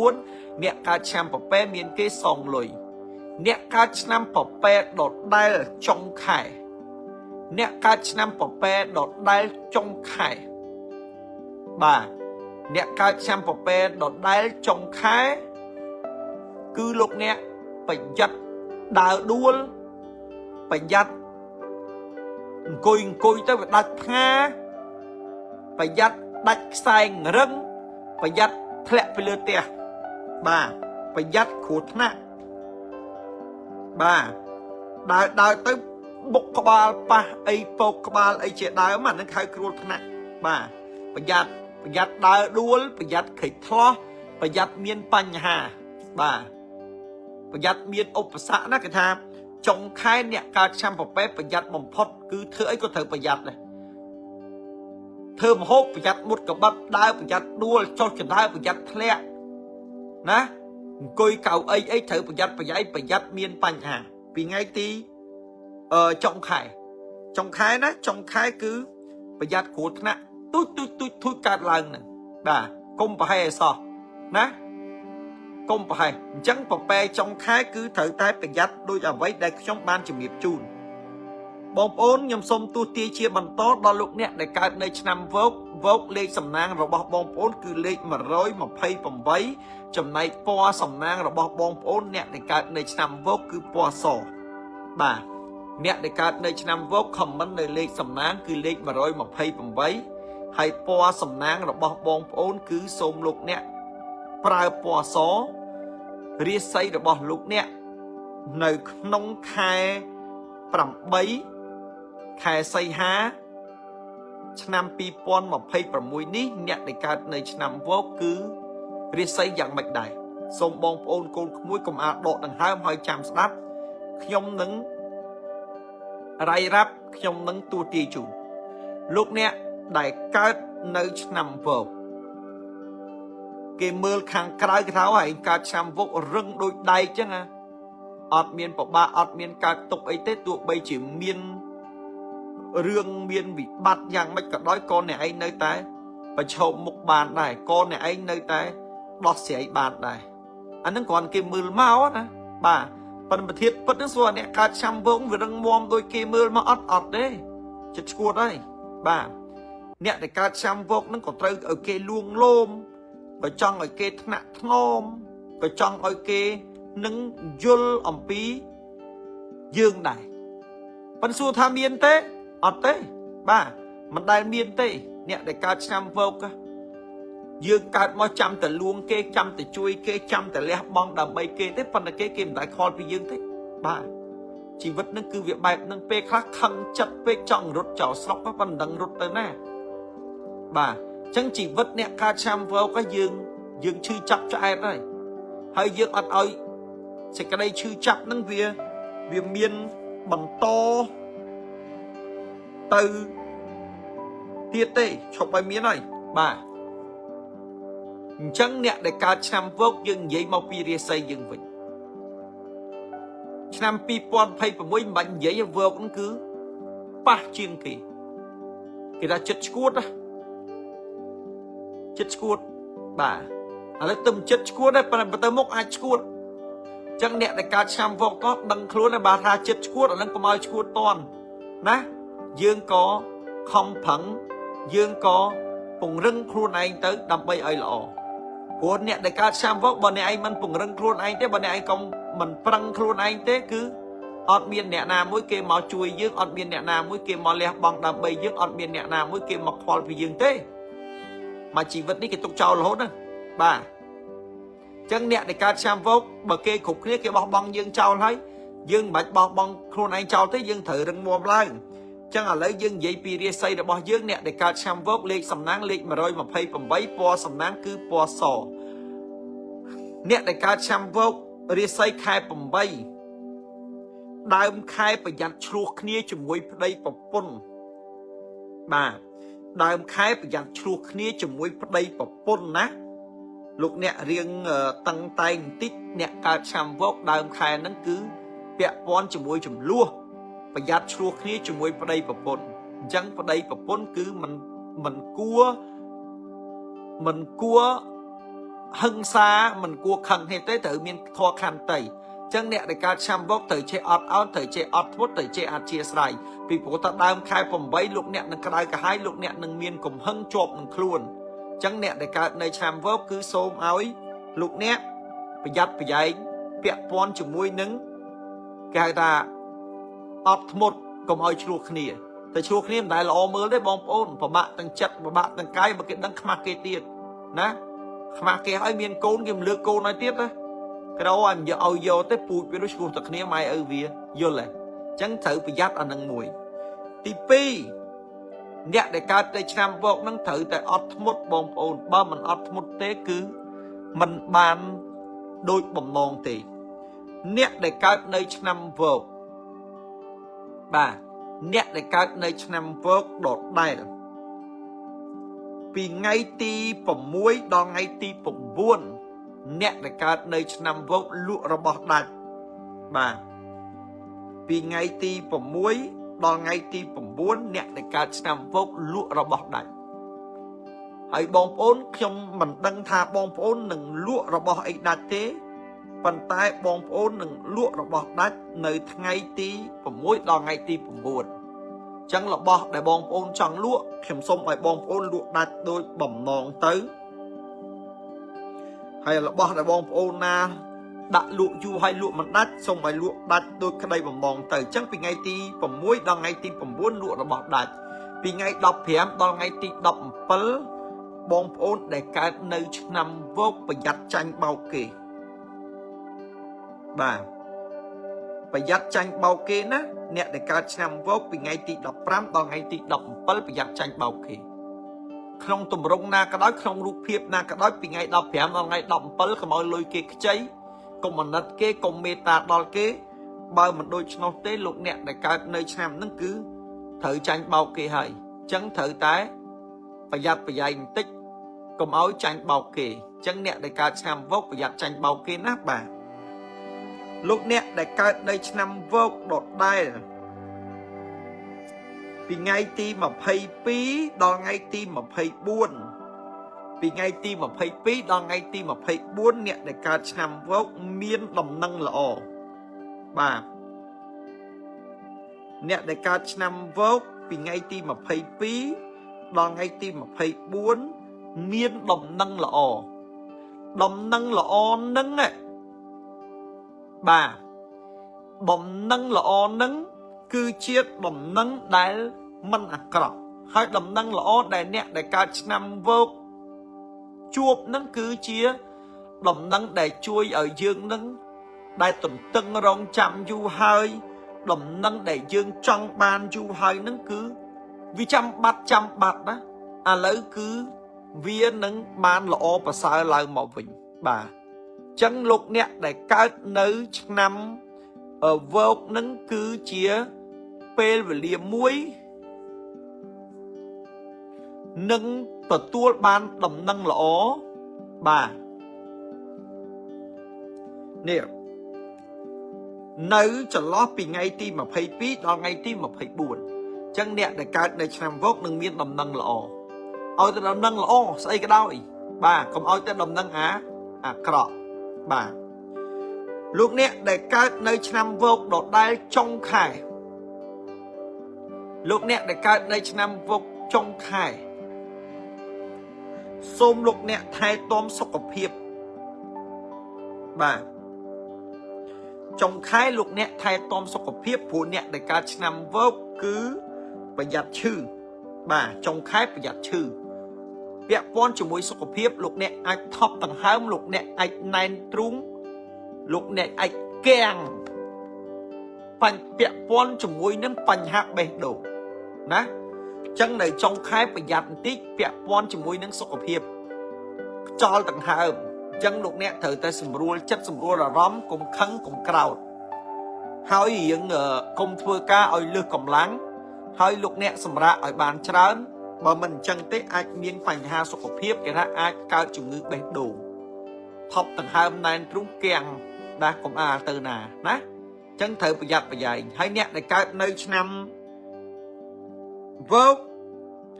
24អ្នកកើតឆ្នាំពពែមានគេសងលុយអ្នកកើតឆ្នាំពពែដដែលចុងខែអ្នកកើតឆ្នាំពពែដដែលចុងខែបាទអ្នកកើតឆ្នាំពពែដដែលចុងខែគឺលោកអ្នកប្រយ័ត្នដើរដួលប្រយ័ត្នអង្គុយទៅវាដាច់ផ្ងាប្រយ័ត្នដាច់ខ្សែងរឹងប្រយ័ត្នធ្លាក់ពីលើផ្ទះបាទប្រយ័ត្នគ្រោះថ្នាក់បាទដើរទៅបុកក្បាលប៉ះអីពកក្បាលអីជាដើមអានឹងហៅគ្រោះថ្នាក់បាទប្រយ័ត្នដើរដួលប្រយ័ត្នខិចថ្លោះប្រយ័ត្នមានបញ្ហាបាទប្រយ័ត្នមានឧបសគ្គណាគេថាចុងខែអ្នកកើតឆ្នាំពពែប្រយ័ត្នបំផុតគឺធ្វើអីក៏ត្រូវប្រយ័ត្នដែរធ្វើមហូបប្រយ័ត្នមុតកបិតដើរប្រយ័ត្នដួលចុះចណ្ដើប្រយ័ត្នធ្លាក់ណាអង្គុយកៅអីត្រូវប្រយ័ត្នប្រយ័ត្នមានបញ្ហាពីថ្ងៃទីចុងខែណាចុងខែគឺប្រយ័ត្នគ្រោះថ្នាក់ទូចកើតឡើងហ្នឹងបាទកុំប្រហែលអសោះណាកុំប្រហែលអញ្ចឹងពពែចុងខែគឺត្រូវតែប្រយ័ត្នដូចអ្វីដែលខ្ញុំបានជម្រាបជូនបងប្អូនខ្ញុំសូមទូទាយជាបន្តដល់លោកអ្នកដែលកើតនៅឆ្នាំវោកលេខសំណាងរបស់បងប្អូនគឺលេខ128ចំណែកពណ៌សំណាងរបស់បងប្អូនអ្នកដែលកើតនៅឆ្នាំវោកគឺពណ៌សបាទ អ្នកដែលកើតនៅឆ្នាំវកខមមិននៅលេខសំណាងគឺលេខ128ហើយពណ៌សំណាងរបស់បងប្អូនគឺសូមលោកអ្នកប្រើពណ៌សរាសីរបស់លោកអ្នកនៅក្នុងខែ8ខែសីហាឆ្នាំ2026នេះអ្នកដែលកើតនៅឆ្នាំវកគឺរាសីយ៉ាងម៉េចដែរសូមបងប្អូនកូនក្មួយកុំអាលដកដង្ហើមហើយចាំស្ដាប់ខ្ញុំនឹងរាយរាប់ខ្ញុំនឹងទូទាយជូនលោកអ្នកដែលកើតនៅឆ្នាំវកគេមើលខាងក្រៅគេថាឯងកើតឆ្នាំវករឹងដូចដែកចឹងណាអត់មានប្របាអត់មានកើតទុកអីទេទោះបីជាមានរឿងមានវិបត្តិយ៉ាងម៉េចក៏ដោយកូនអ្នកឯងនៅតែប្រឈមមុខបានដែរកូនអ្នកឯងនៅតែដោះស្រាយបានដែរអានឹងគ្រាន់គេមើលមកណាបាទប៉ុន្តែប្រធានពិតនឹងសួរអ្នកកើតឆ្នាំវងវារឹងមាំដូចគេមើលមកអត់ទេចិត្តឈួតហើយបាទអ្នកដែលកើតឆ្នាំវកនឹងក៏ត្រូវឲ្យគេលួងលោមបើចង់ឲ្យគេថ្នាក់ថ្នមក៏ចង់ឲ្យគេនឹងយល់អំពីយើងដែរប៉ុន្តែសួរថាមានទេអត់ទេបាទមិនដែលមានទេអ្នកដែលកើតឆ្នាំវកយើងកើតមកចាំតែលួងគេចាំតែជួយគេចាំតែលះបង់ដើម្បីគេទេប៉ុន្តែគេមិនដែលខលពីយើងទេបាទជីវិតនឹងគឺវាបែបនឹងពេលខ្លះខឹងចិត្តពេកចង់រត់ចោលស្រុកប៉ុន្តែមិនដឹងរត់ទៅណាបាទអញ្ចឹងជីវិតអ្នកកើតឆ្នាំវកយើងឈឺចាប់ឆ្អែតហើយយើងអត់ឲ្យសេចក្តីឈឺចាប់នឹងវាមានបន្តទៅទៀតទេឈប់ឲ្យមានហើយបាទអញ្ចឹងអ្នកដែលកើតឆ្នាំវកយើងនិយាយមកពីរាសីយើងវិញឆ្នាំ2026មិនបាច់និយាយវកហ្នឹងគឺប៉ះជាងគេថាចិត្តឈួតចិត្តឈួតបាទឥឡូវទៅចិត្តឈួតដែរប៉ុន្តែទៅមុខអាចឈួតអញ្ចឹងអ្នកដែលកើតឆ្នាំវកក៏ដឹងខ្លួនដែរបាទថាចិត្តឈួតឥឡូវកុំឲ្យឈួតតន់ណាយើងក៏ខំប្រឹងយើងក៏ពង្រឹងខ្លួនឯងទៅដើម្បីឲ្យល្អព្រោះអ្នកដែលកើតឆ្នាំវកបើអ្នកឯងមិនពង្រឹងខ្លួនឯងទេបើអ្នកឯងកុំមិនប្រឹងខ្លួនឯងទេគឺអត់មានអ្នកណាមួយគេមកជួយយើងអត់មានអ្នកណាមួយគេមកលះបង់ដើម្បីយើងអត់មានអ្នកណាមួយគេមកខ្វល់ពីយើងទេមកជីវិតនេះគេទុកចោលរហូតណាបាទអញ្ចឹងអ្នកដែលកើតឆ្នាំវកបើគេគ្រប់គ្នាគេបោះបង់យើងចោលហើយយើងមិនបាច់បោះបង់ខ្លួនឯងចោលទេយើងត្រូវរឹងមាំឡើងអញ្ចឹងឥឡូវយើងនិយាយពីរាសីរបស់យើងអ្នកដែលកើតឆ្នាំវកលេខសំណាងលេខ128ពណ៌សំណាងគឺពណ៌សអ្នកដែលកើតឆ្នាំវករាសីខែ8ដើមខែប្រយ័ត្នឆ្លោះគ្នាជាមួយប្តីប្រពន្ធបាទដើមខែប្រយ័ត្នឆ្លោះគ្នាជាមួយប្តីប្រពន្ធណាលោកអ្នករៀងតឹងតែងបន្តិចអ្នកកើតឆ្នាំវកដើមខែហ្នឹងគឺពាក់ព័ន្ធជាមួយចំនួនប្រយ័ត្នឆ្លោះគ្នាជាមួយប្តីប្រពន្ធអញ្ចឹងប្តីប្រពន្ធគឺមិនគួរហឹង្សាមិនគួរខឹងទេត្រូវមានធម៌ខន្តីអញ្ចឹងអ្នកដែលកើតឆ្នាំវកត្រូវចេះអត់ឱនត្រូវចេះអត់ធ្មត់ត្រូវចេះអធិស្ឋានពីព្រោះតដើមខែ8លោកអ្នកនឹងក្តៅក្រហាយលោកអ្នកនឹងមានកំហឹងជាប់នឹងខ្លួនអញ្ចឹងអ្នកដែលកើតនៅឆ្នាំវកគឺសូមឲ្យលោកអ្នកប្រយ័ត្នប្រយែងពាក់ព័ន្ធជាមួយនឹងគេហៅថាអត់ធ្មត់កុំឲ្យឆ្លោះគ្នាតែឆ្លោះគ្នាមិនដែលល្អមើលទេបងប្អូនពិបាកទាំងចិត្តពិបាកទាំងកាយបើគេដឹងខ្មាស់គេទៀតណាខ្មាស់គេឲ្យមានកូនគេមិនលើកកូនឲ្យទៀតណាក្រឲ្យយកទៅពូជវាដូចឆ្លោះតែគ្នាម៉ែឪវាយល់ទេអញ្ចឹងត្រូវប្រយ័ត្នអានឹងមួយទី2អ្នកដែលកើតនៅឆ្នាំវកនឹងត្រូវតែអត់ធ្មត់បងប្អូនបើមិនអត់ធ្មត់ទេគឺមិនបានដូចបំណងទេអ្នកដែលកើតនៅឆ្នាំវកបាទអ្នកដែលកើតនៅឆ្នាំវកដដែលពីថ្ងៃទី6ដល់ថ្ងៃទី9អ្នកដែលកើតនៅឆ្នាំវកលក់របស់ដាច់បាទពីថ្ងៃទី6ដល់ថ្ងៃទី9អ្នកដែលកើតឆ្នាំវកលក់របស់ដាច់ហើយបងប្អូនខ្ញុំមិនដឹងថាបងប្អូននឹងលក់របស់អីដាច់ទេប៉ុន្តែបងប្អូននឹងលក់របស់ដាច់នៅថ្ងៃទី6ដល់ថ្ងៃទី9អញ្ចឹងរបស់ដែលបងប្អូនចង់លក់ខ្ញុំសូមឲ្យបងប្អូនលក់ដាច់ដោយបំណងទៅហើយរបស់ដែលបងប្អូនណា đặt lụa du hay lụa mình đắt xong rồi lụa đắt đôi cái đây bằng mòn từ chẳng vì ngay ti bằng muối đo ngay ti bằng buôn lụa là bọt đắt vì ngay đọc hiểm đo ngay ti đọc pớ bong ôn để cái nơi nằm vô và giặt tranh bao kỳ bà và giặt tranh bao kỳ ná nè để cái nằm vô vì ngay ti đọc pram đo ngay ti đọc pớ và giặt tranh bao kỳ không tùm rung na cái đó không rút phiếp na cái đó vì ngay đọc hiểm đo ngay đọc pớ cái mọi lôi kê cháy còn mình đặt kế còn mê ta đo kế bao mình đôi nó tế lục nè để cái nơi nằm nó cứ thử tranh bao kỳ hay chẳng thử tái và giặt và dành tích cùng áo tranh bao kỳ chẳng nè để cả năm vốc và giặt tranh bao kỳ nát bà lúc nè để cả đây năm vốc đột đai vì ngay ti mà phây pí đo ngay ti mà phây buôn vì ngay ti mà phây pí đo ngay ti mà phây buôn nè để cả năm vốc miên đồng năng lọ bà nè để cả năm vốc vì ngay ti mà phây pí đo ngay ti mà phây buôn miên đồng năng lọ nâng ấy bà đồng năng lọ nâng cứ chiết đồng năng đáy mân cọc hai đồng năng lọ đáy nẹ đáy ca năm vô chuột nâng cứ chia đồng năng đáy chui ở dương nâng đáy tuần tân rong chạm du hơi đồng năng đáy dương trong ban du hơi nâng cứ vì trăm bát đó à lấy cứ viên nâng ban lọ và sao lại màu vĩnh bà chân lục nè để các nữ năm ở vô nâng cứ chia phê và lìa muối nâng tờ tua ban đồng nâng lọ bà nè nữ cho lo vì ngay tim mà phải biết đó ngay tim mà phải buồn chân nè để các nữ năm vô nâng miên đồng nâng lọ ôi ta đồng nâng lọ xây cái đau bà không ôi ta đồng nâng á cọ bà lúc nè để các nơi năm vô đột đai trong khải lúc nè để các nơi năm vô trong khải xôm lúc nè thay tôm sọc cọp hiệp bà trong khải lúc nè thay tôm sọc cọp hiệp phụ nè để các năm vô cứ phải giặt chư bà trong khải phải giặt chư vẹn con chỉ mối sọc cọp hiệp lúc nè ai thọp tầng hám lúc nè ai nайн trúng lúc này anh kèng phần bẹ con cho môi nếm phần hạt bể đổ ná chân này trong khai phải giặt tích bẹ con cho môi nếm sọc hiệp cho tầng hàm chân lúc này thời ta sầm rùa chất sầm rùa là róm cùng khăn cùng cào hỏi hiện công thưa ca ở lư cầm láng hỏi lúc này sầm ra ở bàn trán mà mình chân tết anh miếng phần hạt sọc hiệp cái đó ai cao chủng ngữ bể đổ thọp tầng hàm này trúng kèng đã cũng từ nà ná chân thử bây giờ hãy nhẹ để các nơi năm vô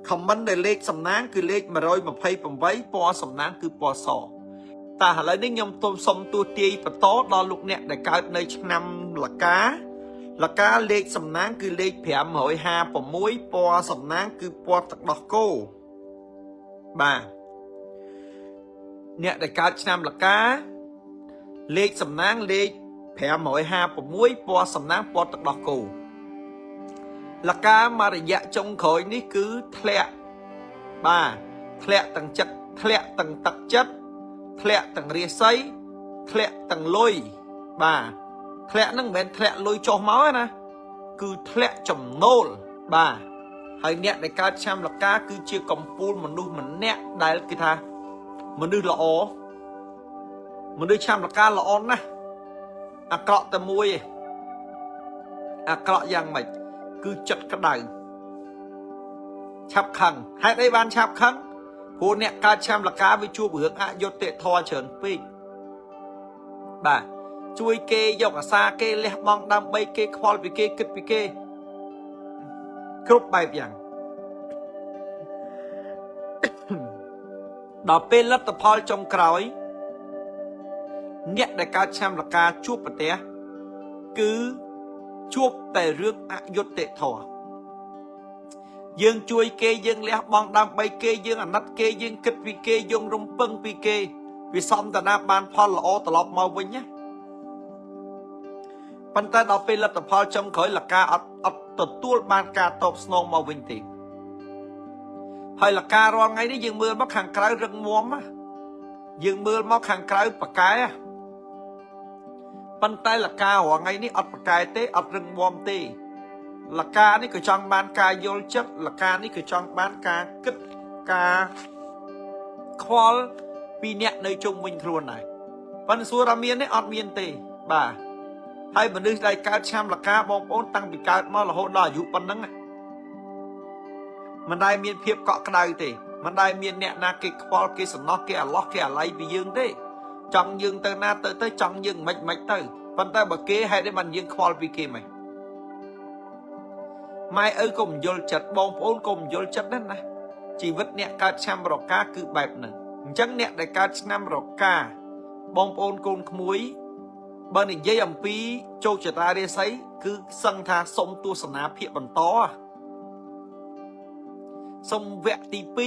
không vấn đề lệch sầm náng cứ lệch mà rồi mà phay bằng váy po sầm náng cứ po sò ta hãy lấy đến nhom tôm sông tua tì và tó đo lục nè để các nơi năm là cá lệch sầm náng cứ lệch phèm hội ha bằng muối po sầm náng cứ po tật đỏ cô bà nè để các năm là cáเลขสำนักเลขแผ่หมอยหาผมมุ้ยปอสำนักปอตดอกกูหลักการมาระยะจงขอยนี่คือแทะบ่าแทะตั้งจัดแทะตั้งตักจัดแทะตั้งเรียไซแทะตั้งลอยบ่าแทะนั่งเป็นแทะลอยจอม้านะคือแทะจมโนลบ่าให้เนี่ยในการชำหลักการคือเชื่อกำปูนมันดูเหมือนเนี่ยได้กี่ท่ามันดูละอ๋อมันด้วยชามละการละอ่อนนะเกาะแต่มวยเกาะยังไงคือจัดกระไดชับขังให้ได้บ้านชับขังพวกเนี่ยการชามละการไปชูเบือกยศเตะทอเฉินปีบ่าช่วยเกยกซาเกเลี้ยมองดำใบเกคอลไปเกกึดไปเกครบใบอย่างดอกเป็นรัตพอลจงกรอยเนี่ยในการชำระการជួบปะเตะคือជួบแต่เรื่องอยศเตะถอยังช่วยเกยังเลี้ยบองดำใบเกยังนัดเกยังกึดวิเกยังรมเปิงปีเกวิซ้อมแต่หน้าบ้านพอละอตลอดมาวันเนี้ย ប៉ុន្តែដល់ពេលលទ្ធផលចុងក្រោយលកាអត់ទទួលបានការតបស្នងមកវិញទេហើយលការាល់ថ្ងៃនេះយើងមើលមកខាងក្រៅរឹងមាំយើងមើលមកខាងក្រៅប៉កែប៉ុន្តែលការាល់ថ្ងៃនេះអត់ប៉កែទេអត់រឹងមាំទេលកានេះក៏ចង់បានការយល់ចិត្តលកានេះក៏ចង់បានការគិតការខ្វល់ពីអ្នកនៅជុំវិញខ្លួនដែរប៉ុន្តែសួរថាមានទេអត់មានទេបាទហើយមនុស្សដែលកើតឆ្នាំលកាបងប្អូនតាំងពីកើតមករហូតដល់អាយុប៉ុណ្ណឹងមិនដែលមានភាពកក់ក្ដៅទេមិនដែលមានអ្នកណាគេខ្វល់គេសំណោះគេអាឡោះគេអាឡ័យពីយើងទេចង់យើងទៅណាទៅចង់យើងមិនទៅប៉ុន្តែបើគេហេតុអីបានយើងខ្វល់ពីគេមិនម៉ែឪកុំយល់ចិត្តបងប្អូនកុំយល់ចិត្តណាជីវិតអ្នកកើតឆ្នាំរកាគឺបែបហ្នឹងអញ្ចឹងអ្នកដែលកើតឆ្នាំរកាបងប្អូនកូនក្មួយបើនិយាយអំពីជោគជតារាសីគឺសឹងថាសុំទស្សនាភាគបន្តសុំវគ្គទី2ព្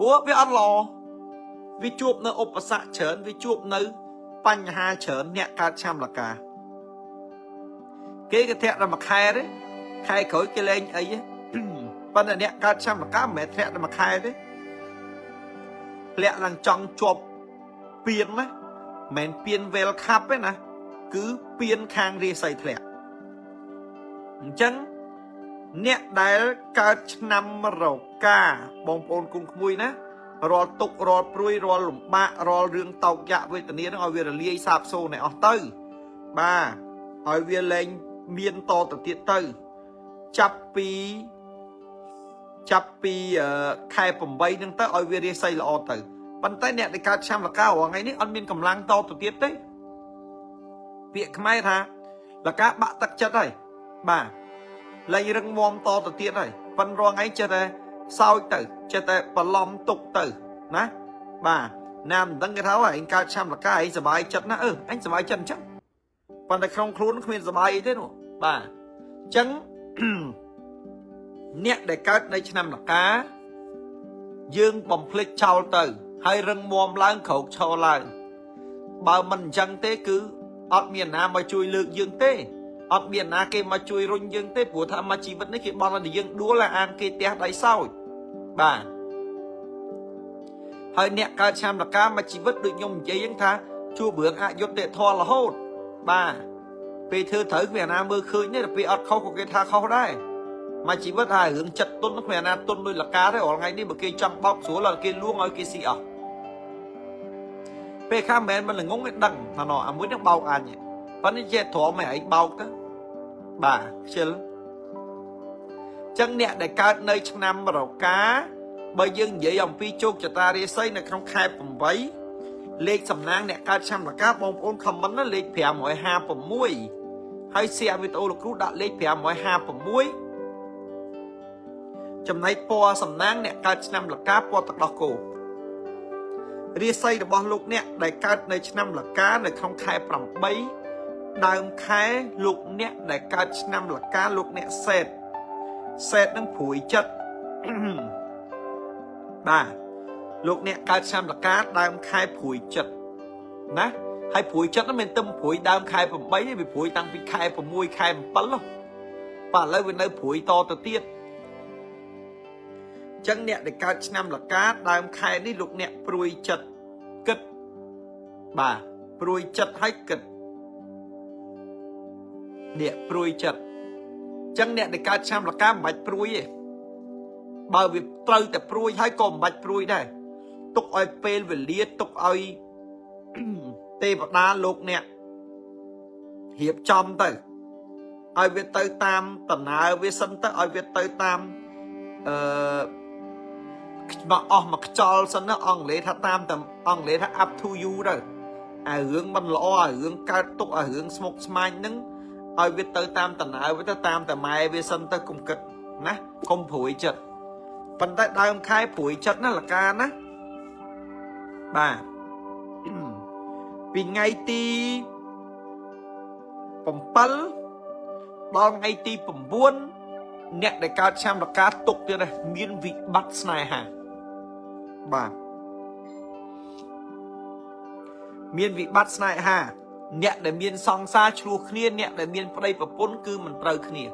រោះវាអត់ល្អវាជួបនៅឧបសគ្គច្រើនវាជួបនៅបញ្ហាច្រើនអ្នកកើតឆ្នាំលកាគេក៏ធាក់តែមួយខែទេខែក្រោយគេលែងអីប៉ុន្តែអ្នកកើតឆ្នាំលកាមិនមែនធ្លាក់តែមួយខែទេធ្លាក់ឡើងចង់ជាប់ពៀនណាមិនពៀន World Cup ទេណាគឺពៀនខាងរាសីធ្លាក់អញ្ចឹងអ្នកដែលកើតឆ្នាំរកាបងប្អូនគុំក្មួយណារាល់ទុករាល់ព្រួយរាល់លំបាករាល់រឿងតោកយ៉ាក់វេទនានឹងឲ្យវារលាយសាបសូន្យឲ្យអស់ទៅបាទឲ្យវាលែងមានតទៅទៀតទៅចាប់ពីខែ8ហ្នឹងទៅឲ្យវារាសីល្អទៅប៉ុន្តែអ្នកដែលកើតឆ្នាំលការាល់ថ្ងៃនេះអត់មានកម្លាំងតទៅទៀតទេពាក្យខ្មែរថាលកាបាក់ទឹកចិត្តហើយបាទលែងរឹងមាំតទៅទៀតហើយប៉ុន្តែរាល់ថ្ងៃចេះតែសោចទៅចេះតែបន្លំទុកទៅណាបាទណាមិនដឹងគេថាឯងកើតឆ្នាំលកាឯងសុបាយចិត្តណាអញសុបាយចិត្តអញ្ចឹងប៉ុន្តែក្នុងខ្លួនគ្មានសុបាយអីទេនោះបាទអញ្ចឹងអ្នកដែលកើតនៅឆ្នាំលកាយើងបំភ្លេចចោលទៅហើយរឹងមាំឡើងក្រោកឈរឡើងបើមិនអញ្ចឹងទេគឺអត់មានណាមកជួយលើកយើងទេអត់មានណាគេមកជួយរុញយើងទេព្រោះថាមកជីវិតនេះគេបន់ឲ្យយើងដួលអានគេទះដៃសោចបាទហើយអ្នកកើតឆ្នាំលកាមកជីវិតដូចខ្ញុំនិយាយហ្នឹងថាជួបរឿងអយុត្តិធម៌រហូតបាទពេលធ្វើត្រូវគ្មានណាមើលឃើញទេតែពេលអត់ខុសក៏គេថាខុសដែរមកជីវិតហើយរឿងចិត្តទុនគ្មានណាទុនដូចលកាទេរាល់ថ្ងៃនេះបើគេចង់បោកស្រួលឲ្យគេលួងឲ្យគេស៊ីអស់ពេលខាងមែនមិនល្ងងគេដឹងថាណោះអាមួយនឹងបោកអញប៉ុន្តែចេះទ្រាំឲ្យឯងបោកទៅបាទខ្ជិលចឹងអ្នកដែលកើតនៅឆ្នាំរកាបើយើងនិយាយអំពីជោគជតារាសីនៅក្នុងខែ8លេខសំណាងអ្នកកើតឆ្នាំលកាបងប្អូនខមមិនណាលេខ556ហើយសៀវីដេអូលោកគ្រូដាក់លេខ556ចំណែកពណ៌សំណាងអ្នកកើតឆ្នាំលកាពណ៌ទឹកដោះគោរាសីរបស់លោកអ្នកដែលកើតនៅឆ្នាំលកានៅក្នុងខែ8ដើមខែលោកអ្នកដែលកើតឆ្នាំលកាលោកអ្នកសេតនឹងព្រួយចិត្តបាទលោកអ្នកកើតឆ្នាំលកាដើមខែព្រួយចិត្តណាហើយព្រួយចិត្តហ្នឹងមិនទៅព្រួយដើមខែ8ទេវាព្រួយតាំងពីខែ6ខែ7បាទឥឡូវវានៅព្រួយតទៅទៀតចឹងអ្នកដែលកើតឆ្នាំលកាដើមខែនេះលោកអ្នកព្រួយចិត្តគិតបាទព្រួយចិត្តហើយគិតអ្នកព្រួយចិត្តចឹងអ្នកដែលកើតឆ្នាំលកាមិនបាច់ព្រួយទេបើវាត្រូវតែព្រួយហើយក៏មិនបាច់ព្រួយដែរទុកឲ្យពេលវេលាទុកឲ្យទេវតាលោកអ្នករៀបចំទៅឲ្យវាទៅតាមដំណើរវាសិនទៅឲ្យវាទៅតាមមកអស់មកខ្ចល់សិនណាអង់គ្លេសថាតាមតែអង់គ្លេសថា up to you ទៅអារឿងមិនល្អអារឿងកើតទុកអារឿងស្មុគស្មាញហ្នឹងឲ្យវាទៅតាមដំណើរវាទៅតាមតែម៉ែវាសិនទៅកុំគិតណាកុំព្រួយចិត្តប៉ុន្តែដើមខែព្រួយចិត្តណាលកាណាបាទពីថ្ងៃទី7ដល់ថ្ងៃទី9អ្នកដែលកើតឆ្នាំលកាទុកទៀតដែរមានវិបត្តិស្នេហាបាទមានវិបត្តិស្នេហា អ្នកដែលមានសង្សារឆ្លោះគ្នាអ្នកដែលមានប្តីប្រពន្ធគឺមិនត្រូវគ្នា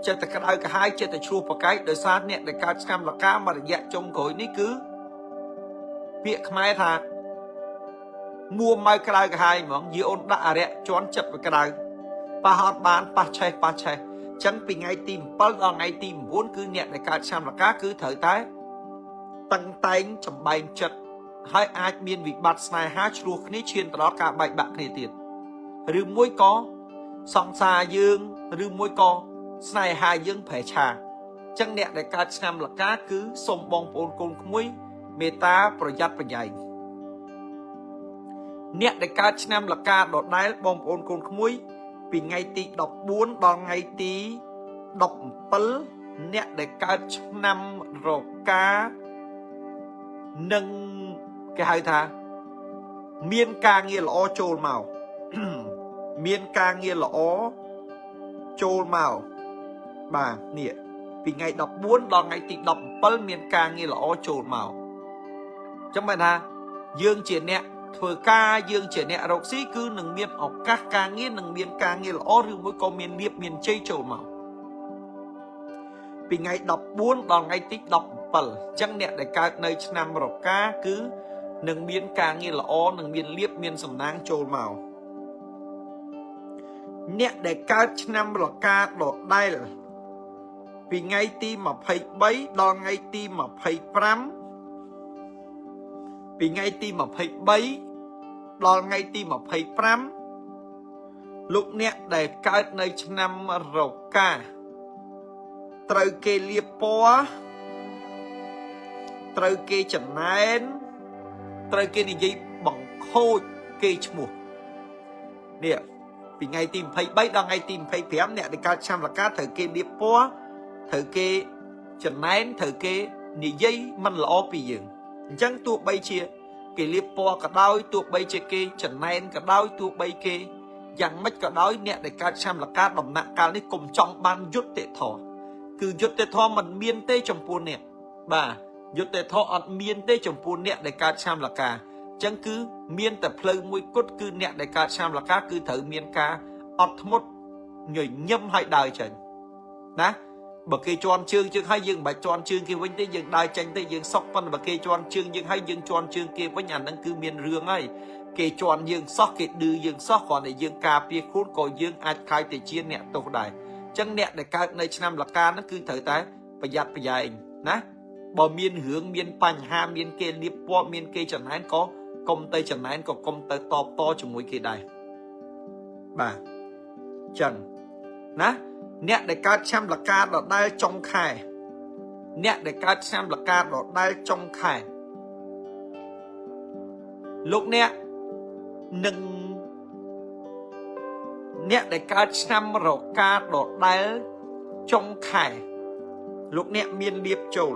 ចិត្តតែក្តៅក្រហាយចិត្តតែឆ្លោះប្រកែកដោយសារអ្នកដែលកើតឆ្នាំលកាមករយៈចុងក្រោយនេះគឺពាក្យខ្មែរថាមួម៉ៅក្តៅក្រហាយហ្មងយីអូនដាក់អរិយជន់ចិត្តវាក្តៅប៉ះអត់បានប៉ះឆេះអញ្ចឹងពីថ្ងៃទី7ដល់ថ្ងៃទី9គឺអ្នកដែលកើតឆ្នាំលកាគឺត្រូវតែតឹងតែងចំបែងចិត្តហើយអាចមានវិបត្តិស្នេហាឆ្លោះគ្នាឈានទៅដល់ការបែកបាក់គ្នាទៀតឬមួយក៏សង្សារយើងឬមួយក៏ស្នេហាយើងប្រែឆាអញ្ចឹងអ្នកដែលកើតឆ្នាំលកាគឺសូមបងប្អូនកូនក្មួយមេត្តាប្រយ័ត្នប្រយែងអ្នកដែលកើតឆ្នាំលកាដដែលបងប្អូនកូនក្មួយពីថ្ងៃទី14ដល់ថ្ងៃទី17អ្នកដែលកើតឆ្នាំរកានឹងគេហៅថាមានការងារល្អចូលមកមានការងារល្អចូលមកបាទនេះពីថ្ងៃ14ដល់ថ្ងៃទី17មានការងារល្អចូលមកចឹងបែរថាយើងជាអ្នកធ្វើការយើងជាអ្នករកស៊ីគឺនឹងមានឱកាសការងារនឹងមានការងារល្អឬមួយក៏មានលៀបមានជ័យចូលមកពីថ្ងៃ14ដល់ថ្ងៃទី17អញ្ចឹងអ្នកដែលកើតនៅឆ្នាំរកាគឺនឹងមានការងារល្អនឹងមានលៀបមានសំណាងចូលមកអ្នកដែលកើតឆ្នាំរកាដដែលពីថ្ងៃទី23ដល់ថ្ងៃទី25ពីថ្ងៃទី23ដល់ថ្ងៃទី25លោកអ្នកដែលកើតនៅឆ្នាំរកាត្រូវគេលាបពណ៌ត្រូវគេចំណែនត្រូវគេនិយាយបង្ខូចគេឈ្មោះនេះពីថ្ងៃទី23ដល់ថ្ងៃទី25អ្នកដែលកើតឆ្នាំលកាត្រូវគេលាបពណ៌ត្រូវគេចំណែនត្រូវគេនិយាយមិនល្អពីយើងអញ្ចឹងទោះបីជាគេលាបពណ៌ក៏ដោយទោះបីជាគេចំណែនក៏ដោយទោះបីគេយ៉ាងម៉េចក៏ដោយអ្នកដែលកើតឆ្នាំលកាដំណាក់កាលនេះកុំចង់បានយុត្តិធម៌គឺយុត្តិធម៌មិនមានទេចំពោះអ្នកបាទយុត្តិធម៌អត់មានទេចំពោះអ្នកដែលកើតឆ្នាំលកាអញ្ចឹងគឺមានតែផ្លូវមួយគត់គឺអ្នកដែលកើតឆ្នាំលកាគឺត្រូវមានការអត់ធ្មត់ញញឹមឲ្យដើរចេញណាបើគេជន់ជើងយើងឲ្យយើងមិនបាច់ជន់ជើងគេវិញទេយើងដើរចេញទៅយើងសុកប៉ុន្តែបើគេជន់ជើងយើងឲ្យយើងជន់ជើងគេវិញអាហ្នឹងគឺមានរឿងហើយគេជន់យើងសោះគេឌឺយើងសោះគ្រាន់តែយើងការពារខ្លួនក៏យើងអាចខ្លាយទៅជាអ្នកទោសដែរអញ្ចឹងអ្នកដែលកើតនៅឆ្នាំលកាហ្នឹងគឺត្រូវតែប្រយ័ត្នប្រយែងណាបើមានរឿងមានបញ្ហាមានគេលៀបពណ៌មានគេចំណែនក៏កុំទៅចំណែនក៏កុំទៅតបតជាមួយគេដែរបាទអញ្ចឹងណាអ្នកដែលកើតឆ្នាំលកាដដែលចុងខែអ្នកដែលកើតឆ្នាំលកាដដែលចុងខែលោកអ្នកនឹងអ្នកដែលកើតឆ្នាំរកាដដែលចុងខែលោកអ្នកមានលៀបចូល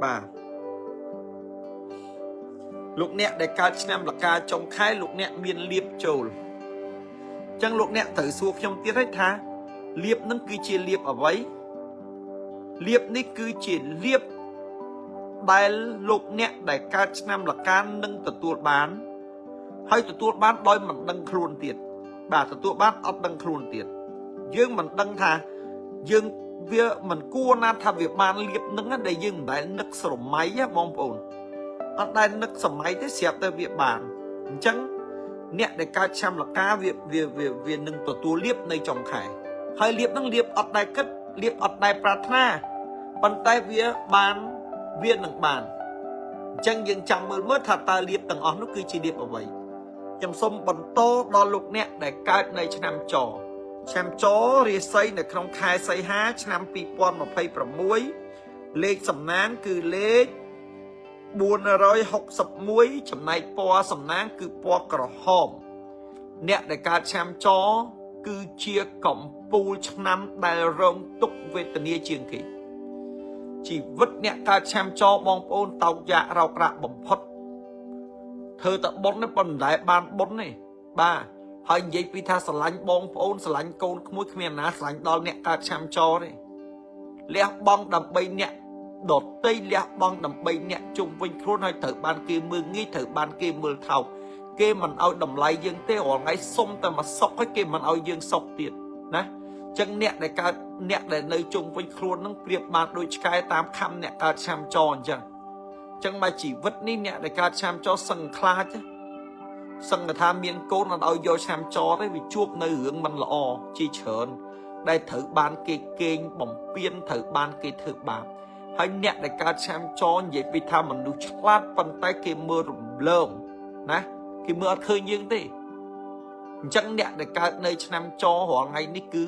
បាទលោកអ្នកដែលកើតឆ្នាំលកាចុងខែលោកអ្នកមានលៀបចូលអញ្ចឹងលោកអ្នកត្រូវសួរខ្ញុំទៀតហើយថាលៀបនឹងគឺជាលៀបអ្វីលៀបនេះគឺជាលៀបដែលលោកអ្នកដែលកើតឆ្នាំលកានឹងទទួលបានហើយទទួលបានដោយមិនដឹងខ្លួនទៀតបាទទទួលបានអត់ដឹងខ្លួនទៀតយើងមិនដឹងថាយើងវាមិនគួរណាថាវាបានលៀបនឹងដែលយើងមិនដែលនឹកស្រមៃបងប្អូនអត់ដែលនឹកសម័យទេស្រាប់តែវាបានអញ្ចឹងអ្នកដែលកើតឆ្នាំលកាវានឹងទទួលលៀបនៅចុងខែហើយលៀបនឹងលៀបអត់ដែលគិតលៀបអត់ដែលប្រាថ្នាប៉ុន្តែវាបានវានឹងបានអញ្ចឹងយើងចាំមើលថាតើលៀបទាំងអស់នោះគឺជាលៀបអ្វីខ្ញុំសូមបន្តដល់លោកអ្នកដែលកើតនៅឆ្នាំចឆ្នាំចរាសីនៅក្នុងខែសីហាឆ្នាំ2026លេខសំណាងគឺលេខ461ចំណែកពណ៌សំណាងគឺពណ៌ក្រហមអ្នកដែលកើតឆ្នាំចគឺជាកំពូលឆ្នាំដែលរងទុក្ខវេទនាជាងគេជីវិតអ្នកកើតឆ្នាំចបងប្អូនតោកយ៉ាករោករាក់បំផុតធ្វើតែបុណ្យប៉ុន្តែបានបុណ្យទេបាទហើយនិយាយពីថាស្រឡាញ់បងប្អូនស្រឡាញ់កូនក្មួយគ្មានណាស្រឡាញ់ដល់អ្នកកើតឆ្នាំចទេលះបង់ដើម្បីអ្នកដតីលះបង់ដើម្បីអ្នកជុំវិញខ្លួនហើយត្រូវបានគេមើលងាយត្រូវបានគេមើលថោក គេមិនឲ្យតម្លៃយើងទេរាល់ថ្ងៃសុំតែមកសុកឲ្យគេមិនឲ្យយើងសុកទៀតណាចឹងអ្នកដែលកើតអ្នកដែលនៅជុំវិញខ្លួននឹងប្រៀបបានដូចឆ្កែតាមខំអ្នកកើតឆាំចអញ្ចឹងចឹងមកជីវិតនេះអ្នកដែលកើតឆាំចសឹងខ្លាចសឹងថាមានកូនមិនឲ្យយកឆាំចទេវាជួបនៅរឿងមិនល្អជាច្រើនដែលត្រូវបានគេកេងបំពេញត្រូវបានគេធ្វើបាបហើយអ្នកដែលកើតឆាំចនិយាយពីថាមនុស្សឆ្លាតប៉ុន្តែគេមើលរំលើងណាគេមើលអត់ឃើញយើងទេអញ្ចឹងអ្នកដែលកើតនៅឆ្នាំចរាល់ថ្ងៃនេះគឺ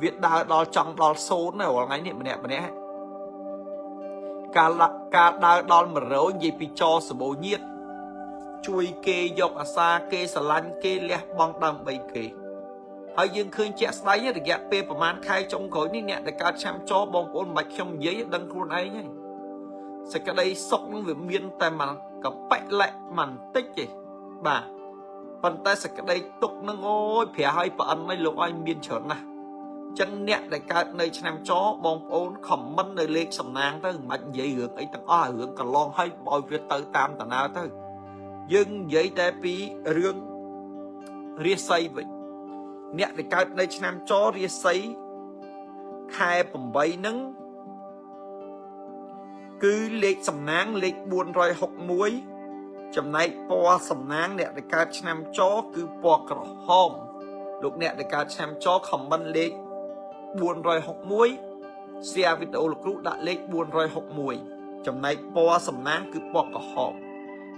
វាដើរដល់ចង់ដល់សូន្យរាល់ថ្ងៃនេះម្នាក់ការដើរដល់100និយាយពីចសម្បូរញាតជួយគេយកអាសាគេស្រឡាញ់គេលះបង់ដើម្បីគេហើយយើងឃើញជាក់ស្ដែងរយៈពេលប្រហែលខែចុងក្រោយនេះអ្នកដែលកើតឆាំចបងប្អូនមិនបាច់ខ្ញុំនិយាយដឹងខ្លួនឯងហើយសេចក្តីសុខនឹងវាមានតែមួយកប៉ិលែកមិនតិចទេបាទប៉ុន្តែសេចក្តីទុកនឹងអូយប្រះឲ្យប្រអិនឲ្យលោកឲ្យមានច្រើនណាស់ចឹងអ្នកដែលកើតនៅឆ្នាំចបងប្អូនខមមិននៅលេខសំណាងទៅមិនបាច់និយាយរឿងអីទាំងអស់រឿងកន្លងឲ្យឲ្យវាទៅតាមតាណើទៅយើងនិយាយតែពីរឿងរាសីវិញអ្នកដែលកើតនៅឆ្នាំចរាសីខែ8ហ្នឹងគឺលេខសំណាងលេខ461ចំណែកពណ៌សំណាងអ្នកដែលកើតឆ្នាំចគឺពណ៌ក្រហមលោកអ្នកដែលកើតឆ្នាំចខមមិនលេខ461 share វីដេអូលោកគ្រូដាក់លេខ461ចំណែកពណ៌សំណាងគឺពណ៌ក្រហម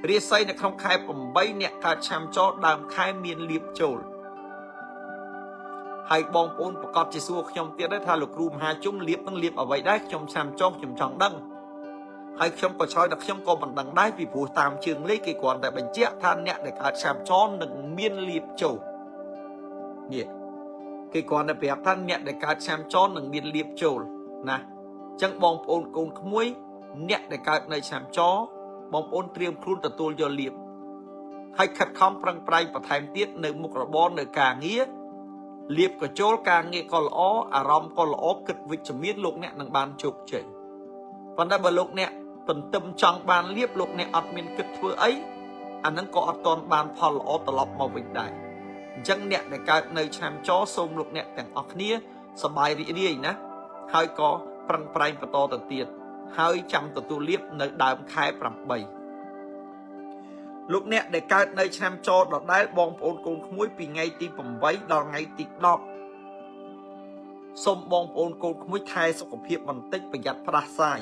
រាសីនៅក្នុងខែ8អ្នកកើតឆ្នាំចដើមខែមានលៀបចូលហើយបងប្អូនប្រកាសជាសួរខ្ញុំទៀតដែរថាលោកគ្រូមហាជុំលៀបនឹងលៀបអ្វីដែរខ្ញុំឆ្នាំចខ្ញុំចង់ដឹងហើយខ្ញុំក៏ឆ្លើយថាខ្ញុំក៏មិនដឹងដែរពីព្រោះតាមជើងលេខគេគ្រាន់តែបញ្ជាក់ថាអ្នកដែលកើតឆ្នាំចនឹងមានលៀបចូលនេះគេគ្រាន់តែប្រាប់ថាអ្នកដែលកើតឆ្នាំចនឹងមានលៀបចូលណាអញ្ចឹងបងប្អូនកូនក្មួយអ្នកដែលកើតនៅឆ្នាំចបងប្អូនត្រៀមខ្លួនទទួលយកលៀបហើយខិតខំប្រឹងប្រែងបន្ថែមទៀតនៅមុខរបរនៅការងារលៀបក៏ចូលការងារក៏ល្អអារម្មណ៍ក៏ល្អគិតវិជ្ជមានលោកអ្នកនឹងបានជោគជ័យប៉ុន្តែបើលោកអ្នកទន្ទឹមចង់បានលៀបលោកអ្នកអត់មានគិតធ្វើអីអានឹងក៏អត់ទាន់បានផលល្អត្រឡប់មកវិញដែរអញ្ចឹងអ្នកដែលកើតនៅឆ្នាំចសូមលោកអ្នកទាំងអស់គ្នាសប្បាយរីករាយណាហើយក៏ប្រឹងប្រែងបន្តទៅទៀតហើយចាំទទួលលៀបនៅដើមខែ8លោកអ្នកដែលកើតនៅឆ្នាំចដដែលបងប្អូនកូនក្មួយពីថ្ងៃទី8ដល់ថ្ងៃទី10សូមបងប្អូនកូនក្មួយថែសុខភាពបន្តិចប្រយ័ត្នផ្ដាសាយ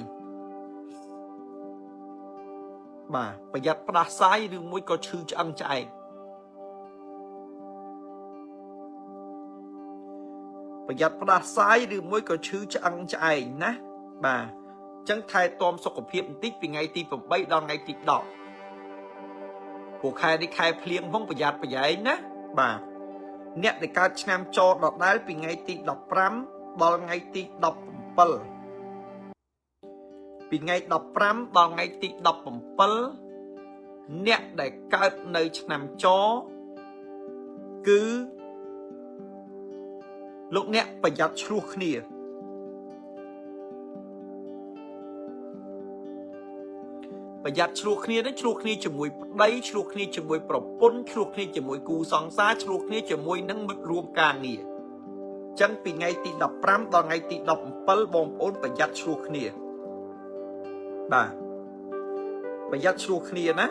បាទប្រយ័ត្នផ្ដាសាយឬមួយក៏ឈឺឆ្អឹងឆ្អែកប្រយ័ត្នផ្ដាសាយឬមួយក៏ឈឺឆ្អឹងឆ្អែកណាបាទអញ្ចឹងថែទាំសុខភាពបន្តិចពីថ្ងៃទី8ដល់ថ្ងៃទី10ព្រោះខែនេះខែភ្លៀងផងប្រយ័ត្នប្រយែងណាបាទអ្នកដែលកើតឆ្នាំចដដែលពីថ្ងៃទី15ដល់ថ្ងៃទី17ពីថ្ងៃ15ដល់ថ្ងៃទី17អ្នកដែលកើតនៅឆ្នាំចគឺលោកអ្នកប្រយ័ត្នឆ្លោះគ្នាប្រយ័ត្នឆ្លោះគ្នានឹងឆ្លោះគ្នាជាមួយប្តីឆ្លោះគ្នាជាមួយប្រពន្ធឆ្លោះគ្នាជាមួយគូសង្សារឆ្លោះគ្នាជាមួយនឹងមិត្តរួមការងារអញ្ចឹងពីថ្ងៃទី15ដល់ថ្ងៃទី17បងប្អូនប្រយ័ត្នឆ្លោះគ្នាបាទប្រយ័ត្នឆ្លោះគ្នាណា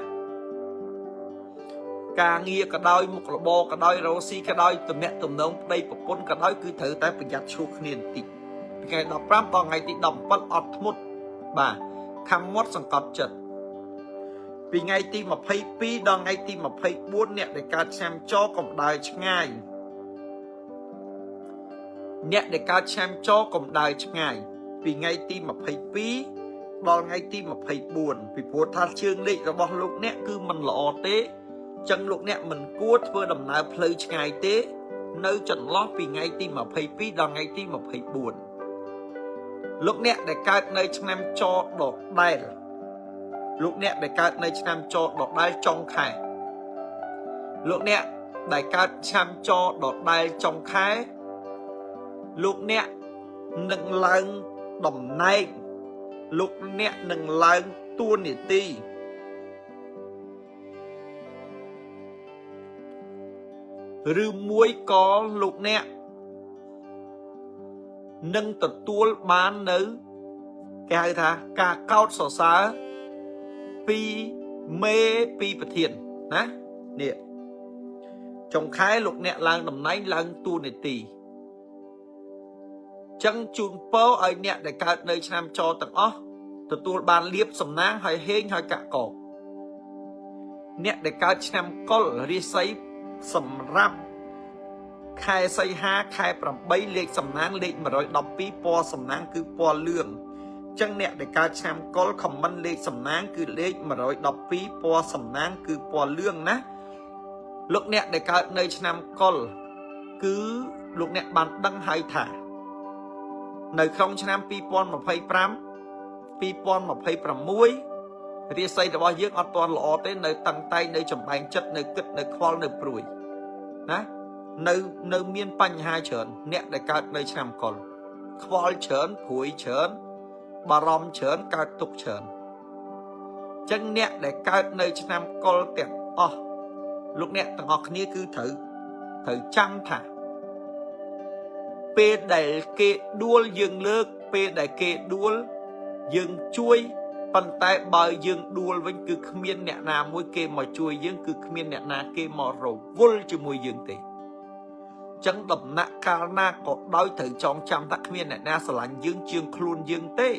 ការងារក៏ដោយមុខរបរក៏ដោយរកស៊ីក៏ដោយទំនាក់ទំនងប្តីប្រពន្ធក៏ដោយគឺត្រូវតែប្រយ័ត្នឆ្លោះគ្នាបន្តិចពីថ្ងៃ15ដល់ថ្ងៃទី17អត់ធ្មត់បាទខំមាត់សង្កត់ចិត្តពីថ្ងៃទី22ដល់ថ្ងៃទី24អ្នកដែលកើតឆ្នាំចកំដៅឆ្ងាយអ្នកដែលកើតឆ្នាំចកំដៅឆ្ងាយពីថ្ងៃទី22ដល់ថ្ងៃទី24ពីព្រោះថាជើងលេខរបស់លោកអ្នកគឺមិនល្អទេចឹងលោកអ្នកមិនគួរធ្វើដំណើរផ្លូវឆ្ងាយទេនៅចន្លោះពីថ្ងៃទី22ដល់ថ្ងៃទី24លោកអ្នកដែលកើតនៅឆ្នាំចដដែលលោកអ្នកដែលកើតនៅឆ្នាំចដដែលចុងខែលោកអ្នកដែលកើតឆ្នាំចដដែលចុងខែលោកអ្នកនឹងឡើងតំណែងលោកអ្នកនឹងឡើងតួនាទី ឬមួយក៏លោកអ្នកនឹងទទួលបាននៅគេហៅថាការកោតសរសើរពីមេពីប្រធានណានេះចុងខែលោកអ្នកឡើងតំណែងឡើងតួនាទីចឹងជូនពរឲ្យអ្នកដែលកើតនៅឆ្នាំចទាំងអស់ទទួលបានលៀបសំណាងហើយហេងហើយកាក់កោអ្នកដែលកើតឆ្នាំកុលរាសីសម្រាប់ខែសីហាខែ8លេខសំណាងលេខ112ពណ៌សំណាងគឺពណ៌លឿងចឹងអ្នកដែលកើតឆ្នាំកុលខមមិនលេខសំណាងគឺលេខ112ពណ៌សំណាងគឺពណ៌លឿងណាលោកអ្នកដែលកើតនៅឆ្នាំកុលគឺលោកអ្នកបានដឹងហើយថានៅក្នុងឆ្នាំ2025 2026រាសីរបស់យើងអត់ទាន់ល្អទេនៅតឹងតែងនៅចម្បែងចិត្តនៅគិតនៅខ្វល់នៅព្រួយណានៅមានបញ្ហាច្រើនអ្នកដែលកើតនៅឆ្នាំកុលខ្វល់ច្រើនព្រួយច្រើនបារម្ភច្រើនកើតទុក្ខច្រើនចឹងអ្នកដែលកើតនៅឆ្នាំកុលទាំងអស់លោកអ្នកទាំងអស់គ្នាគឺត្រូវចាំថាពេលដែលគេដួលយើងលើកពេលដែលគេដួលយើងជួយប៉ុន្តែបើយើងដួលវិញគឺគ្មានអ្នកណាមួយគេមកជួយយើងគឺគ្មានអ្នកណាគេមករវល់ជាមួយយើងទេចឹងដំណាក់កាលណាក៏ដោយត្រូវចងចាំថាគ្មានអ្នកណាស្រឡាញ់យើងជាងខ្លួនយើងទេ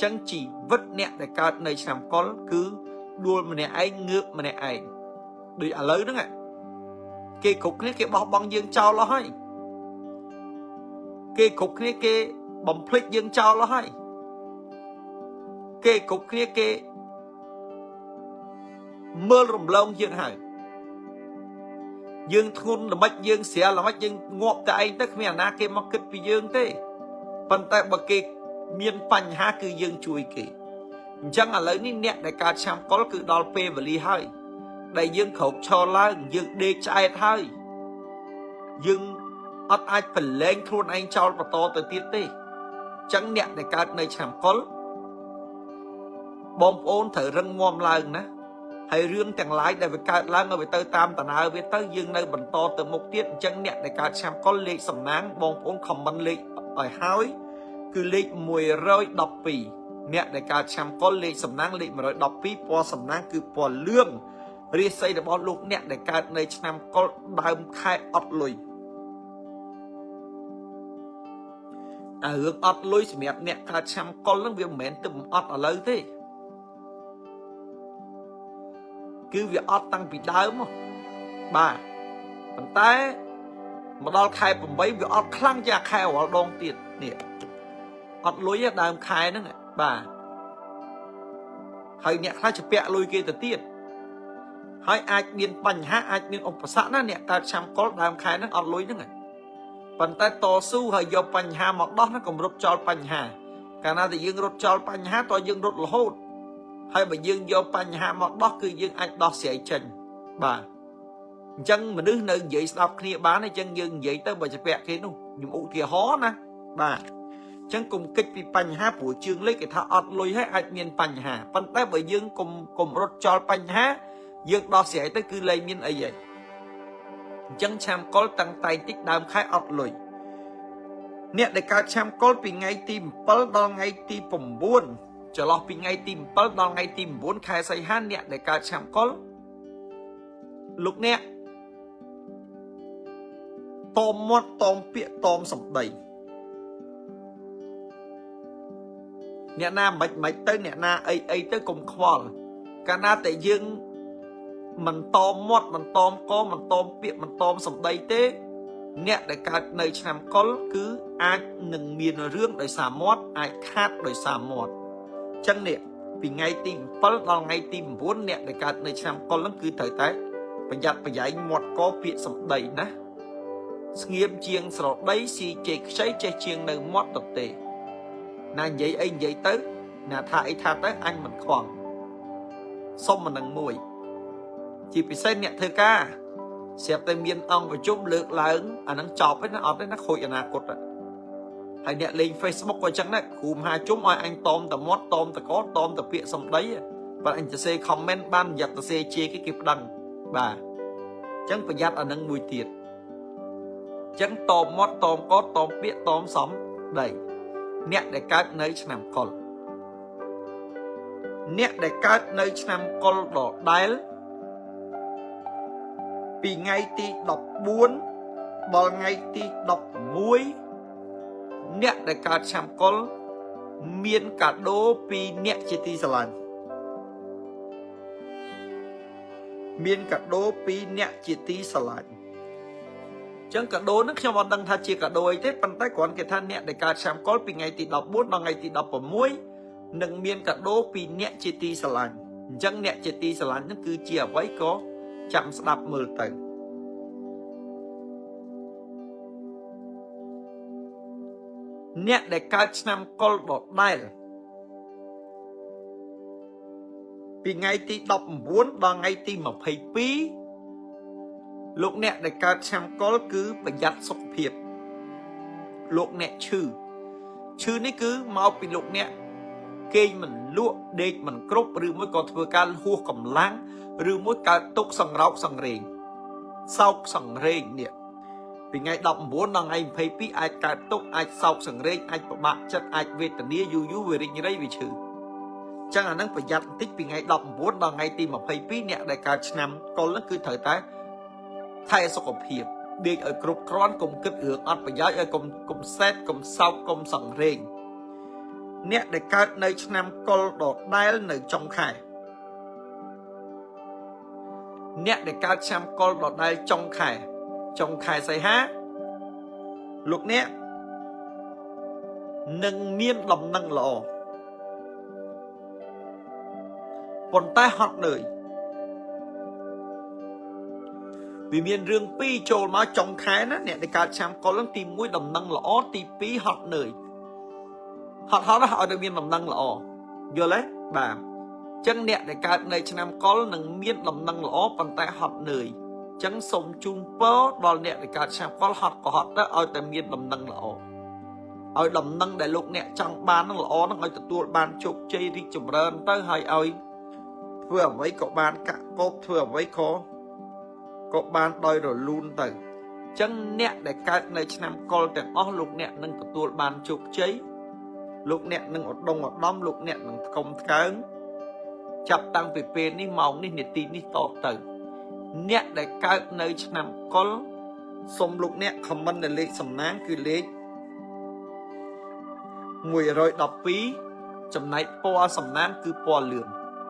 ចឹងជីវិតអ្នកដែលកើតនៅឆ្នាំកុលគឺដួលម្នាក់ឯងងើបម្នាក់ឯងដូចឥឡូវហ្នឹងគេគ្រប់គ្នាគេបោះបង់យើងចោលអស់ហើយគេគ្រប់គ្នាគេបំភ្លេចយើងចោលអស់ហើយគេគ្រប់គ្នាគេមើលរំលងយើងហើយយើងធ្ងន់ល្មិចយើងស្រាលល្មិចយើងងាប់តែឯងទៅគ្មានអាណាគេមកគិតពីយើងទេប៉ុន្តែបើគេមានបញ្ហាគឺយើងជួយគេអញ្ចឹងឥឡូវនេះអ្នកដែលកើតឆ្នាំកុលគឺដល់ពេលវេលាហើយដែលយើងក្រោកឈរឡើងយើងដេកឆ្អែតហើយយើងអត់អាចប្រឡែងខ្លួនឯងចោលបន្តទៅទៀតទេអញ្ចឹងអ្នកដែលកើតនៅឆ្នាំកុលបងប្អូនត្រូវរឹងមាំឡើងណាហើយរឿងទាំងឡាយដែលវាកើតឡើងឲ្យវាទៅតាមដំណើរវាទៅយើងនៅបន្តទៅមុខទៀតអញ្ចឹងអ្នកដែលកើតឆ្នាំកុលលេខសំណាងបងប្អូនខមមិនលេខឲ្យហើយគឺលេខ112អ្នកដែលកើតឆ្នាំកុលលេខសំណាងលេខ112ពណ៌សំណាងគឺពណ៌លឿងរាសីរបស់លោកអ្នកដែលកើតនៅឆ្នាំកុលដើមខែអត់លុយរឿងអត់លុយសម្រាប់អ្នកកើតឆ្នាំកុលហ្នឹងវាមិនមែនទៅអត់ឥឡូវទេគឺវាអត់តាំងពីដើមបាទប៉ុន្តែមកដល់ខែ8វាអត់ខ្លាំងជាងខែរាល់ដងទៀតនេះអត់លុយដើមខែហ្នឹងបាទហើយអ្នកខ្លះជពាក់លុយគេទៅទៀតហើយអាចមានបញ្ហាអាចមានឧបសគ្គណាអ្នកកើតឆ្នាំកុលដើមខែហ្នឹងអត់លុយហ្នឹងប៉ុន្តែតស៊ូហើយយកបញ្ហាមកដោះហ្នឹងកុំរត់ចោលបញ្ហាកាលណាតែយើងរត់ចោលបញ្ហាតើយើងរត់រហូតហើយបើយើងយកបញ្ហាមកដោះគឺយើងអាចដោះស្រាយចេញបាទអញ្ចឹងមនុស្សនៅនិយាយស្ដាប់គ្នាបានអញ្ចឹងយើងនិយាយទៅបើជពាក់គេនោះខ្ញុំឧទាហរណ៍ណាបាទអញ្ចឹងកុំគិតពីបញ្ហាព្រោះជើងលេខគេថាអត់លុយហើយអាចមានបញ្ហាប៉ុន្តែបើយើងកុំរត់ចោលបញ្ហាយើងដោះស្រាយទៅគឺលែងមានអីហើយអញ្ចឹងឆ្នាំកុលតាំងតែតិចដើមខែអត់លុយអ្នកដែលកើតឆ្នាំកុលពីថ្ងៃទី7ដល់ថ្ងៃទី9ចន្លោះពីថ្ងៃទី7ដល់ថ្ងៃទី9ខែសីហាអ្នកដែលកើតឆ្នាំកុលលោកអ្នកតមមាត់តមពាក្យតមសម្ដីអ្នកណាមិនទៅអ្នកណាអីទៅកុំខ្វល់កាលណាតែយើងមិនតមមាត់មិនតមកមិនតមពាក្យមិនតមសម្ដីទេអ្នកដែលកើតនៅឆ្នាំកុលគឺអាចនឹងមានរឿងដោយសារមាត់អាចខាតដោយសារមាត់ចឹងនេះពីថ្ងៃទី7ដល់ថ្ងៃទី9អ្នកដែលកើតនៅឆ្នាំកុលហ្នឹងគឺត្រូវតែប្រយ័ត្នប្រយែងមាត់កពាក្យសម្ដីណាស្ងៀមជាងស្រដីស៊ីចេកខ្ចីចេះជាងនៅមាត់ទៅទេណានិយាយអីនិយាយទៅណាថាអីថាទៅអញមិនខ្វល់សុំមិននឹងមួយជាពិសេសអ្នកធ្វើការស្រាប់តែមានអង្គប្រជុំលើកឡើងអាហ្នឹងចប់ទេណាអត់ទេណាខូចអនាគតហើយអ្នកលេង Facebook ក៏អញ្ចឹងដែរគ្រូមហាជុំឲ្យអញតមតមាត់តមតកតមតពាក្យសម្ដីបើអញទៅសេ comment បានយ៉ាត់ទៅសេជេគេប្តឹងបាទអ chẳng phải giặt ở nâng mùi tiệt chẳng tòm mót tòm có tòm bịa tòm xóm đầy nẹ để cát nơi nằm con nẹ để cát nơi nằm con đỏ đáy vì ngay tí đọc buôn bò ngay tí đọc muối nẹ để cát nằm con miên cả đô vì nẹ chỉ tí xa lành miên cả đô vì nẹ chỉ tí xa lành chẳng cả đô nó không đăng tha chia cả đô ấy thế bàn tay còn cái than nẹ để cả xem có vì ngày thì đọc bút bằng ngày thì đọc ở muối nâng miên cả đô vì nẹ chia ti sờ lạnh chẳng nẹ chia ti sờ lạnh nó cứ chia với có chậm đạp mờ tử nẹ để cả xem có đọt đây vì ngày thì đọc muốn bằng ngày thì mà phải phí lúc nè để cả xem có cứ phải giặt sọc phiệp lúc nè chư này cứ mau bị lúc nè cây mình lụa để mình cướp rư mới còn thừa ca hua cầm láng rư mới ca tục sằng rau sằng rền sau sằng rền nè vì ngày đọc muốn là ngày phải biết ai ca tục ai sau sằng rền ai bạc chất ai về tận nia yu về như đây vì chư chẳng là nó phải giặt tích vì ngày đọc muốn là ngày tìm mà phải biết nè để cả năm còn nó cứ thời tái thay sọc hiệp đi ở cục cron cùng kích hưởng ăn phải giá ở cùng set cùng sau cùng sẵn rền nét để các nơi năm con đọt đai nơi trong khai nét để các trăm con đọt đai trong khai xây há lúc nét nâng miên lòng nâng lò còn ta học đời vì miền rương pi trôi mà trong khai nó nè để cả trăm có lần tìm mũi đầm năng lõ tìm pi học nơi họ nó họ được miền đầm năng lõ vô lấy bà chân nè để cả nơi trăm có lần miền đầm năng lõ bàn tay học nơi chân sông chung bó đòn nè để cả trăm có họ đó ở tại miền đầm năng lõ ở đầm năng đại lục nè trong ban nó lõ nó ở tụi ban chụp chơi đi chụp rơn tới hai ơi vừa với cậu ban cả cốp vừa với có ban đôi rồi luôn từ chân nẹ để cái này năm conទាំងអស់លោកអ្នកនឹងទទួលបានជោគជ័យលោកអ្នកនឹងឧត្តមឧត្តមលោកអ្នកនឹងកុំថ្កើងចាប់តាំងពីពេលនេះម៉ោងនេះនាទីនេះតទៅអ្នកដែលកើតនៅឆ្នាំកុលសូមលោកអ្នកខមមិនលេខសំណាងគឺលេខ112ចំណែកពណ៌សំណាងគឺពណ៌លឿង